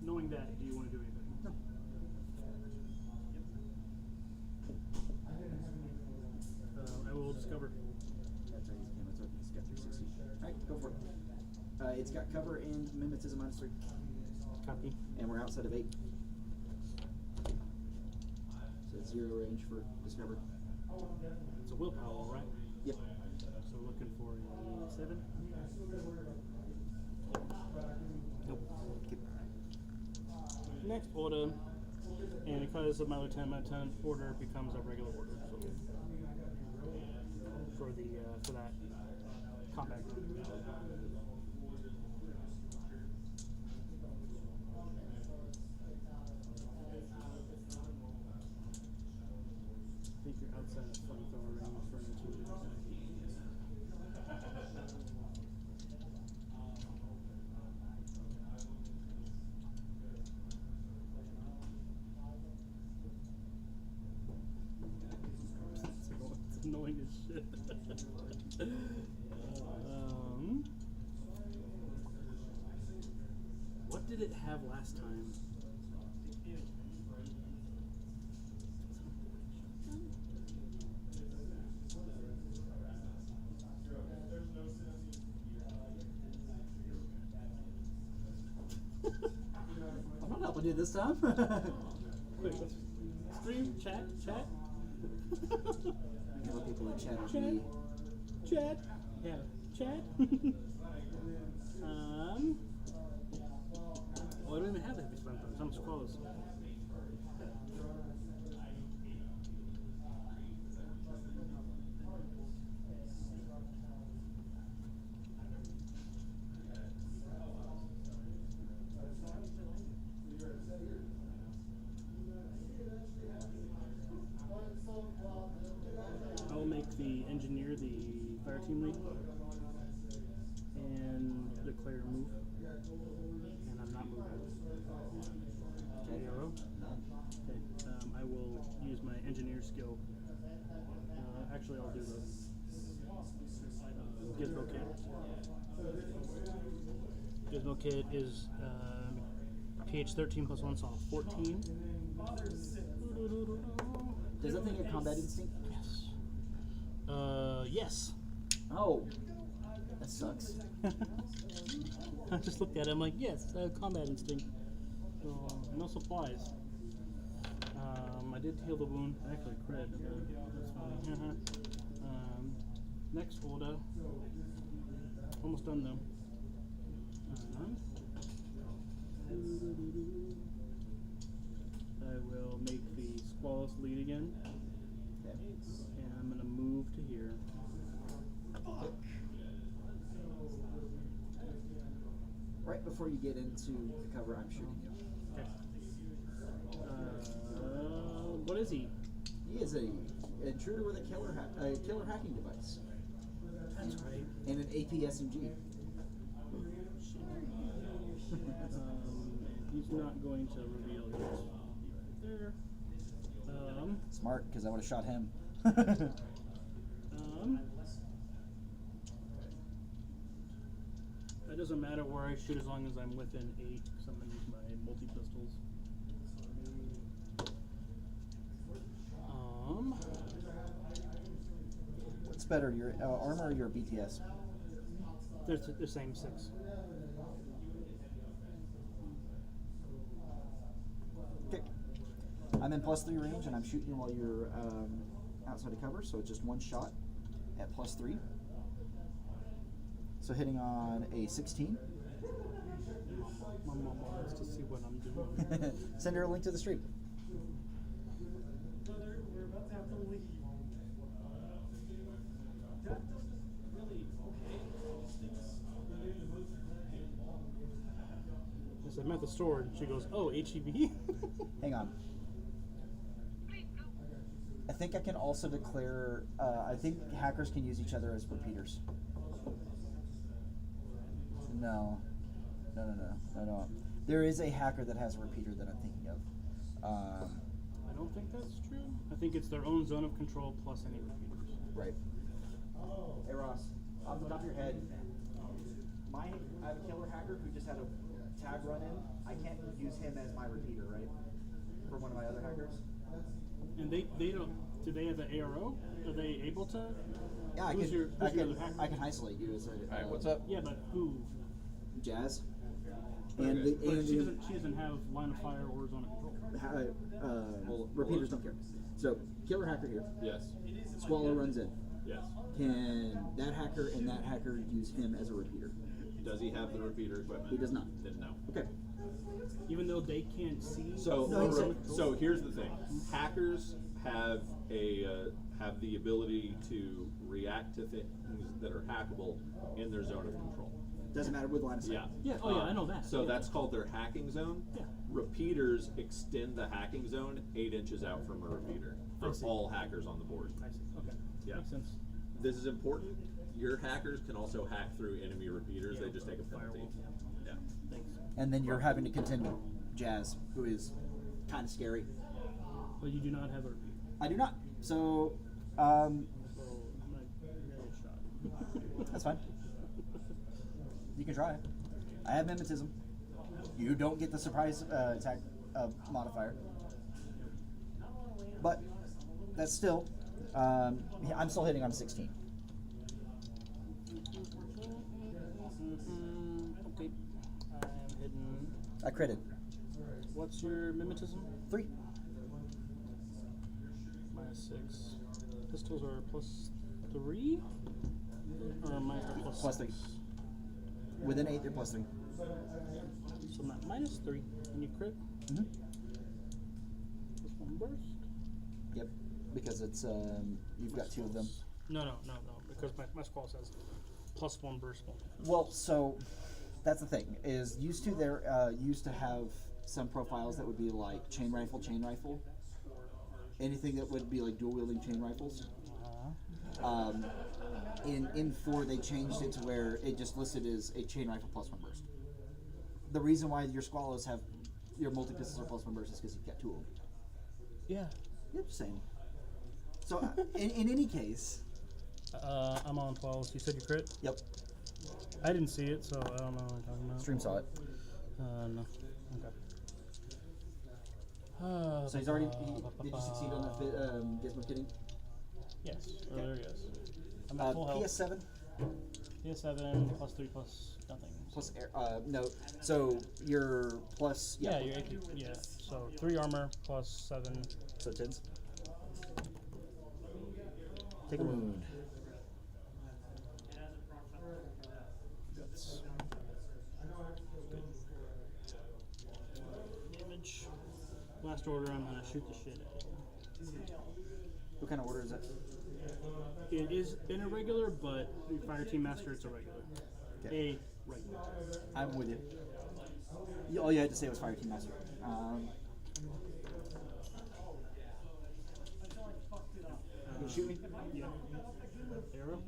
Knowing that, do you want to do anything? No. I will discover. That's right. It's camo token. It's got 360. All right, go for it. It's got cover and mimetism -3. Copy. And we're outside of 8. So it's 0 range for discover. It's a willpower, right? Yep. So looking for a 7. Nope. Next order, and because of my lieutenant order becomes a regular order. So for that combat group. I think you're outside of flamethrower range for an intuitive attack. It's annoying as shit. What did it have last time? I'm not helping you this time. Wait, stream, chat. Other people in chat Chat. me. Chat. Yeah, chat. Well, I don't even have the heavy spell thumbs. I'm just close. I will make the engineer the fire team lead and declare move. And I'm not moving. Okay, arrow. Okay, I will use my engineer skill. Actually, I'll do the Gizmo Kit. Gizmo Kit is pH 13 plus 1, so 14. Does that thing have combat instinct? Yes. Yes. Oh. That sucks. I just looked at it. I'm like, yes, combat instinct. So, no supplies. I did heal the wound. Actually, crit. That's funny. Next order. Almost done though. I will make the Squalus lead again. Okay. And I'm gonna move to here. Right before you get into the cover, I'm shooting you. Okay. What is he? He is a intruder with a killer hacking device That's right. and an AP SMG. He's not going to reveal his right there. Smart, because I would have shot him. It doesn't matter where I shoot as long as I'm within 8, because I'm going to use my multi-pistols. What's better, your armor or your BTS? They're the same 6. Okay. I'm in +3 range, and I'm shooting you while you're outside of cover, so it's just one shot at +3. So hitting on a 16. My mom wants to see what I'm doing. Send her a link to the stream. I said, I'm at the store, and she goes, oh, HEB? Hang on. I think I can also declare, I think hackers can use each other as repeaters. No. There is a hacker that has a repeater that I'm thinking of. I don't think that's true. I think it's their own zone of control plus any repeaters. Right. Hey Ross, off the top of your head, I have a killer hacker who just had a tag run in. I can't use him as my repeater, right? For one of my other hackers. And they don't. Do they have an ARO? Are they able to? Yeah, I Who's can. your other hacker? I can isolate you as a. Alright, what's up? Yeah, but who? Jazz. Okay. And But she doesn't have line of fire or zone of control. repeaters don't care. So killer hacker here. Yes. Squallow runs in. Yes. Can that hacker and that hacker use him as a repeater? Does he have the repeater equipment? He does not. Then no. Okay. Even though they can't see. So, No, he said- so here's the thing: hackers have have the ability to react to things that are hackable in their zone of control. Doesn't matter with line of sight. Yeah. Yeah. Oh yeah, I know that. So Yeah. that's called their hacking zone. Yeah. Repeaters extend the hacking zone 8 inches out from a repeater I for see. all hackers on the board. I see. Okay. Yeah. Makes sense. This is important. Your hackers can also hack through enemy repeaters. Yeah, They just take a penalty. firewall. Yeah. Thanks. And then you're having to contend with Jazz, who is kind of scary. But you do not have a repeater. I do not. So, So I'm not really shot. that's fine. You can try. I have mimetism. You don't get the surprise attack modifier. But that's still, I'm still hitting on 16. Okay. I'm hidden. I critted. What's your mimetism? 3. -6. Pistols are +3? Or am I Plus 3. Within 8, they're +3. So not -3. And you crit? Mm-hmm. This one burst? Yep. Because it's, you've got 2 of them. No. Because my squall says +1 burst. Well, so that's the thing, is used to have some profiles that would be like chain rifle. Anything that would be like dual wielding chain rifles. In 4 they changed it to where it just listed as a chain rifle +1 burst. The reason why your Squallows have your multi pistols are +1 burst is because you've got 2 of them. Yeah. Yep, same. So in any case, I'm on 12. You said you crit? yep, I didn't see it, so I don't know what you're talking about. stream saw it. No. Okay. So he's already. Did you succeed on the Gizmo kitting? Yes. Oh, there he is. I'm at full health. PS7. He has 7 plus 3 plus nothing. Plus air. No. So you're plus. Yeah, you're AP. Yeah. So 3 armor plus 7. So 10s. Take a wound. That's good. Damage. Last order, I'm gonna shoot the shit out of you. What kind of order is it? It is an irregular, but Fire Team Master, it's a regular. Okay. A regular. I'm with you. All you had to say was Fire Team Master. You shoot me? Yeah. Arrow.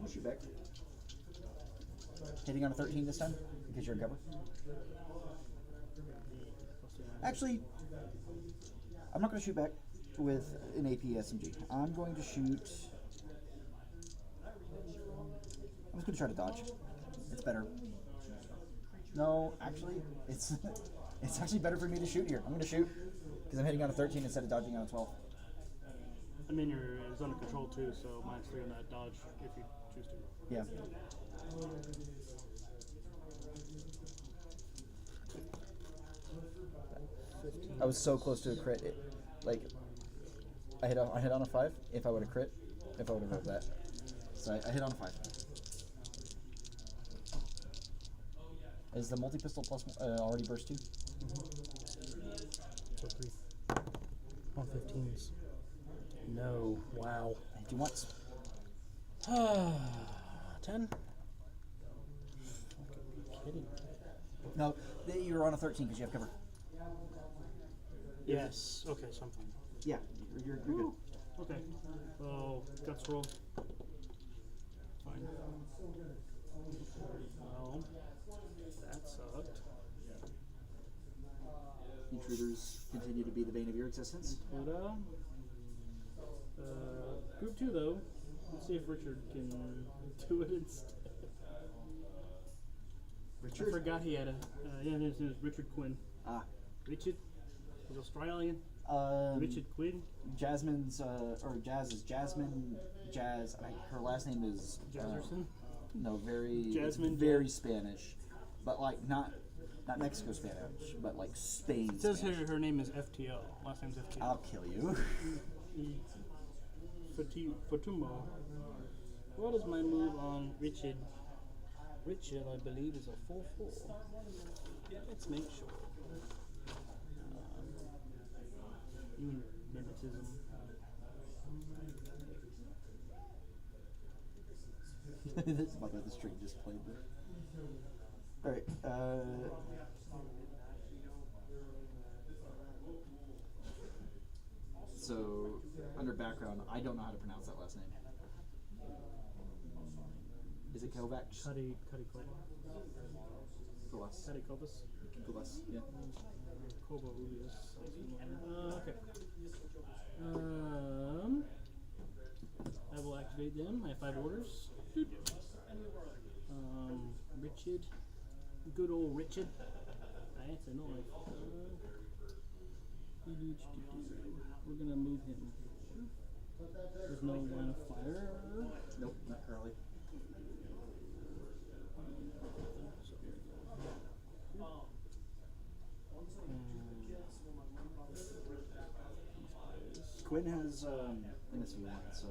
You shoot back. Hitting on a 13 this time because you're in cover. Actually, I'm not going to shoot back with an AP SMG. I'm going to shoot. I'm just going to try to dodge. It's better. No, actually, it's it's actually better for me to shoot here. I'm going to shoot because I'm hitting on a 13 instead of dodging on a 12. I mean, it's under control too, so -3 on that dodge if you choose to. Yeah. I was so close to a crit. I hit on a 5. If I would have crit, if I would have rolled that. So I hit on a 5. Is the multi pistol plus already burst 2? So 3. All 15s. No. Wow. I hit you once. 10? Kidding. No, you're on a 13 because you have cover. Yes. Okay, so I'm fine. Yeah, you're good. Okay. So, guts roll. Fine. Well, that sucked. Intruders continue to be the bane of your existence. Buddha. Group 2 though. Let's see if Richard can do it instead. Richard? I forgot he had a. Yeah, his name is Richard Quinn. Ah. Richard. He's Australian. Richard Quinn. Jasmine's, or Jazz is Jasmine. Jazz. Her last name is. Jazzerson. No, very. Jasmine It's very Spanish, but like not Mexico Spanish, but like Spain. It says Spanish. her name is FTO. Last name's FTO. I'll kill you. Fatumbo. What is my move on Richard? Richard, I believe, is a 4/4. Let's make sure. You and your mimetism. This is like the string just played there. Alright, so, under background, I don't know how to pronounce that last name. Is it Kovacs? Cuddy Kovacs. Cobus. Kovacs, yeah. Kobo Ubius. Okay. I will activate them. I have 5 orders. Richard. Good old Richard. That's annoying. We're gonna move him. There's no line of fire. Nope, not currently. Quinn has in this view, so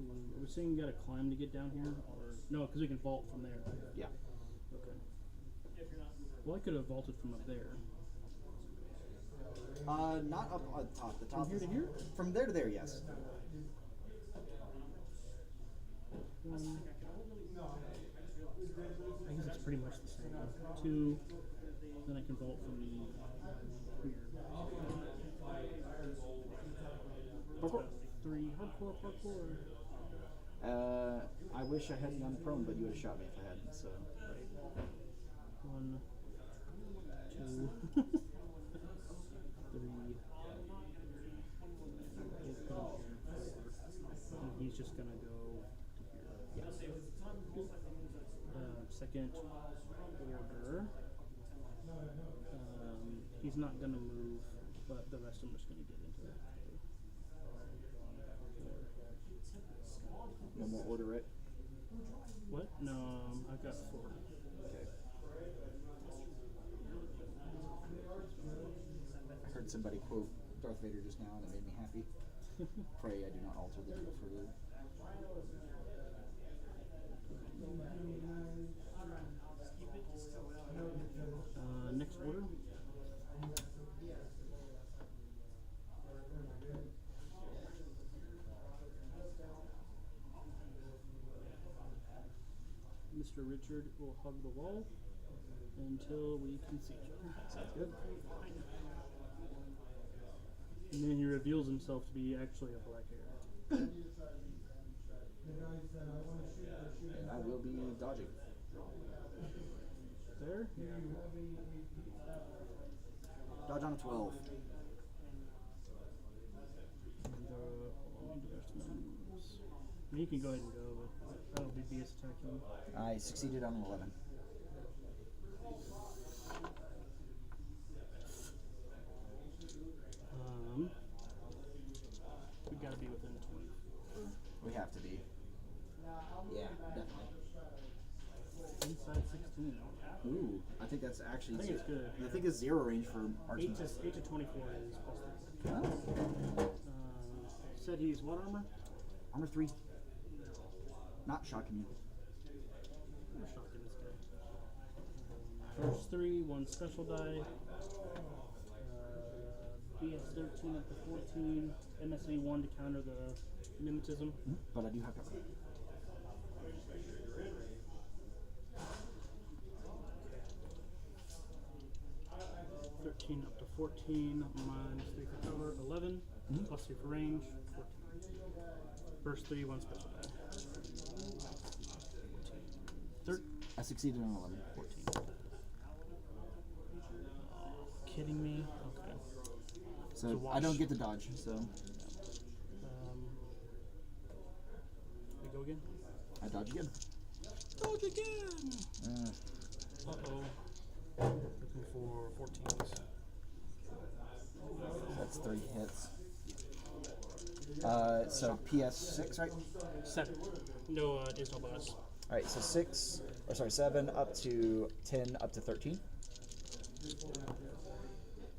Are we saying you gotta climb to get down here, or no? Because we can vault from there. yeah. Okay. Well, I could have vaulted from up there. Not up on top. The top From here is- to here? From there to there, yes. I guess it's pretty much the same. 2, then I can vault from here. Parkour. 3, parkour. I wish I hadn't gone prone, but you would have shot me if I hadn't. So. 1, 2, 3. And he's just gonna go to here. Second order. He's He's not gonna move, but the rest of them are just gonna get into it. No more order, right? What? No, I've got 4. Okay. I heard somebody quote Darth Vader just now, and it made me happy. Pray I do not alter the deal further. Next order. Mr. Richard will hug the wall until we can see each other. Sounds good. And then he reveals himself to be actually a black hair. And I will be dodging. There? Yeah. Dodge on a 12. And, hold on, the rest of my moves. I mean, you can go ahead and go, but that'll be BS attacking. I succeeded on an 11. We gotta be within 20. We have to be. Yeah, definitely. Inside 16. Ooh, I think that's actually. I think it's good. I think it's 0 range for 8 marksman. to 24 is +3. Oh. Said he's what armor? Armor 3. Not shocking you. We're shocking this guy. First 3, 1 special die. BS 13 up to 14. MSV 1 to counter the mimetism. But I do have cover. 13 up to 14, minus 3 for cover, 11, plus 3 for range, 14. First 3, 1 special die. 13, I succeeded on 11. 14. Kidding me? Okay. So To I wash. don't get to dodge, so We go again? I dodge again. Dodge again! Uh-oh. Looking for 14s. That's 3 hits. So PS6, right? 7. No additional bonus. Alright, so 7 up to 10 up to 13.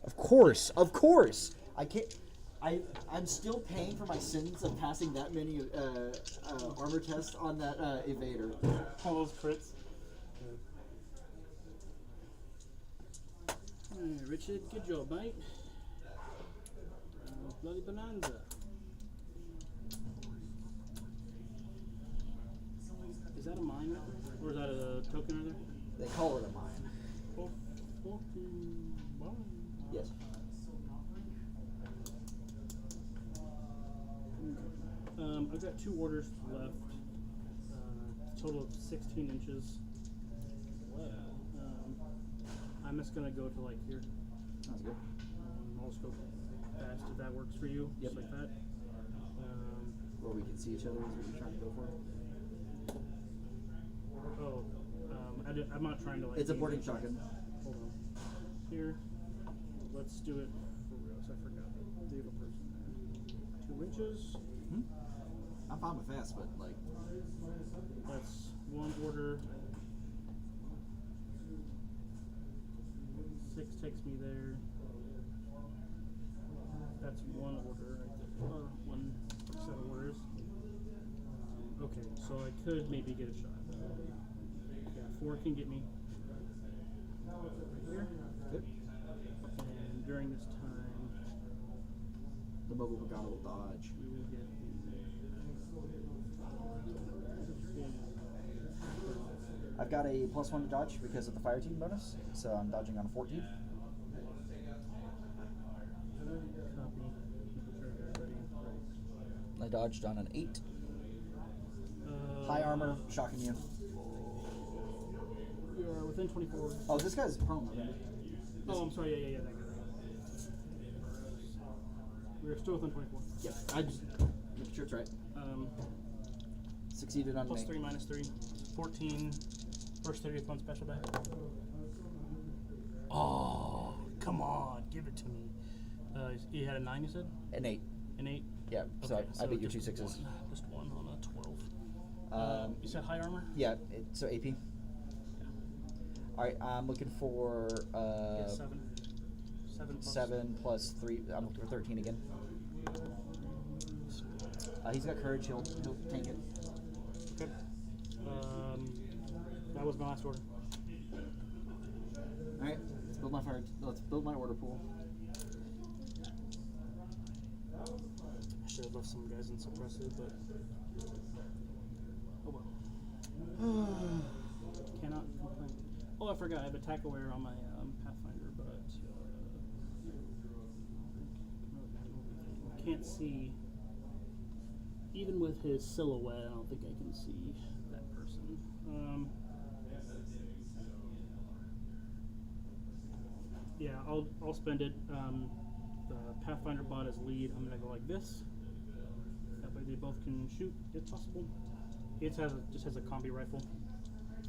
Of course! I can't. I'm still paying for my sins of passing that many armor tests on that evader. All those crits. Alright, Richard, good job, mate. Bloody bonanza. Is that a mine right there? Or is that a token right there? They call it a mine. Yes. I've got 2 orders left. Total of 16 inches. I'm just gonna go to like here. Sounds good. I'll just go fast if that works for you. Yep. Just like that. Where we can see each other is what you're trying to go for. I'm not trying to like. It's a boarding shotgun. Hold on. Here. Let's do it for real. So I forgot. The other person there. 2 inches. I'm fine with fast, but like. That's 1 order. 6 takes me there. That's 1 order right there. Or 1 set of orders. Okay, so I could maybe get a shot. Yeah, 4 can get me. Right here. Good. And during this time, The mobile Brigada will dodge. we will get I've got a +1 to dodge because of the fire team bonus, so I'm dodging on a 14. copy. I dodged on an 8. High armor, shocking you. You are within 24. Oh, this guy's prone, remember? Oh, I'm sorry. Yeah, that guy. We're still within 24. Yep. I just make sure it's right. Succeeded on Plus me. 3, minus 3. 14. First 30th one special die. Oh, come on. give it to me. He had a 9, you said? An 8. An 8? Yeah, so Okay, I beat your just 2 6s. Just one on a 12. You said high armor? Yeah, so AP. Alright, I'm looking for Yeah, 7. 7 plus. 7 plus 3. I'm looking for 13 again. He's got courage. He'll tank it. Okay. That was my last order. Alright, let's build my fire. Let's build my order pool. I should have left some guys in suppressive, but oh well. Cannot complain. Oh, I forgot. I have attack aware on my Pathfinder, but can't see. Even with his silhouette, I don't think I can see that person. Yeah, I'll spend it. The Pathfinder bot is lead. I'm gonna go like this. That way they both can shoot if possible. It just has a combi rifle.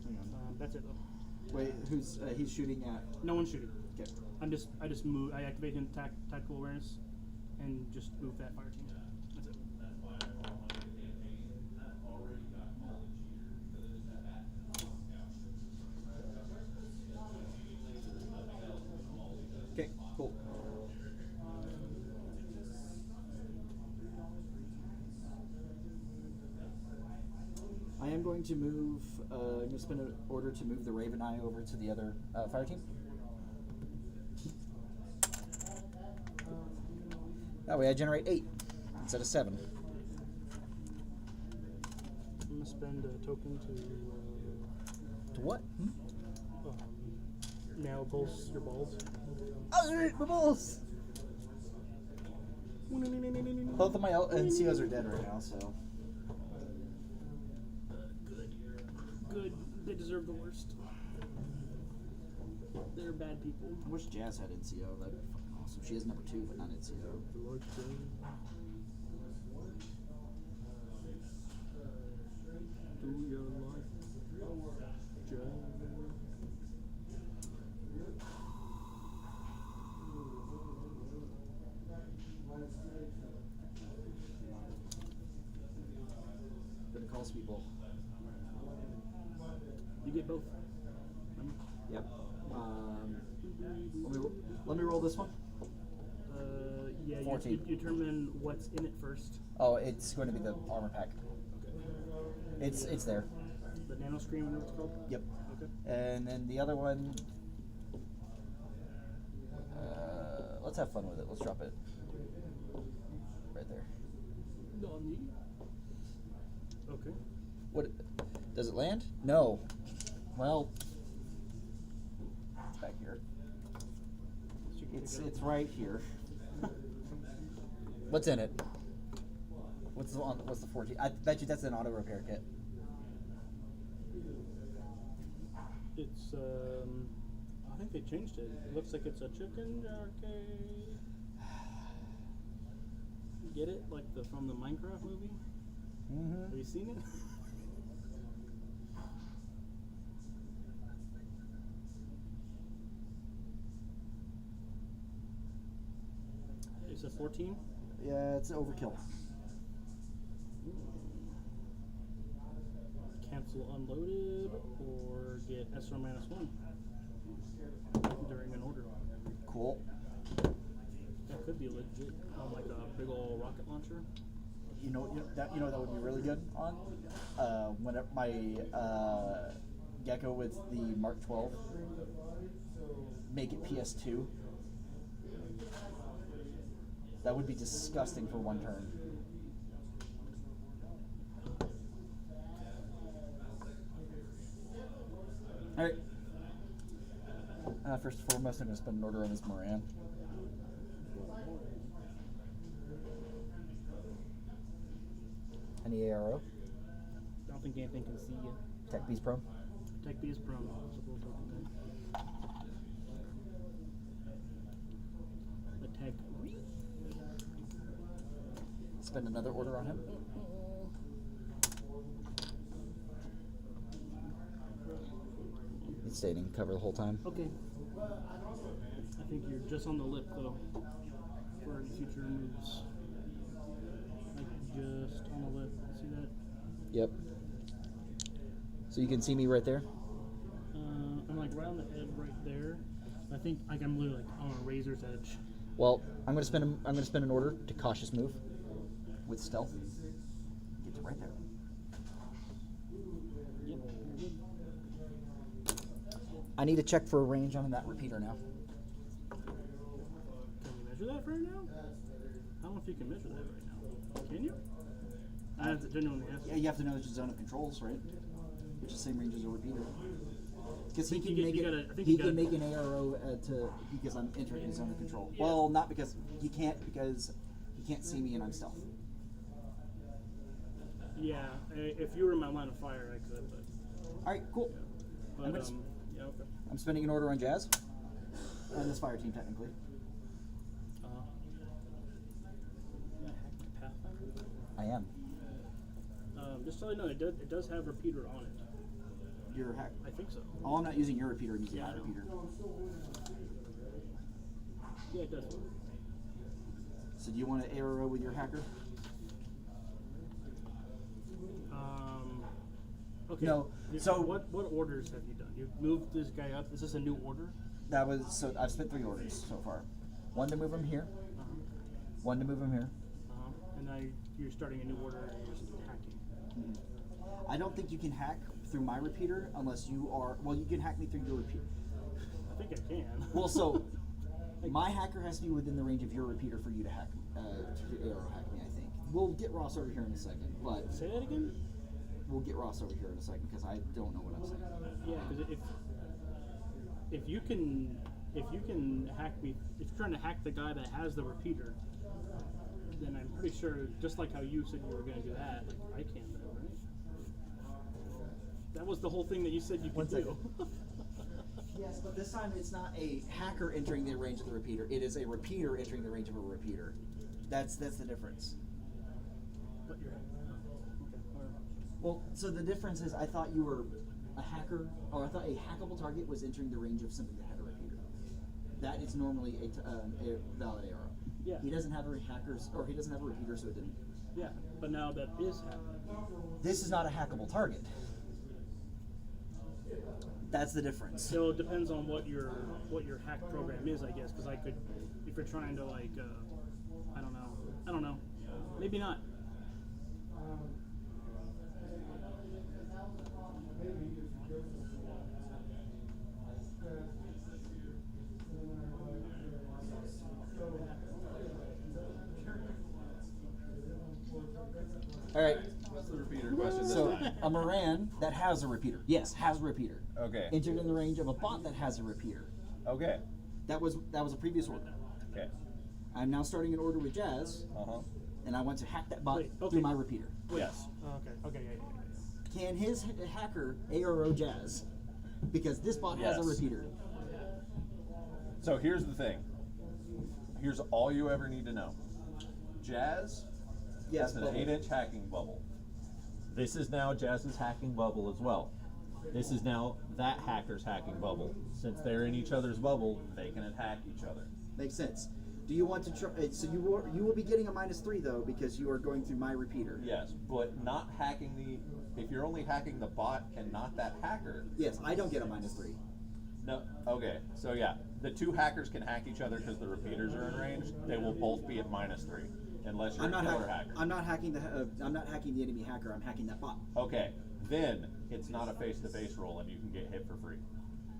Hang on. That's it though. Wait, who's he's shooting at? No one's shooting. Okay. I just move. I activate him tactical awareness, and just move that fire team. That's it. Okay, cool. I am going to move. I'm going to spend an order to move the Raven Eye over to the other fire team. That way I generate 8 instead of 7. I'm gonna spend a token To what? now pulse your balls. Oh, my balls! Both of my NCOs are dead right now, so. Good. They deserve the worst. They're bad people. I wish Jazz had NCO. That'd be fucking awesome. She is number 2, but not NCO. Do your life, Jazz. Gonna call some people. You get both. Yep. Let me roll this one. Yeah, 14. you determine what's in it first. Oh, it's going to be the armor pack. It's there. The nano screen, whatever it's called? Yep. Okay. And then the other one. Let's have fun with it. Let's drop it. Right there. Okay. What? Does it land? No. Well, it's back here. It's right here. What's in it? What's the 14? I bet you that's an auto repair kit. It's I think they changed it. It looks like it's a chicken arcade. Get it? Like from the Minecraft movie? Mm-hmm. Have you seen it? It's a 14? Yeah, it's overkill. Cancel unloaded or get SR minus 1 during an order. Cool. That could be legit on like a big old rocket launcher. You know that would be really good on whenever my Gecko with the Mark 12. Make it PS2. That would be disgusting for one turn. Alright. First and foremost, I'm going to spend an order on this Moran. Any ARO? I don't think anything can see you. Tech Beast Pro? Tech B is prone. Attack. Spend another order on him. He's staying in cover the whole time. Okay. I think you're just on the lip though for any future moves. Like just on the lip. See that? Yep. So you can see me right there. I'm like right on the edge right there. I think like I'm literally like on a razor's edge. Well, I'm gonna spend an order to cautious move with stealth. Get to right there. Yep. You're good. I need to check for a range on that repeater now. Can you measure that right now? I don't know if you can measure that right now. Can you? I have to genuinely ask. Yeah, you have to know the zone of controls, right? Which is the same range as a repeater. Because he think can you make get- you it. gotta- I think He you can gotta- make an ARO because I'm entering his zone of control. Yeah. Well, not because he can't see me and I'm stealth. Yeah, if you were in my line of fire, I could, but All right, cool. but I'm gonna s- yeah, okay. I'm spending an order on Jazz and this fire team technically. Yeah, hack my Pathfinder. I am. Just so you know, it does have repeater on it. Your hack. I think so. Oh, I'm not using your repeater. I'm using Yeah, my I know. repeater. Yeah, it does. So do you want an ARO with your hacker? Okay. No, so- what orders have you done? You've moved this guy up. Is this a new order? That was so. I've spent 3 orders so far. One to move him here. Uh-huh. One to move him here. And now you're starting a new order and you're just hacking. I don't think you can hack through my repeater unless you are. Well, you can hack me through your repeater. I think I can. Well, so my hacker has to be within the range of your repeater for you to hack, to arrow hack me. I think we'll get Ross over here in a second, but Say that again. we'll get Ross over here in a second because I don't know what I'm saying. Yeah, because if you can hack me, if you're trying to hack the guy that has the repeater, then I'm pretty sure, just like how you said you were going to do that, like I can then, right? That was the whole thing that you said you could do. Yes, but this time it's not a hacker entering the range of the repeater. It is a repeater entering the range of a repeater. That's the difference. But you're okay. Whatever. Well, so the difference is I thought you were a hacker, or I thought a hackable target was entering the range of something that had a repeater. That is normally a valid arrow. Yeah. He doesn't have a hackers, or he doesn't have a repeater, so it didn't. Yeah, but now that is happening. This is not a hackable target. That's the difference. So it depends on what your hack program is, I guess. Because I could, if you're trying to like, I don't know, maybe not. All right. What's the repeater question this So time? a Moran that has a repeater, yes, has a repeater. Okay. Entered in the range of a bot that has a repeater. Okay. That was a previous order. Okay. I'm now starting an order with Jazz, and I want to hack that bot Wait, okay. through my repeater. Yes. Okay, yeah. Can his hacker ARO Jazz? Because this bot has a Yes. repeater. So here's the thing. Here's all you ever need to know. Jazz Yes, has an bubble. 8-inch hacking bubble. This is now Jazz's hacking bubble as well. This is now that hacker's hacking bubble. Since they're in each other's bubble, they can attack each other. Makes sense. Do you want to try? So you will be getting a -3 though because you are going through my repeater. Yes, but not hacking the. If you're only hacking the bot and not that hacker. Yes, I don't get a -3. No. Okay. So yeah, the two hackers can hack each other because the repeaters are in range. They will both be at -3, unless you're I'm a not killer hacking. hacker. I'm not hacking the. I'm not hacking the enemy hacker. I'm hacking that bot. Okay. Then it's not a face-to-face roll, and you can get hit for free.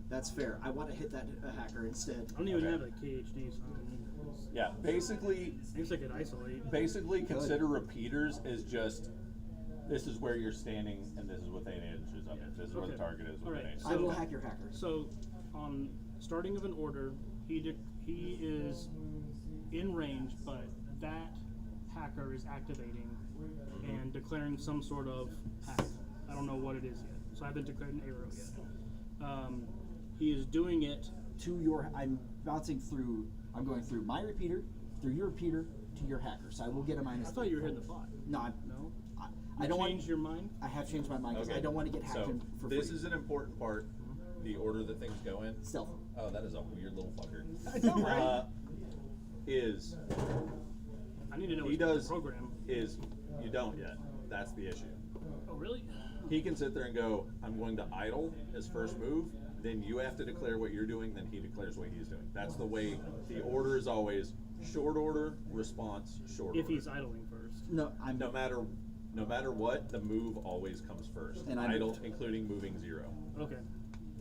That's fair. I want to hit that hacker instead. I don't even Okay. have a KHD, so I don't need this. Yeah. Basically, I guess I could isolate. basically consider repeaters as just. This is where you're standing, and this is within 8 inches of it. This is where the Okay. target is within Alright, 8 inches. I will hack your hacker. So, on starting of an order, he is in range, but that hacker is activating and declaring some sort of hack. I don't know what it is yet, so I haven't declared an arrow yet. He is doing it. To your, I'm bouncing through. I'm going through my repeater, through your repeater to your hacker. So I will get a -3. I thought you were hitting the bot. No, No. I don't Change want. your mind. I have changed my mind because I don't want to get hacked So in for this free. is an important part. The order that things go in. Stealth. Oh, that is a weird little fucker. I know, right? Is I need to know he which does program. is you don't yet. That's the issue. Oh, really? He can sit there and go, I'm going to idle his first move, then you have to declare what you're doing, then he declares what he's doing. That's the way the order is always short order, response, short If order. he's idling first. No, I'm No matter what, the move always comes first. And I idle, moved. including moving 0. Okay.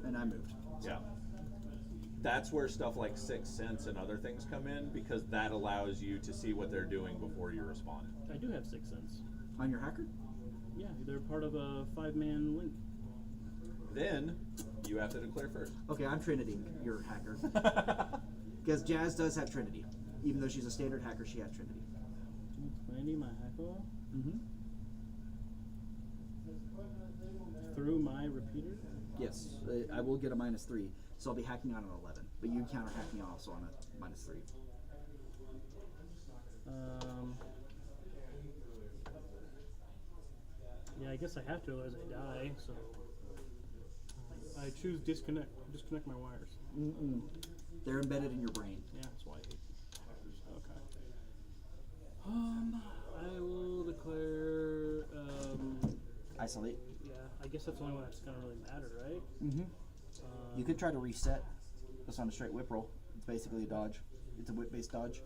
and I moved. Yeah. That's where stuff like Sixth Sense and other things come in, because that allows you to see what they're doing before you respond. I do have Sixth Sense. On your hacker? Yeah, they're part of a 5-man link. Then you have to declare first. Okay, I'm Trinity, your hacker. Because Jazz does have Trinity. Even though she's a standard hacker, she has Trinity. 20, my hacker. Mm-hmm. Through my repeater. Yes, I will get a -3, so I'll be hacking on an 11. But you counter hacking also on a -3. Yeah, I guess I have to, otherwise I die. So I choose disconnect. Disconnect my wires. Mm-mm. They're embedded in your brain. Yeah, that's why I hate hackers. Okay. I will declare. Isolate. Yeah, I guess that's the only one that's gonna really matter, right? Mm-hmm. You could try to reset this on a straight whip roll. It's basically a dodge. It's a whip-based dodge.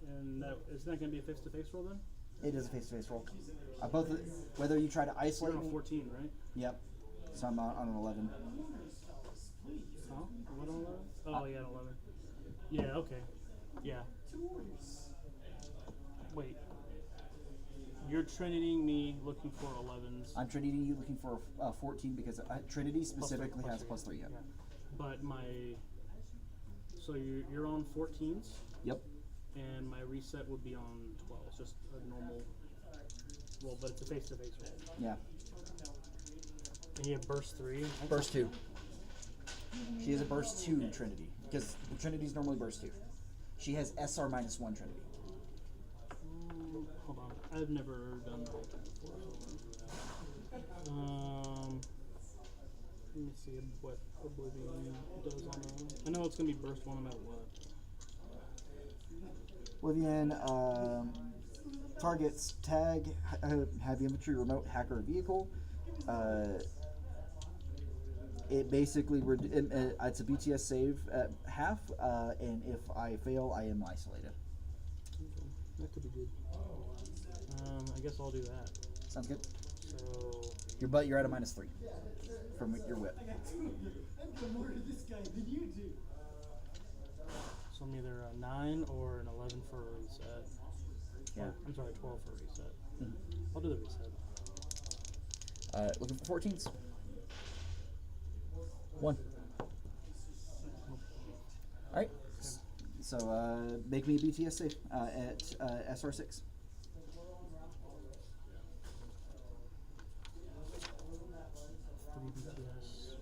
And that isn't that gonna be a face-to-face roll then? It is a face-to-face roll. Both, whether you try to isolate You're on me. 14, right? Yep. So I'm on an 11. Huh? What on 11? Oh, yeah, 11. Yeah, okay. Yeah. Wait. You're Trinitying me looking for 11s. I'm Trinity you looking for 14 because Trinity specifically has +3. Yep. Yeah. But my. So you're on 14s, Yep. and my reset would be on 12s. Just a normal. Well, but it's a face-to-face roll. Yeah. And you have burst 3. Burst 2. She has a burst 2 Trinity because Trinity's normally burst 2. She has SR -1 Trinity. Hold on. I've never done that before. Let me see what Oblivion does on a. I know it's gonna be burst 1 no matter what. Oblivion targets tag heavy infantry, remote hacker, vehicle. It basically it's a BTS save at half, and if I fail, I am isolated. Okay. That could be good. I guess I'll do that. Sounds good. So You're at a -3 from your whip. So I'm either a 9 or an 11 for a reset. Yeah. Or, I'm sorry, 12 for a reset. Mhm. I'll do the reset. Looking for 14s. 1. All right. So make me a BTS safe at SR6. BTS.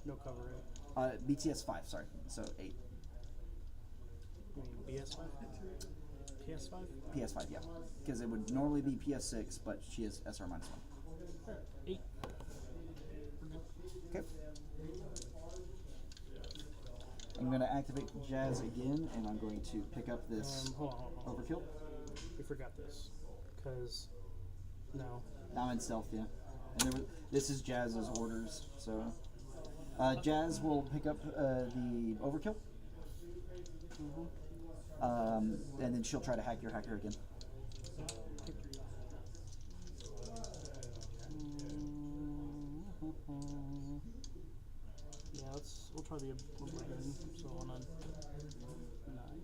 No cover, right? BTS 5. Sorry. So 8. You mean BS5? PS5? PS5. Yeah. Because it would normally be PS6, but she is SR -1. 8. Okay. I'm going to activate Jazz again, and I'm going to pick up this Hold on. overkill. We forgot this. Because, no. Now I'm in stealth, yeah. And this is Jazz's orders, so Jazz will pick up the overkill, and then she'll try to hack your hacker again. Yeah, we'll try the Oblivion. So on a 9.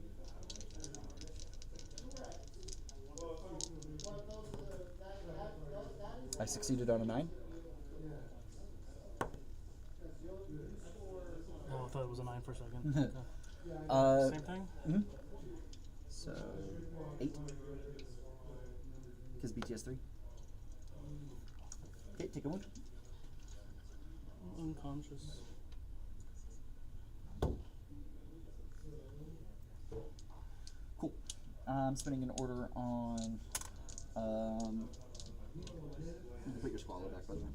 I succeeded on a 9. Oh, I thought it was a 9 for a second. Same thing? Mm-hmm. So 8. Because BTS 3. Okay, take a wound. Unconscious. Cool. I'm spending an order on. You can put your swallow back, by the way.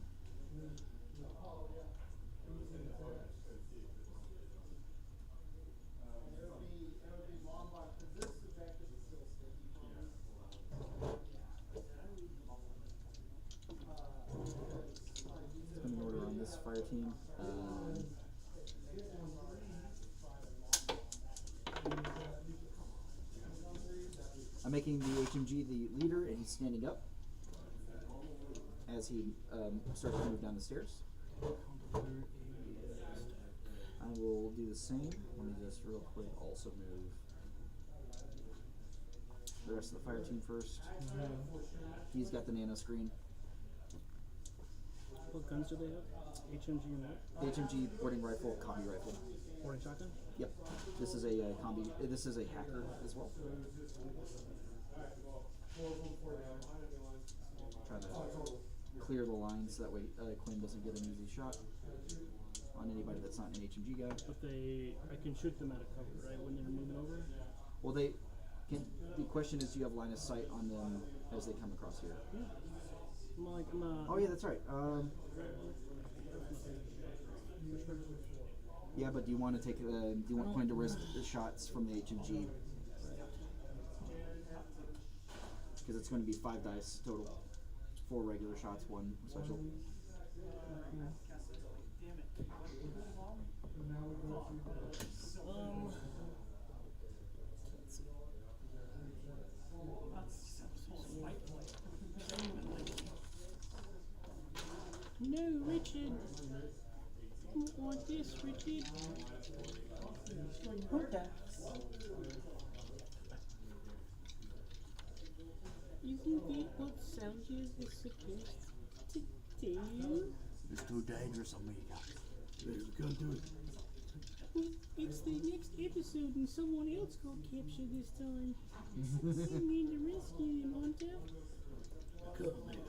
team. I'm making the HMG the leader, and he's standing up as he starts to move down the stairs. I will do the same. Let me just real quick also move the rest of the fire team first. He's got the nano screen. What guns do they have? HMG and what? HMG boarding rifle, combi rifle. Boarding shotgun? Yep. This is a combi. This is a hacker as well. Try to clear the lines so that way Quinn doesn't get an easy shot on anybody that's not an HMG guy. But I can shoot them out of cover, right, when they're moving over? Well, they can. The question is, do you have line of sight on them as they come across here? Yeah. Oh yeah, that's right. Yeah, but do you want to take? Do you want Quinn to risk the shots from the HMG? Because it's going to be 5 dice total. 4 regular shots, 1 special. No, Richard. I don't want this, Richard. Isn't that what soldiers are supposed to do? It's too dangerous on me. We can't do it. Well, it's the next episode and someone else got captured this time. You mean to rescue him, Hunter? Come here.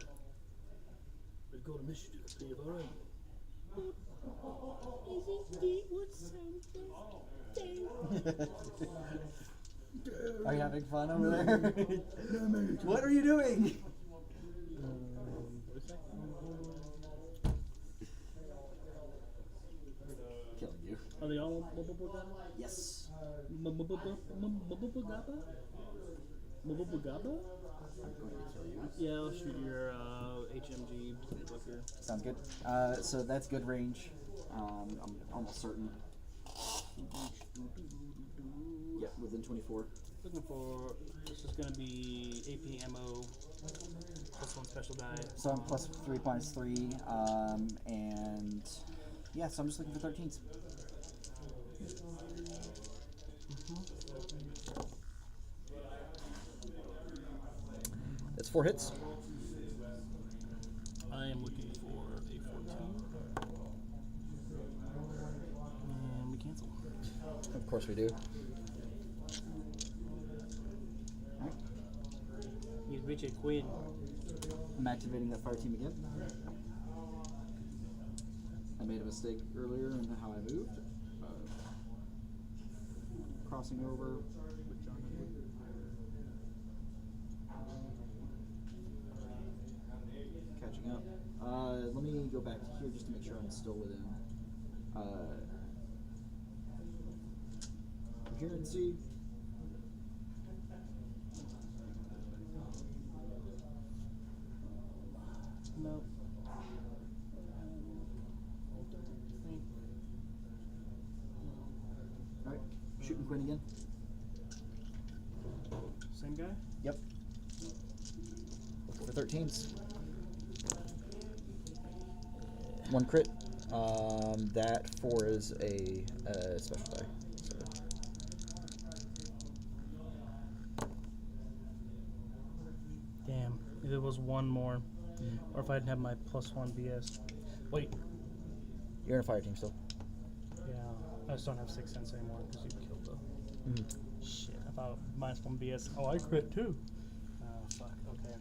We've got a mission to complete of our own. Isn't that what soldiers do? Are you having fun over there? What are you doing? Killing you. Are they all Bubba? Yes. Bubba? I'm going to kill you. Yeah, I'll shoot your HMG booker. Sounds good. So that's good range. I'm almost certain. Yeah, within 24. Looking for, this is going to be AP ammo, +1 special die. So I'm plus 3 minus 3. And yeah, so I'm just looking for 13s. That's 4 hits. I am looking for a 14. And we cancel. Of course we do. Alright. He's Richard Quinn. I'm activating that fire team again. I made a mistake earlier in how I moved. Crossing over. Catching up. Let me go back to here just to make sure I'm still within coherency. No. Alright, shooting Quinn again. Same guy? Yep. Looking for 13s. 1 crit. That 4 is a special die. So. Damn. If it was one more, or if I didn't have my +1 BS. Wait. You're in a fire team still. Yeah. I just don't have 6 cents anymore because you killed the. Shit. I thought -1 BS. Oh, I crit too. Oh, fuck. Okay.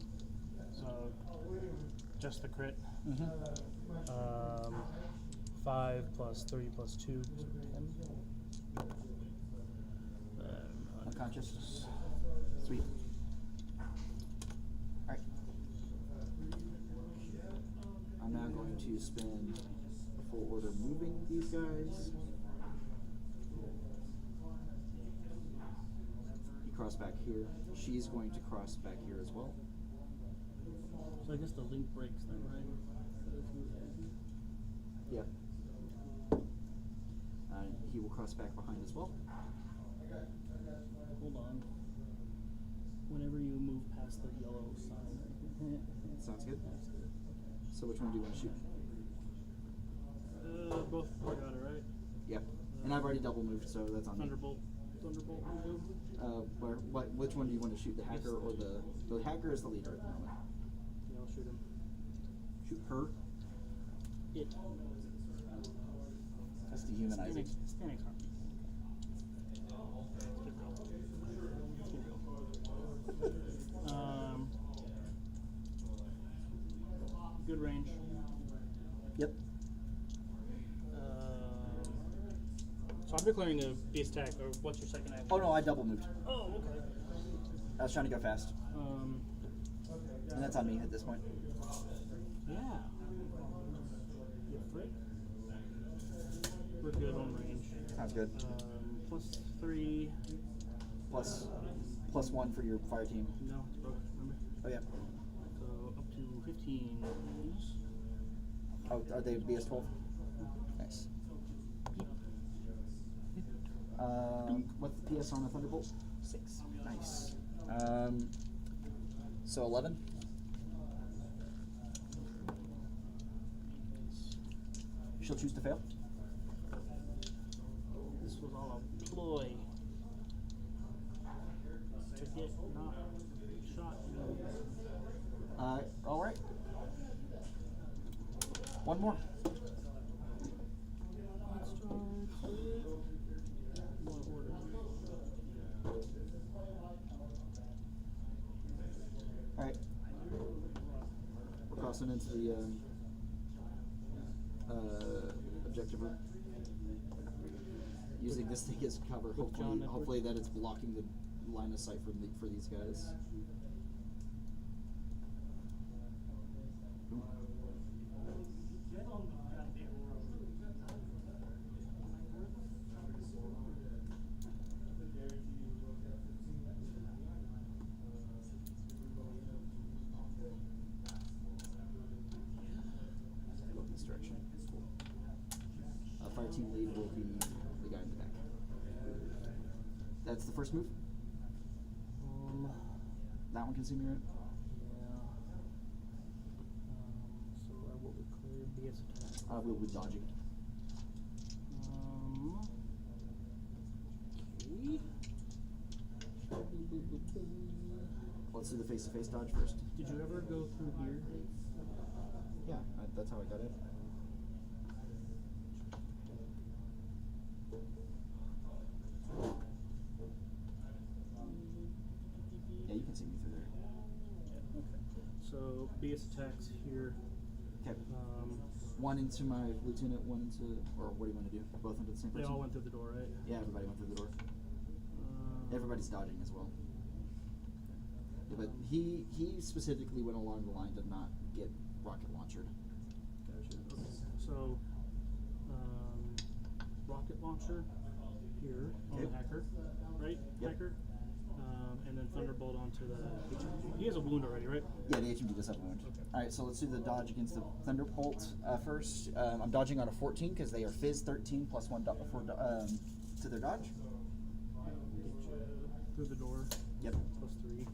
So, just the crit. 5 plus 3 plus 2, 10. Unconscious. Sweet. Alright. I'm now going to spend a full order moving these guys. You cross back here. She's going to cross back here as well. So I guess the link breaks then, right? Yeah. he will cross back behind as well. Hold on. Whenever you move past the yellow sign. Sounds good. So which one do you want to shoot? Both Corregidor, right? Yep. And I've already double moved, so that's on me. Thunderbolt. Which one do you want to shoot? The hacker or the hacker is the leader at the moment. Yeah, I'll shoot him. Shoot her. It. That's dehumanizing. Standing arm. Good range. Yep. So I'm declaring a base attack, or what's your second action? Oh no, I double moved. Oh, okay. I was trying to go fast. And that's on me at this point. Yeah. You frick. We're good on range. Sounds good. +3. Plus 1 for your fire team. No, it's broken, remember? Oh yeah. So up to 15. Oh, are they BS12? Nice. What's the PS on a Thunderbolt? 6. Nice. So 11. She'll choose to fail. This was all a ploy to get not shot. All right. One more. Let's start what order? All right. We're crossing into the objective room. Using this thing as cover. Hopefully that it's blocking the line of sight for these guys. Go in this direction. Fire team lead will be the guy in the back. That's the first move. That one can see me, right? Yeah. So what would clear BS attack? We'll be dodging. Okay. Let's do the face-to-face dodge first. Did you ever go through here? Yeah, that's how I got it. Yeah, you can see me through there. Okay. So BS attacks here. Okay. One into my lieutenant, one into, or what do you want to do? Both into the same They person? all went through the door, right? Yeah, everybody went through the door. Everybody's dodging as well. Yeah, but he specifically went along the line to not get rocket launched. Gotcha. Okay. So rocket launcher here on the hacker, right? Yep. Hacker. And then thunderbolt onto the HMG. He has a wound already, right? Yeah, the HMG does have a wound. Okay. Alright, so let's do the dodge against the Thunderbolt first. I'm dodging on a 14 because they are Fizz 13 plus 1 to their dodge. Through the door. Yep. +3.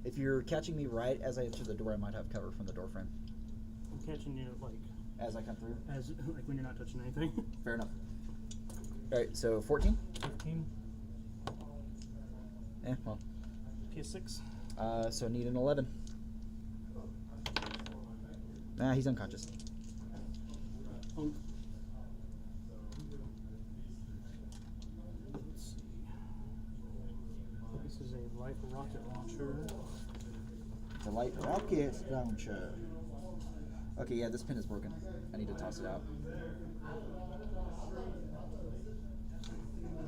If you're catching me right as I enter the door, I might have cover from the door frame. I'm catching you like As I come through. as like when you're not touching anything. Fair enough. Alright, so 14. 15. Well. PS6. So need an 11. Nah, he's unconscious. Let's see. This is a light rocket launcher. The light rocket launcher. Okay, yeah, this pin is broken. I need to toss it out.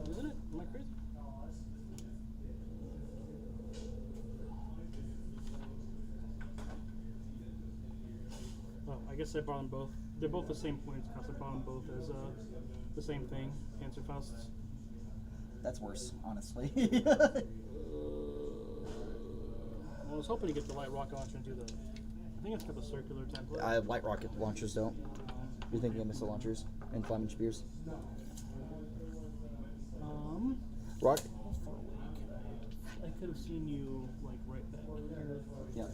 Isn't it? Am I crazy? Oh, I guess I brought them both. They're both the same points cost. I brought them both as the same thing. Panzerfausts. That's worse, honestly. Well, I was hoping to get the light rocket launcher and do the. I think it's got the circular template. Light rocket launchers don't. You're thinking of missile launchers and flaming spears. Rock. I could have seen you like right back Yeah.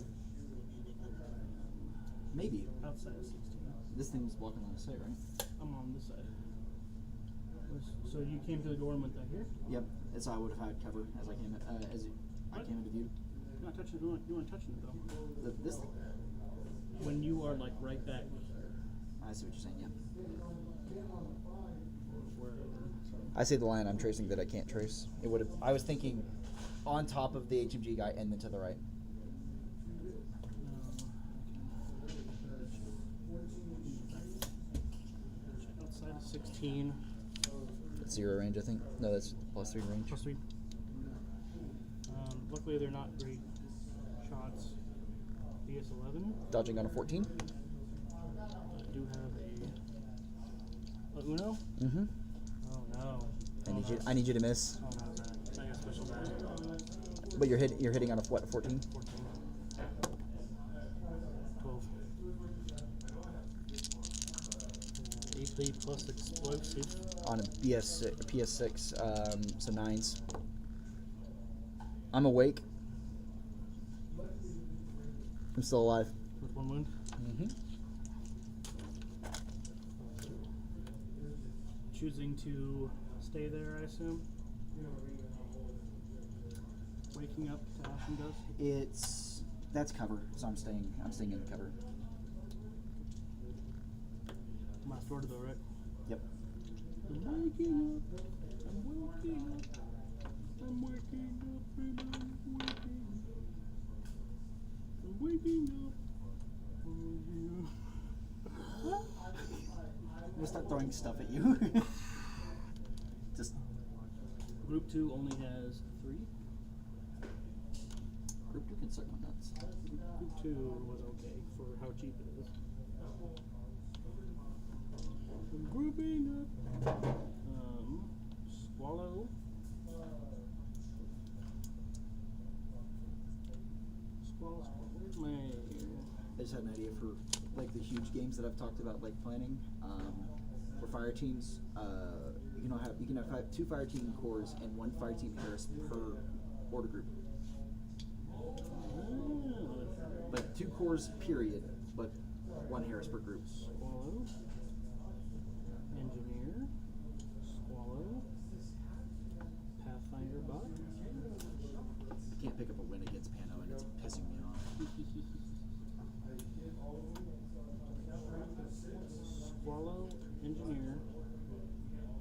Maybe. outside of 16. This thing was blocking on the side, right? I'm on this side. So you came to the door and went down here? Yep. And so I would have had cover as I came I came into view. You're not touching it. You weren't touching it though. This thing. When you are like right back I see what you're saying. Yeah. wherever. So. I see the line I'm tracing that I can't trace. It would have. I was thinking on top of the HMG guy and then to the right. Outside of 16. That's 0 range, I think. No, that's +3 range. +3. Luckily, they're not great shots. BS11. Dodging on a 14. I do have a Uno. Mm-hmm. Oh no. I need you to miss. Oh no, that. I got special bad. But you're hitting on a what? 14. 14. 12. AP plus explosive. On a PS6, so 9s. I'm awake. I'm still alive. With 1 wound. Mm-hmm. Choosing to stay there, I assume. Waking up to ash and dust. That's cover, so I'm staying in cover. Last order though, right? Yep. I'm waking up. I'm waking up. I'm waking up and I'm waking up. I'm waking up. I'm waking up. I'm gonna start throwing stuff at you. Just Group 2 only has 3. group 2 can suck my nuts. Group 2 was okay for how cheap it is. I'm grouping up. Swallow. Swallow. Where's my? I just had an idea for like the huge games that I've talked about, like planning for fire teams. You can have 2 fire team cores and 1 fire team Harris per order group. Like 2 cores period, but 1 Harris per group. Swallow. Engineer. Swallow. Pathfinder bot. I can't pick up a win against Pano, and it's pissing me off. Swallow. Engineer.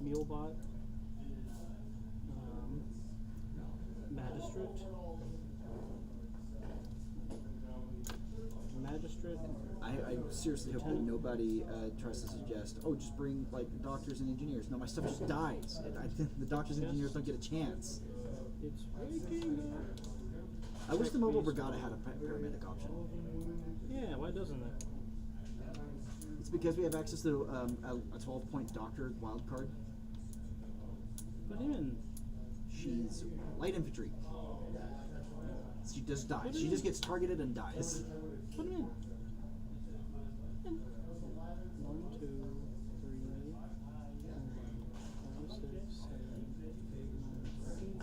Mulebot. Magistrate. Magistrate. I seriously hope that nobody tries to suggest, oh, just bring like doctors and engineers. No, my stuff just dies. The doctors and engineers don't get a chance. It's waking up. I wish the mobile brigada had a paramedic option. Yeah, why doesn't it? It's because we have access to a 12-point doctor wild card. Put him in. She's light infantry. She just dies. She just gets targeted and dies. Put him in. 1, 2, 3, 4, 5, 6, 7, 8, 9,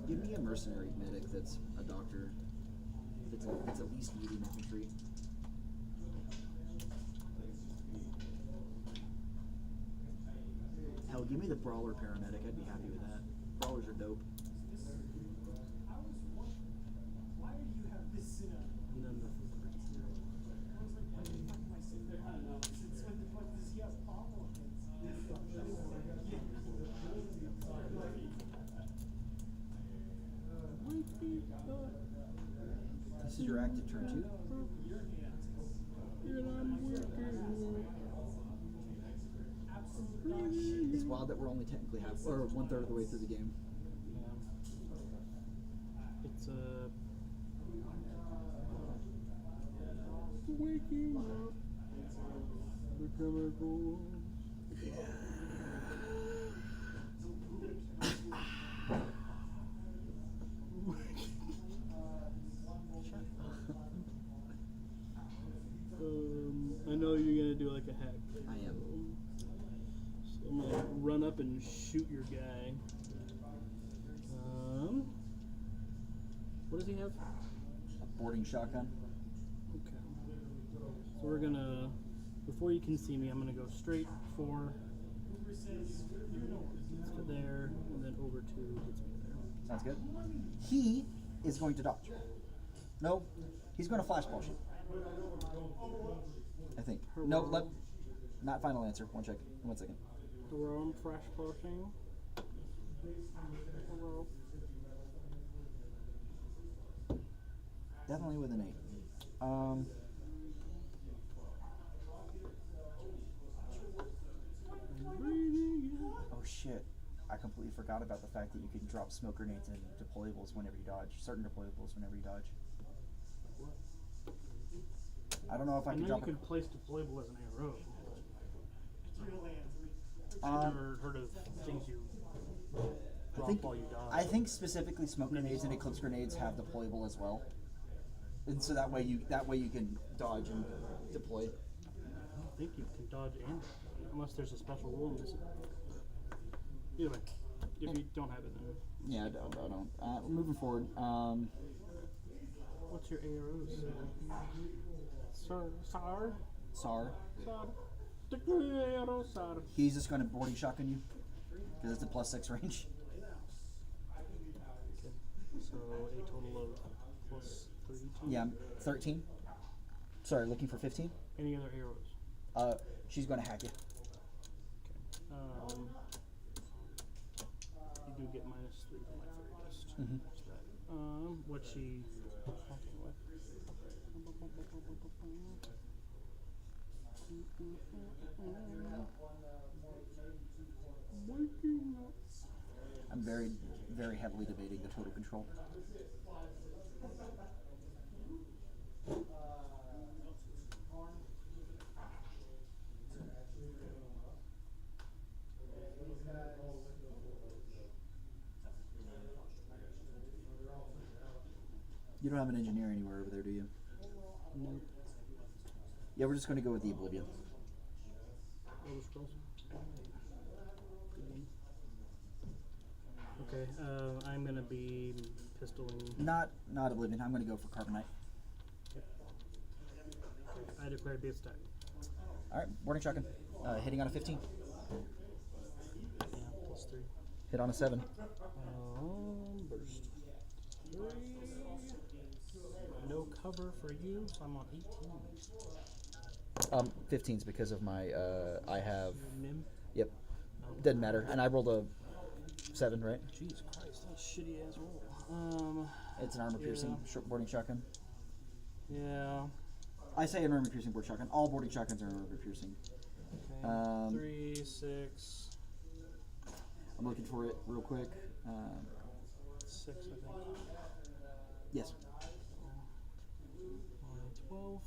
10. Give me a mercenary medic that's a doctor. That's at least medium infantry. Hell, give me the brawler paramedic. I'd be happy with that. Brawlers are dope. And then This is your active turn 2. It's wild that we're only technically half or 1/3 of the way through the game. it's waking up. The chemicals. I know you're gonna do like a hack. I am. So I'm gonna run up up and shoot your guy. What does he have? A boarding shotgun. Okay. So we're gonna, before you can see me, I'm gonna go straight for to there, and then over to gets me there. Sounds good. He is going to dodge. No, he's going to flashball shoot. I think. No, not final answer. One second. Where I'm fresh pushing. Definitely with an 8. Oh shit. I completely forgot about the fact that you can drop smoke grenades and deployables whenever you dodge. Certain deployables whenever you dodge. I don't know if I I can know drop you can place deployable as an arrow. it. I've never heard of things you drop while you dodge. I think specifically smoke grenades and eclipse grenades have deployable as well. And so that way you can dodge and deploy. I don't think you can dodge and unless there's a special rule in this. Either way, if you don't have it, then Yeah, I don't. Moving forward. what's your arrows? Sar. He's just going to boarding shotgun you because it's a +6 range. So a total of plus 32. Yeah, 13. Sorry, looking for 15. Any other arrows? She's going to hack you. Okay. You do get -3 from my fairy dust. Mhm. There's that. What's she hacking with? I'm very, very heavily debating the total control. You don't have an engineer anywhere over there, do you? Nope. Yeah, we're just going to go with the Oblivion. Elder Scrolls. Okay, I'm gonna be pistoling. Not Oblivion. I'm going to go for Carbonite. I declare base attack. All right, boarding shotgun. Hitting on a 15. Yeah, +3. Hit on a 7. Burst. 3. No cover for you, so I'm on 18. 15's because of my. I have. Nim. Yep. Doesn't matter. And I rolled a 7, right? Jesus Christ, that's a shitty ass roll. It's an armor piercing boarding shotgun. Yeah. I say an armor piercing boarding shotgun. All boarding shotguns are armor piercing. Okay. 3, 6. I'm looking for it real quick. 6, I think. Yes. 12.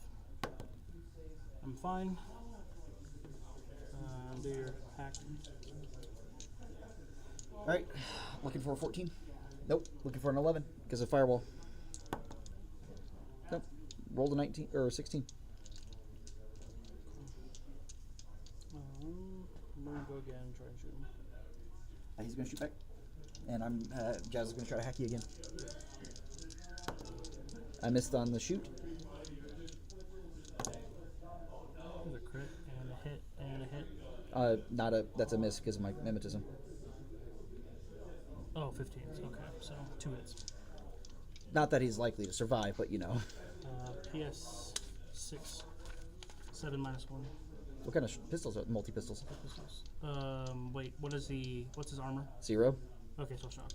I'm fine. Do your hack. Alright. Looking for a 14. Nope. Looking for an 11 because of firewall. Nope. Rolled a 19 or a 16. I'm gonna go again and try and shoot him. He's going to shoot back. And I'm Jazz is going to try to hack you again. I missed on the shoot. There's a crit and a hit and a hit. That's a miss because of my mimetism. Oh, 15. Okay, so 2 hits. Not that he's likely to survive, but you know. PS 6. 7 minus 1. What kind of pistols are multi-pistols? Wait, what's his armor? 0. Okay, so shock.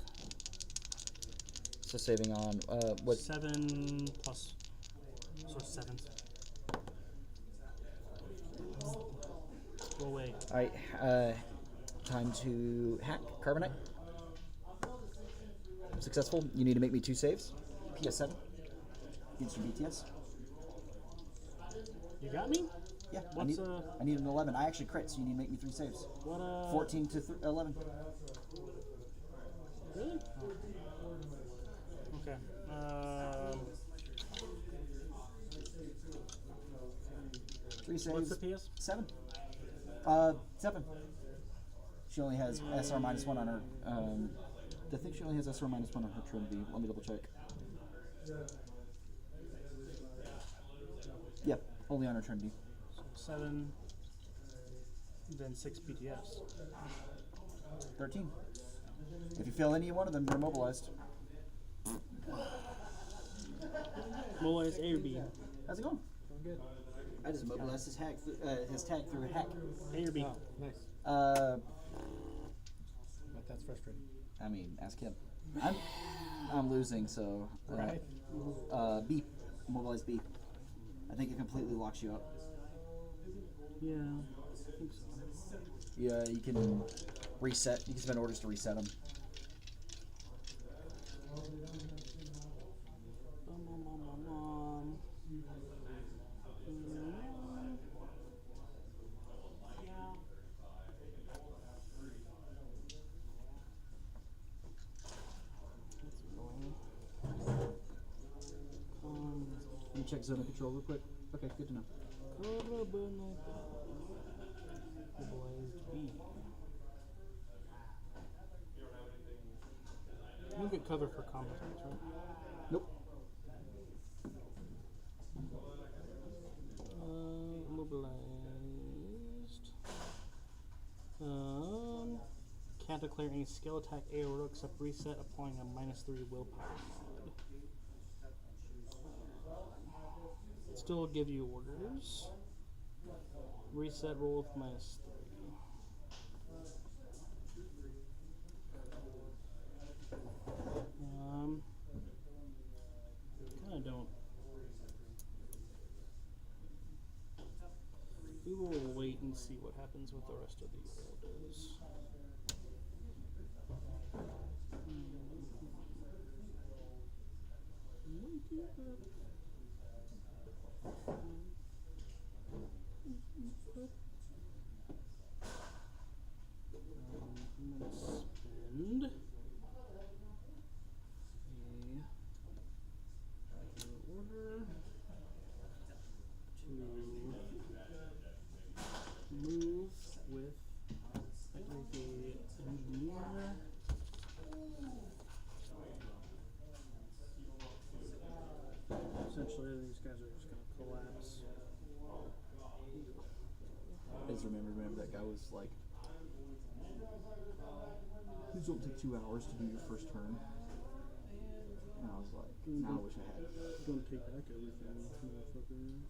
So saving on what? 7 plus. So 7. Go away. Alright, time to hack Carbonite. Successful. You need to make me 2 saves. PS7 against your BTS. You got me? Yeah, I What's need an 11. I actually crit, so you need to make me 3 saves. what 14 to 11. Really? Okay. 3 saves. What's the PS? 7. 7. She only has SR -1 on her. I think she only has SR -1 on her Trinity. Let me double check. Yep, only on her Trinity. So 7, then 6 PTS. 13. If you fail any one of them, you're immobilized. Mobilize A or B? How's it going? Good. I just immobilized his tag through hack. A or B? Oh, nice. Uh, But that's frustrating. I mean, ask him. I'm losing, so Right. B, immobilize B. I think it completely locks you up. Yeah, I think so. Yeah, you can reset. You can spend orders to reset them. Let me check zone of control real quick. Okay, good to know. Mobilized B. You get cover for combat attacks, right? Nope. Mobilized. Can't declare any skill attack A or except reset, applying a -3 willpower mod. Still give you orders. Reset roll with -3. Kinda don't. We will wait and see what happens with the rest of the orders. I'm gonna spend a order to move with the engineer. Essentially, these guys are just gonna collapse. I just remember that guy was like, "These don't take 2 hours to do your first turn." And I was like, "Now I wish I had." Don't take back everything, motherfuckers.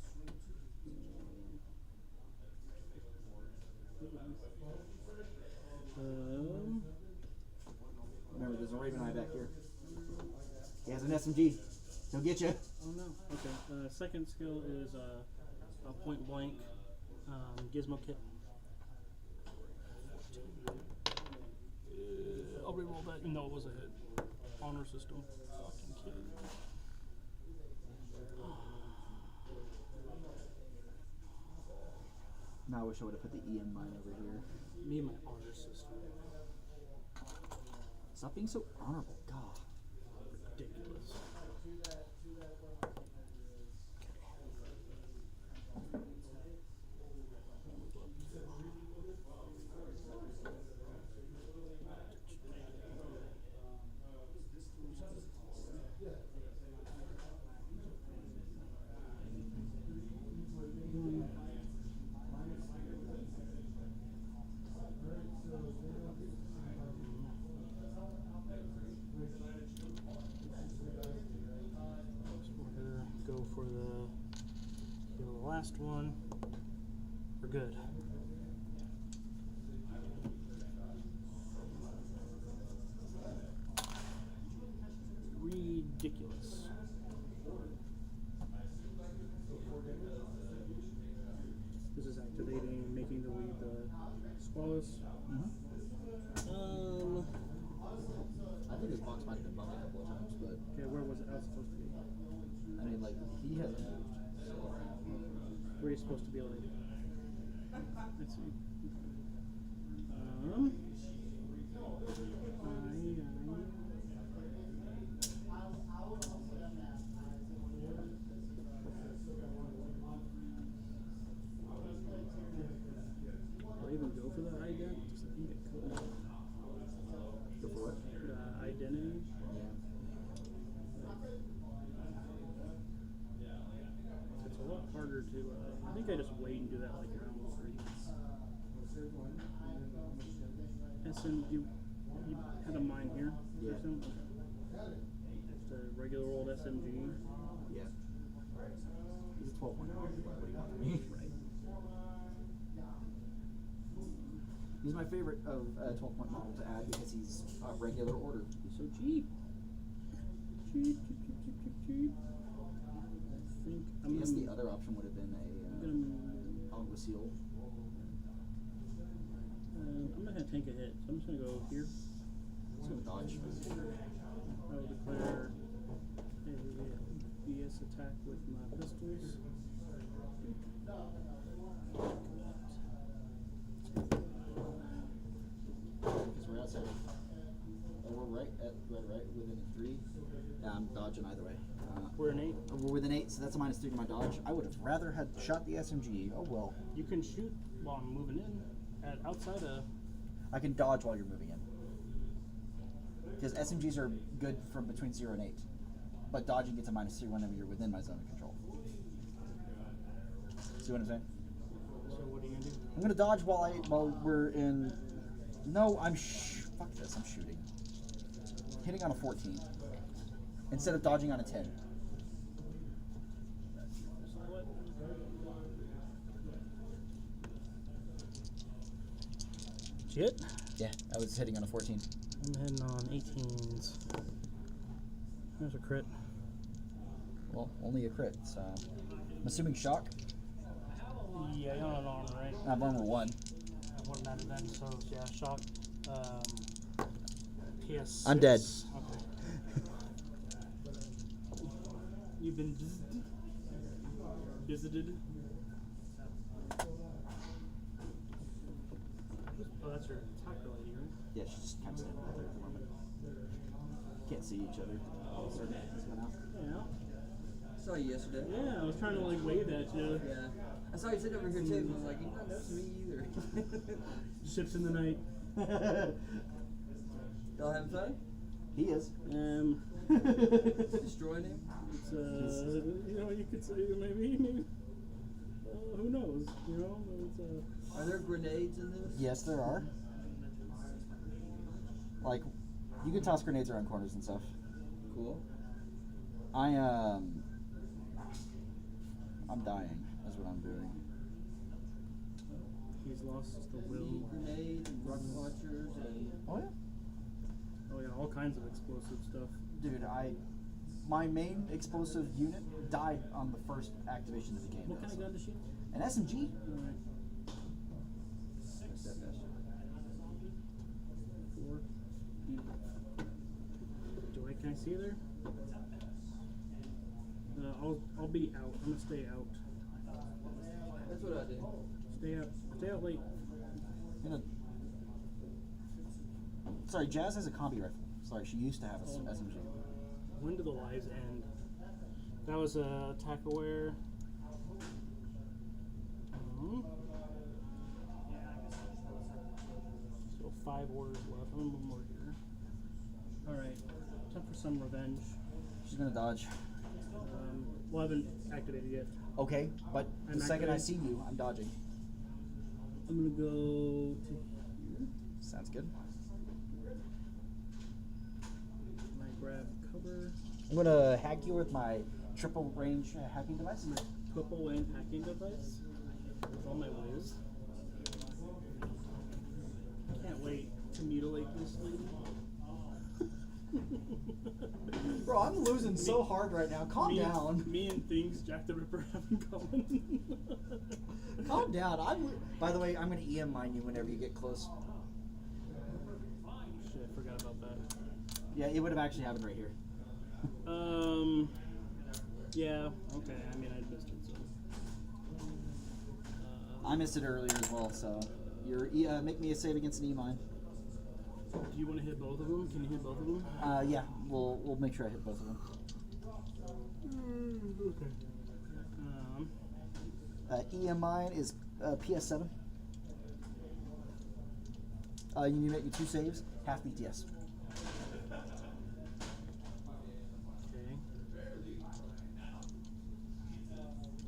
Remember, there's a Raven Eye back here. He has an SMG. He'll get you. Oh no. Okay. Second skill is a point blank gizmo kit. I'll reroll that. No, it was a hit. Honor system. Fucking kidding me. Now I wish I would have put the EM mine over here. Me and my honor system. Stop being so honorable. God. Ridiculous. Go for the last one. We're good. Ridiculous. This is activating, making the lead the Squalus. I think his box might have been bumped a couple of times, but Okay, where was it? How was it supposed to be? I mean, like, he hasn't moved. Where are you supposed to be like? Let's see. Or even go for the identity. I think it could. Go for what? The identity. It's a lot harder to. I think I just wait and do that like round 3. SN, you had a mine here. Yeah. Or something? Just a regular old SMG. Yeah. He's a 12 point. What do you want from me? Right. He's my favorite of 12 point model to add because he's a regular order. He's so cheap. Cheap. I think I guess the other option would have been a Alguacil. I'm not gonna tank a hit, so I'm just gonna go here. Let's go with dodge. I will declare a BS attack with my pistols. Because we're outside. We're right within a 3. Yeah, I'm dodging either way. We're an 8. We're within 8, so that's a -3 to my dodge. I would have rather had shot the SMG. Oh well. You can shoot while I'm moving in at outside of. I can dodge while you're moving in. Because SMGs are good from between 0 and 8. But dodging gets a -3 whenever you're within my zone of control. See what I'm saying? So what are you gonna do? I'm gonna dodge while we're in. No, fuck this. I'm shooting. Hitting on a 14 instead of dodging on a 10. Shit. Yeah, I was hitting on a 14. I'm heading on 18s. There's a crit. Well, only a crit, so I'm assuming shock. Yeah, you're on an armor, right? I'm armor 1. I wouldn't matter then, so yeah, shock. PS. I'm dead. Okay. You've been visited. Oh, that's your attacker lady, right? Yeah, she's just kind of standing out there at the moment. Can't see each other. Yeah. I saw you yesterday. Yeah, I was trying to like wave at you. Yeah. I saw you sitting over here too, and I was like, you're not noticing me either. Ships in the night. Y'all having fun? He is. Destroying him? It's you know, you could say maybe. Who knows? You know, it's Are there grenades in this? Yes, there are. Like, you can toss grenades around corners and stuff. Cool. I'm dying. That's what I'm doing. He's lost the We will. need grenades and rocket launchers and... Oh yeah. Oh yeah, all kinds of explosive stuff. Dude, my main explosive unit died on the first activation of the game. What kind of gun does she? An SMG? Alright. 4. Can I see there? I'll be out. I'm gonna stay out. That's what I did. Stay out late. Sorry, Jazz has a combi rifle. Sorry, she used to have a SMG. When do the lives end? That was attack aware. So 5 orders left. I'm one more here. Alright. Time for some revenge. She's gonna dodge. Well, I haven't activated yet. Okay, but I'm the second I activated. see you, I'm dodging. I'm gonna go to here. Sounds good. I grab cover. I'm gonna hack you with my triple range hacking device. Triple and hacking device. With all my whiz. Can't wait to mutilate this lady. Bro, I'm losing so hard right now. Calm down. Me and things Jack the Ripper have in common. Calm down. By the way, I'm gonna EM mine you whenever you get close. Shit, I forgot about that. Yeah, it would have actually happened right here. Yeah, okay, I mean, I missed it, so. I missed it earlier as well, so make me a save against an E-mine. Do you want to hit both of them? Can you hit both of them? Yeah, we'll make sure I hit both of them. Okay. EM mine is PS7. You need to make your 2 saves, half BTS. Okay.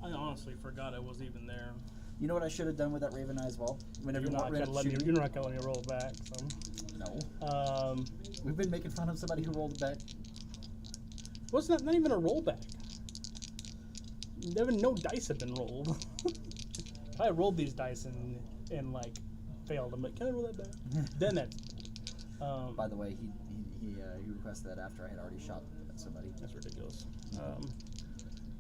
I honestly forgot I was even there. You know what I should have done with that Raven Eye as well? Whenever You're not ran gonna up let me. shooting? You're not gonna let me roll back. So. No. We've been making fun of somebody who rolled back. Wasn't that not even a rollback? No dice have been rolled. If I rolled these dice and like failed, I'm like, can I roll that back? Then that's. By the way, he requested that after I had already shot somebody. That's ridiculous.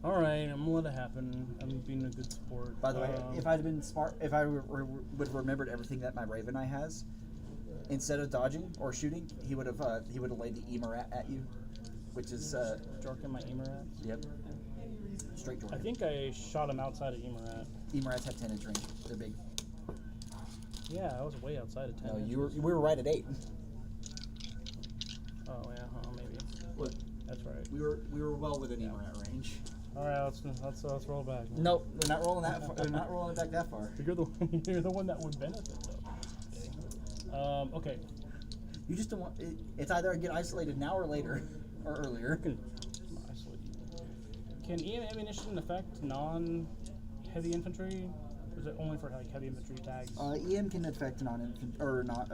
All right, I'm gonna let it happen. I'm being a good sport. By the way, if I'd been smart, if I would have remembered everything that my Raven Eye has, instead of dodging or shooting, he would have laid the Emer at you, which is Jork in my Emerat. Yep. Straight Jordan. I think I shot him outside of Emerat. Emerats have 10-inch range. They're big. Yeah, I was way outside of 10. No, inches. we were right at 8. Oh yeah, maybe. What? That's right. We were well within Emerat range. All right, let's roll back. Nope, we're not rolling that. We're not rolling it back that far. You're the one that would benefit though. Okay. You just don't want. It's either get isolated now or later, or earlier. Can EM ammunition affect non-heavy infantry? Or is it only for like heavy infantry tags? EM can affect non-infant or not.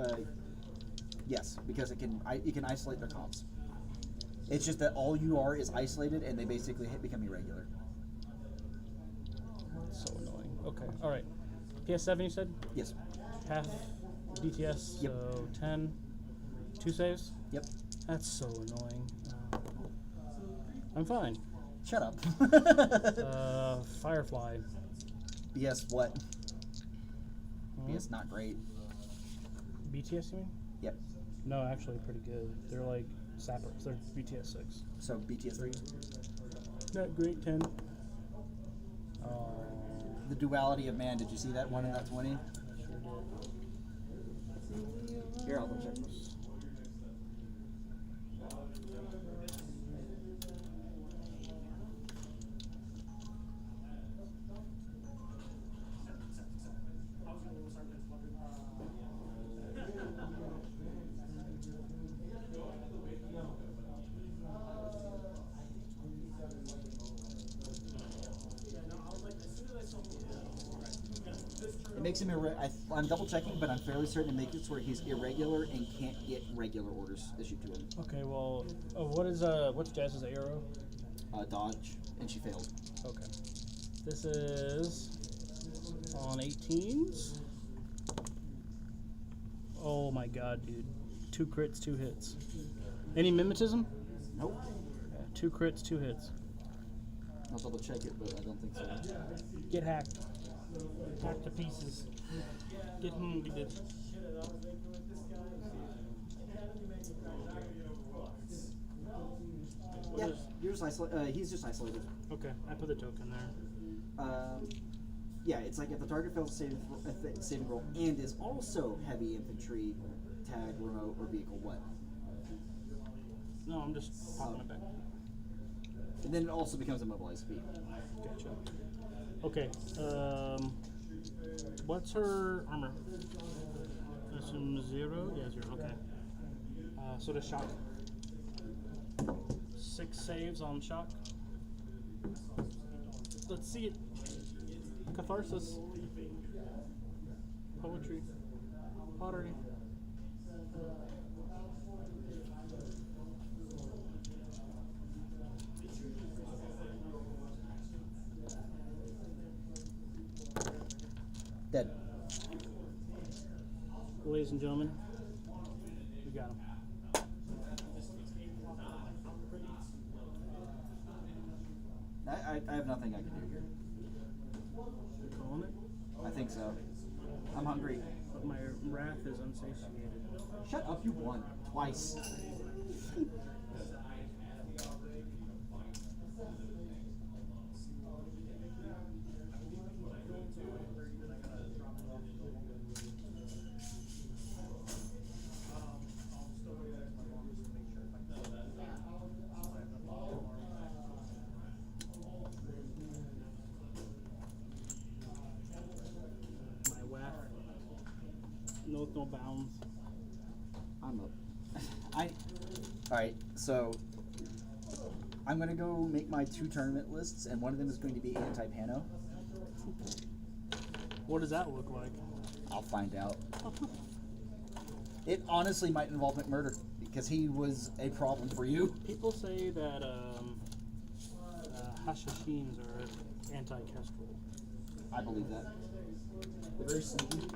Yes, because it can isolate their comms. It's just that all you are is isolated, and they basically become irregular. So annoying. Okay, all right. PS7, you said? Yes. Half DTS, Yep. so 10. 2 saves? Yep. That's so annoying. I'm fine. Shut up. Firefly. BS what? BS not great. BTS, you mean? Yep. No, actually pretty good. They're like sappers. They're BTS 6. So BTS 3. Not great, 10. The duality of man. Did you see that one in that 20? Sure did. Here, I'll go check this. It makes him I'm double checking, but I'm fairly certain it makes it where he's irregular and can't get regular orders issued to him. Okay, well, what's Jazz's arrow? Dodge, and she failed. Okay. This is on 18s. Oh my god, dude. 2 crits, 2 hits. Any mimetism? Nope. Yeah, 2 crits, 2 hits. I'll double check it, but I don't think so. Get hacked. Hacked to pieces. Get wounded. Yeah, you're just he's just isolated. Okay, I put the token there. Yeah, it's like if the target fails a saving roll and is also heavy infantry, tag, remote, or vehicle, what? No, I'm just popping it back. And then it also becomes immobilized speed. Gotcha. Okay, what's her armor? Assume 0? Yeah, 0, okay. So does shock. 6 saves on shock. Let's see it. Catharsis. Poetry. Pottery. Dead. Ladies and gentlemen, we got him. I have nothing I can do here. You're calling it? I think so. I'm hungry. But my wrath is unsatiated. Shut up, you won. Twice. no bounds. I'm up. Alright, so I'm gonna go make my 2 tournament lists, and one of them is going to be anti-Pano. What does that look like? I'll find out. It honestly might involve McMurder, because he was a problem for you. People say that Hashashins are anti-Kestrel. I believe that. They're very sneaky,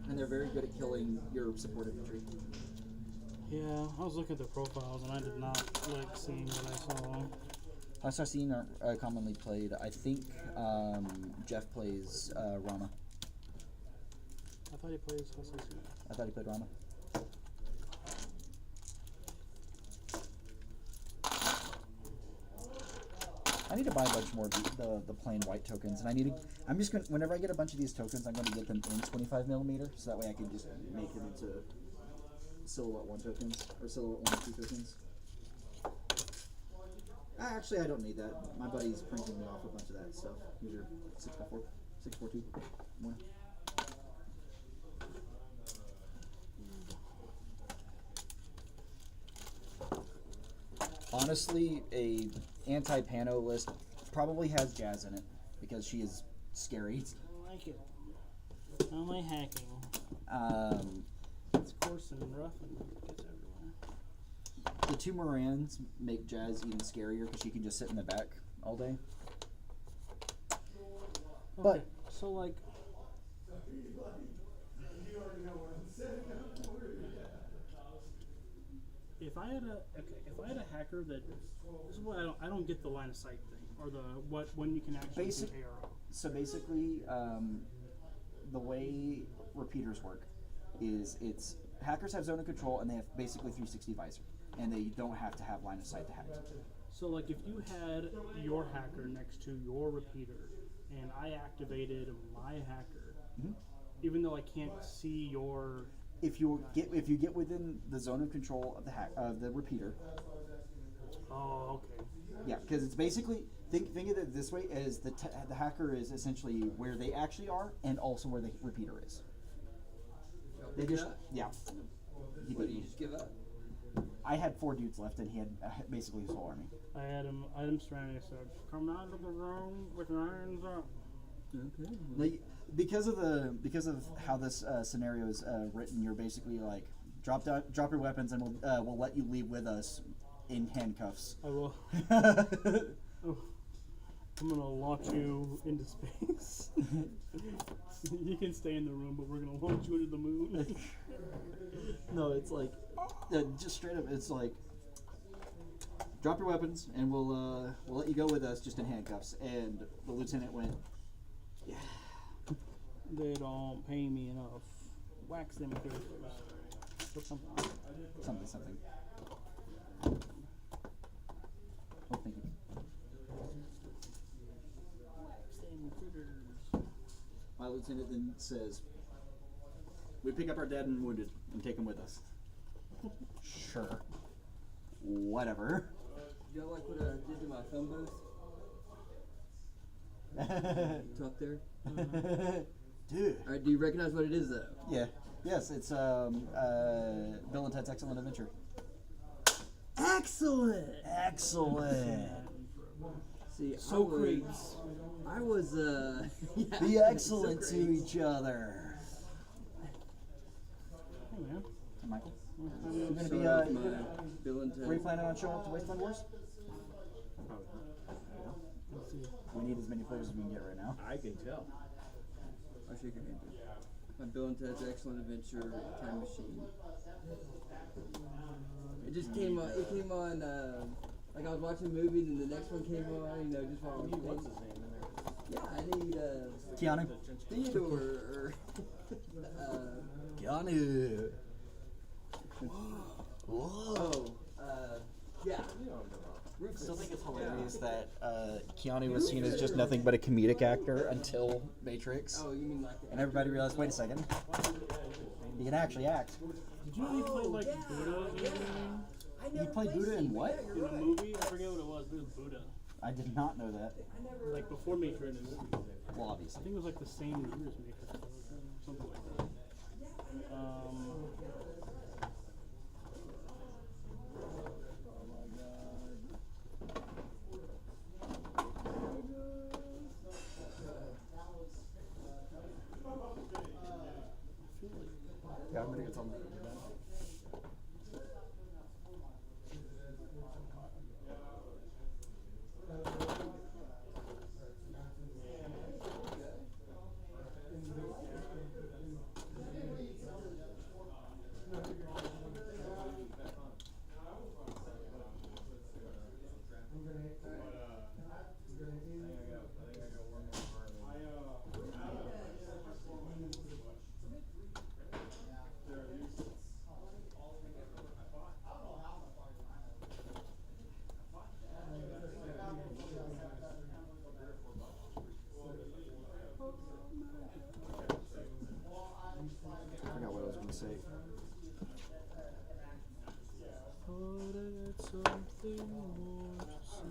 and they're very good at killing your support infantry. Yeah, I was looking at their profiles and I did not like seeing what I saw. Assassin are commonly played. I think Jeff plays Rama. I thought he plays Hashashin. I thought he played Rama. I need to buy a bunch more of the plain white tokens, and I'm just gonna, whenever I get a bunch of these tokens, I'm gonna get them in 25mm, so that way I can just make them into silhouette 1 tokens, or silhouette 1 and 2 tokens. Actually, I don't need that. My buddy's printing me off a bunch of that stuff. These are 6x4, 6x4, 1. Honestly, a anti-Pano list probably has Jazz in it because she is scary. I like it. I don't like hacking. It's coarse and rough and gets everywhere. The 2 Morans make Jazz even scarier because she can just sit in the back all day. Okay, But so like, if I had a hacker that, this is what I don't get the line of sight thing or the when you can actually shoot ARO. So basically, the way repeaters work is hackers have zone of control and they have basically 360 visor, and they don't have to have line of sight to hack. So like if you had your hacker next to your repeater and I activated my hacker, even though I can't see your, If you get within the zone of control of the repeater, oh okay, yeah, because it's basically think of it this way: as the hacker is essentially where they actually are, and also where the repeater is. They just He What, beat do you me. just give up? I had 4 dudes left, and he had basically his whole army. I had him surrounded. I said, "Come out of the room with your hands up." Okay. Like, because of how this scenario is written, you're basically like drop your weapons, and we'll let you leave with us in handcuffs. I will. Oh, I'm gonna launch you into space. You can stay in the room, but we're gonna launch you into the moon. No, it's like just straight up. It's like drop your weapons, and we'll let you go with us just in handcuffs. And the lieutenant went, yeah. They don't pay me enough. Wax them characters. Or something. Something. Oh, thank you. Wax them critters. My lieutenant then says, we pick up our dead and wounded and take them with us. Sure. Whatever. Y'all like what I did to my phone booth? Talk there? Dude. Alright, do you recognize what it is though? Yeah. Yes, it's Bill and Ted's Excellent Adventure. Excellent! Excellent. See, So I was yeah, Be excellent so to great. each other. Hey man. Hey, Michael. I'm You're gonna gonna be Sorry, my Bill and Ted. were you planning on showing up to Wasteland Wars? let's see. We need as many players as we can get right now. I can tell. I'll shake your hand. My Bill and Ted's Excellent Adventure Time Machine. It just came on. It came on. Like I was watching a movie, and the next one came on. You know, just while I was What's thinking. his name in there? Yeah, I need Keanu. Theodore or Keanu. Whoa. oh, yeah. I still think it's hilarious that Keanu was seen as just nothing but a comedic actor until Matrix. Oh, you mean like And everybody realized, wait a second, he can actually act. Did you know he played like Buddha in the game? He played Buddha in what? In a movie? I forget what it was, but it was Buddha. I did not know that. Like before Matrix. Well, I obviously. think it was like the same year as Matrix or something like that. Yeah, I'm gonna go tell them. I forgot what I was gonna say. But it's something more to say.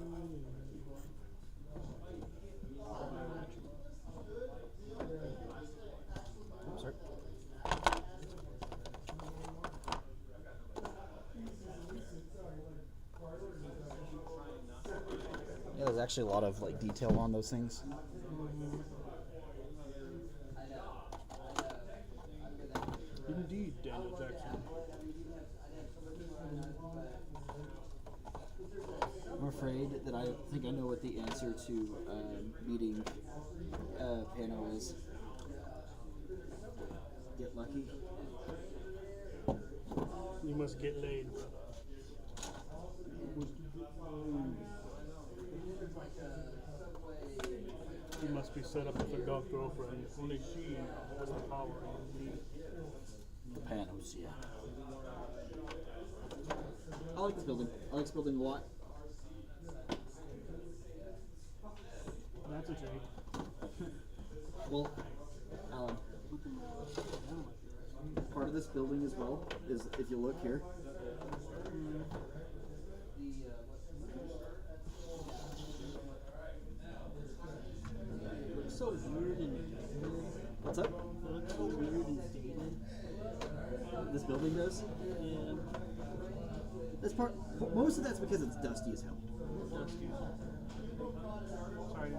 Oops, sorry. Yeah, there's actually a lot of like detail on those things. Indeed, Daniel Jackson. I'm afraid that I think I know what the answer to meeting Pano is. Get lucky. You must get laid, brother. You must be set up with a dog girlfriend. Only she has the power you need. PanOceana. I like this building. I like this building a lot. That's a take. Well, Alan, part of this building as well is, if you look here, It looks so weird and dated. what's up? It looks so weird and dated. This building does. Yeah. This part, most of that's because it's dusty as hell. Dusty. Sorry.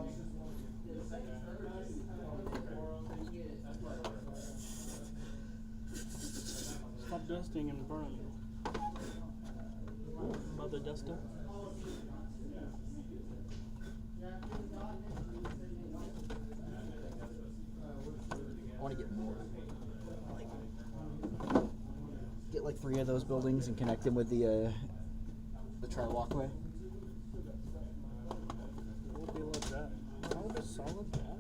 Stop dusting in front of me. Mother duster. I want to get more. Get like 3 of those buildings and connect them with the tri-walkway. It would be like that. How would a solid that?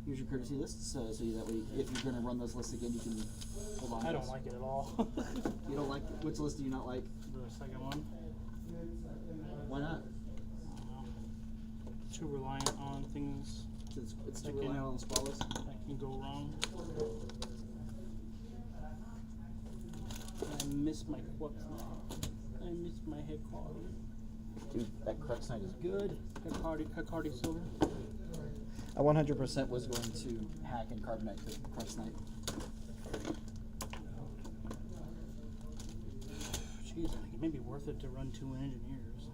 Here's your courtesy lists, so that way, if you're going to run those lists again, you can hold on. I to don't those. like it at all. You don't like which list do you not like? The second one. Why not? Too reliant on things It's too That reliant can- on the sprawl list. that can go wrong. I miss my quotes now. I miss my Hikari. Dude, that Crux Knight is good. Hikari Silver. I 100% was going to hack and carbonite the Crux Knight. Jeez, it may be worth it to run 2 engineers.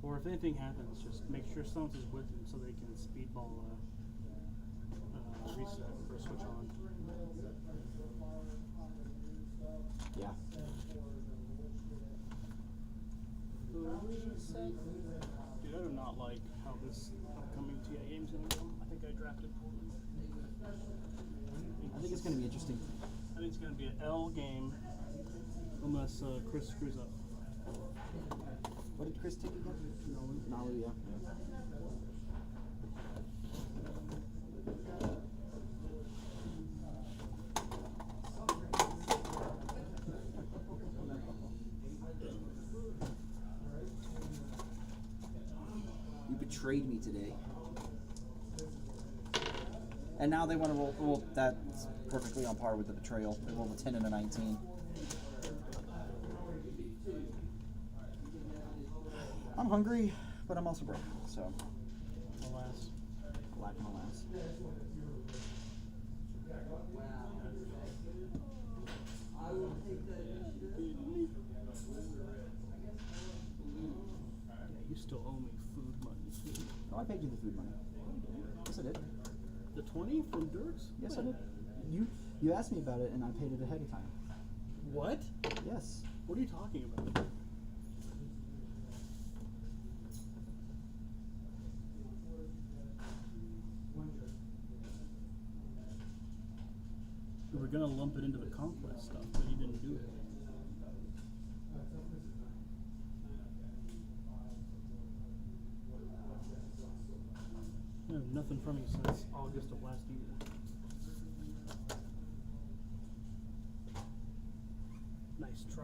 Or if anything happens, just make sure Stones is with them so they can speedball reset or switch on. Yeah. Dude, I do not like how this upcoming TI game's gonna go. I think I drafted poorly. I think it's going to be interesting. I think it's gonna be an L game unless Chris screws up. What did Chris take again? Nalu, yeah. You betrayed me today. And now they want to roll. Well, that's perfectly on par with the betrayal. They rolled a 10 and a 19. I'm hungry, but I'm also broke, so Alas. lack my last. Yeah, you still owe me food money. No, I paid you the food money. Yes, I did. The 20 from Dirks? Yes, I When? did. You You asked me about it, and I paid it ahead of time. What? Yes. What are you talking about? We were gonna lump it into the conquest stuff, but you didn't do it. No, nothing from you since August of last year. Nice try.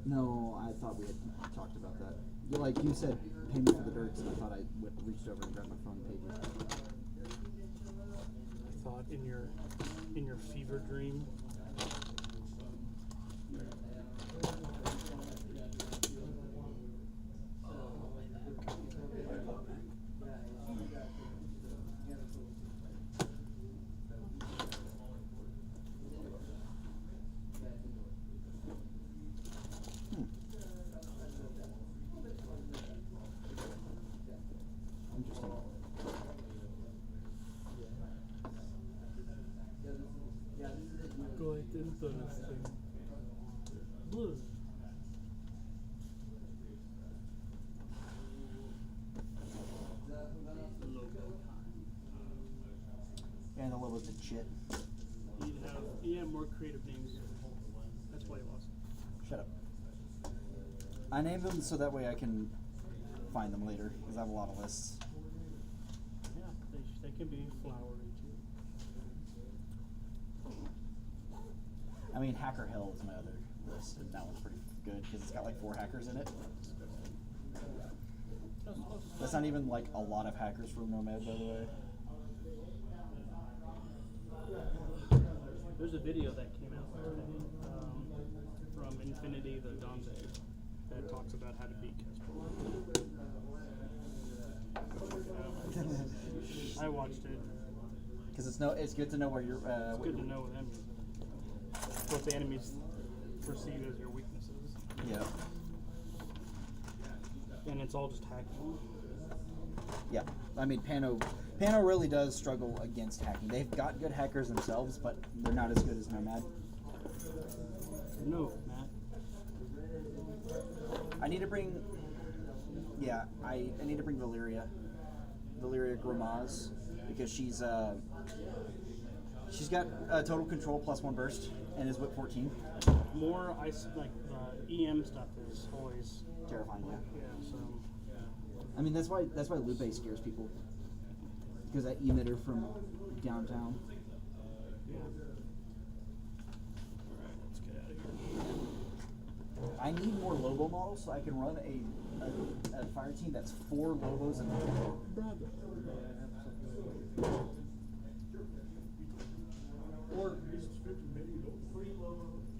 No, I thought we had talked about that. Like you said, pay me for the dirts, and I thought I reached over and grabbed my phone and paid you. I thought in your fever dream. Interesting. Go ahead and throw this thing. Blue. And the levels did shit. He had more creative names. That's why he lost. Shut up. I named them so that way I can find them later, because I have a lot of lists. Yeah, they can be flowery too. I mean, Hacker Hell is my other list, and that one's pretty good, because it's got like 4 hackers in it. That's not even like a lot of hackers from Nomads, by the way. There's a video that came out today from Infinity the Dante that talks about how to beat Kestrel. I watched it. Because it's good to know where you're. It's good to know what the enemies perceive as your weaknesses. Yeah. And it's all just hacking. Yeah. I mean, Pano really does struggle against hacking. They've got good hackers themselves, but they're not as good as Nomad. No, Matt. I need to bring. Yeah, I need to bring Valyria Grimaz, because she's got total control plus 1 burst and is whip 14. More ice, like EM stuff is always Terrifying, yeah. yeah. So I mean, that's why Lupe scares people, because that emitter from downtown. yeah. All right, let's get out of here. I need more Lobo models so I can run a fire team that's 4 Lobos and Or is it maybe 3 Lobos?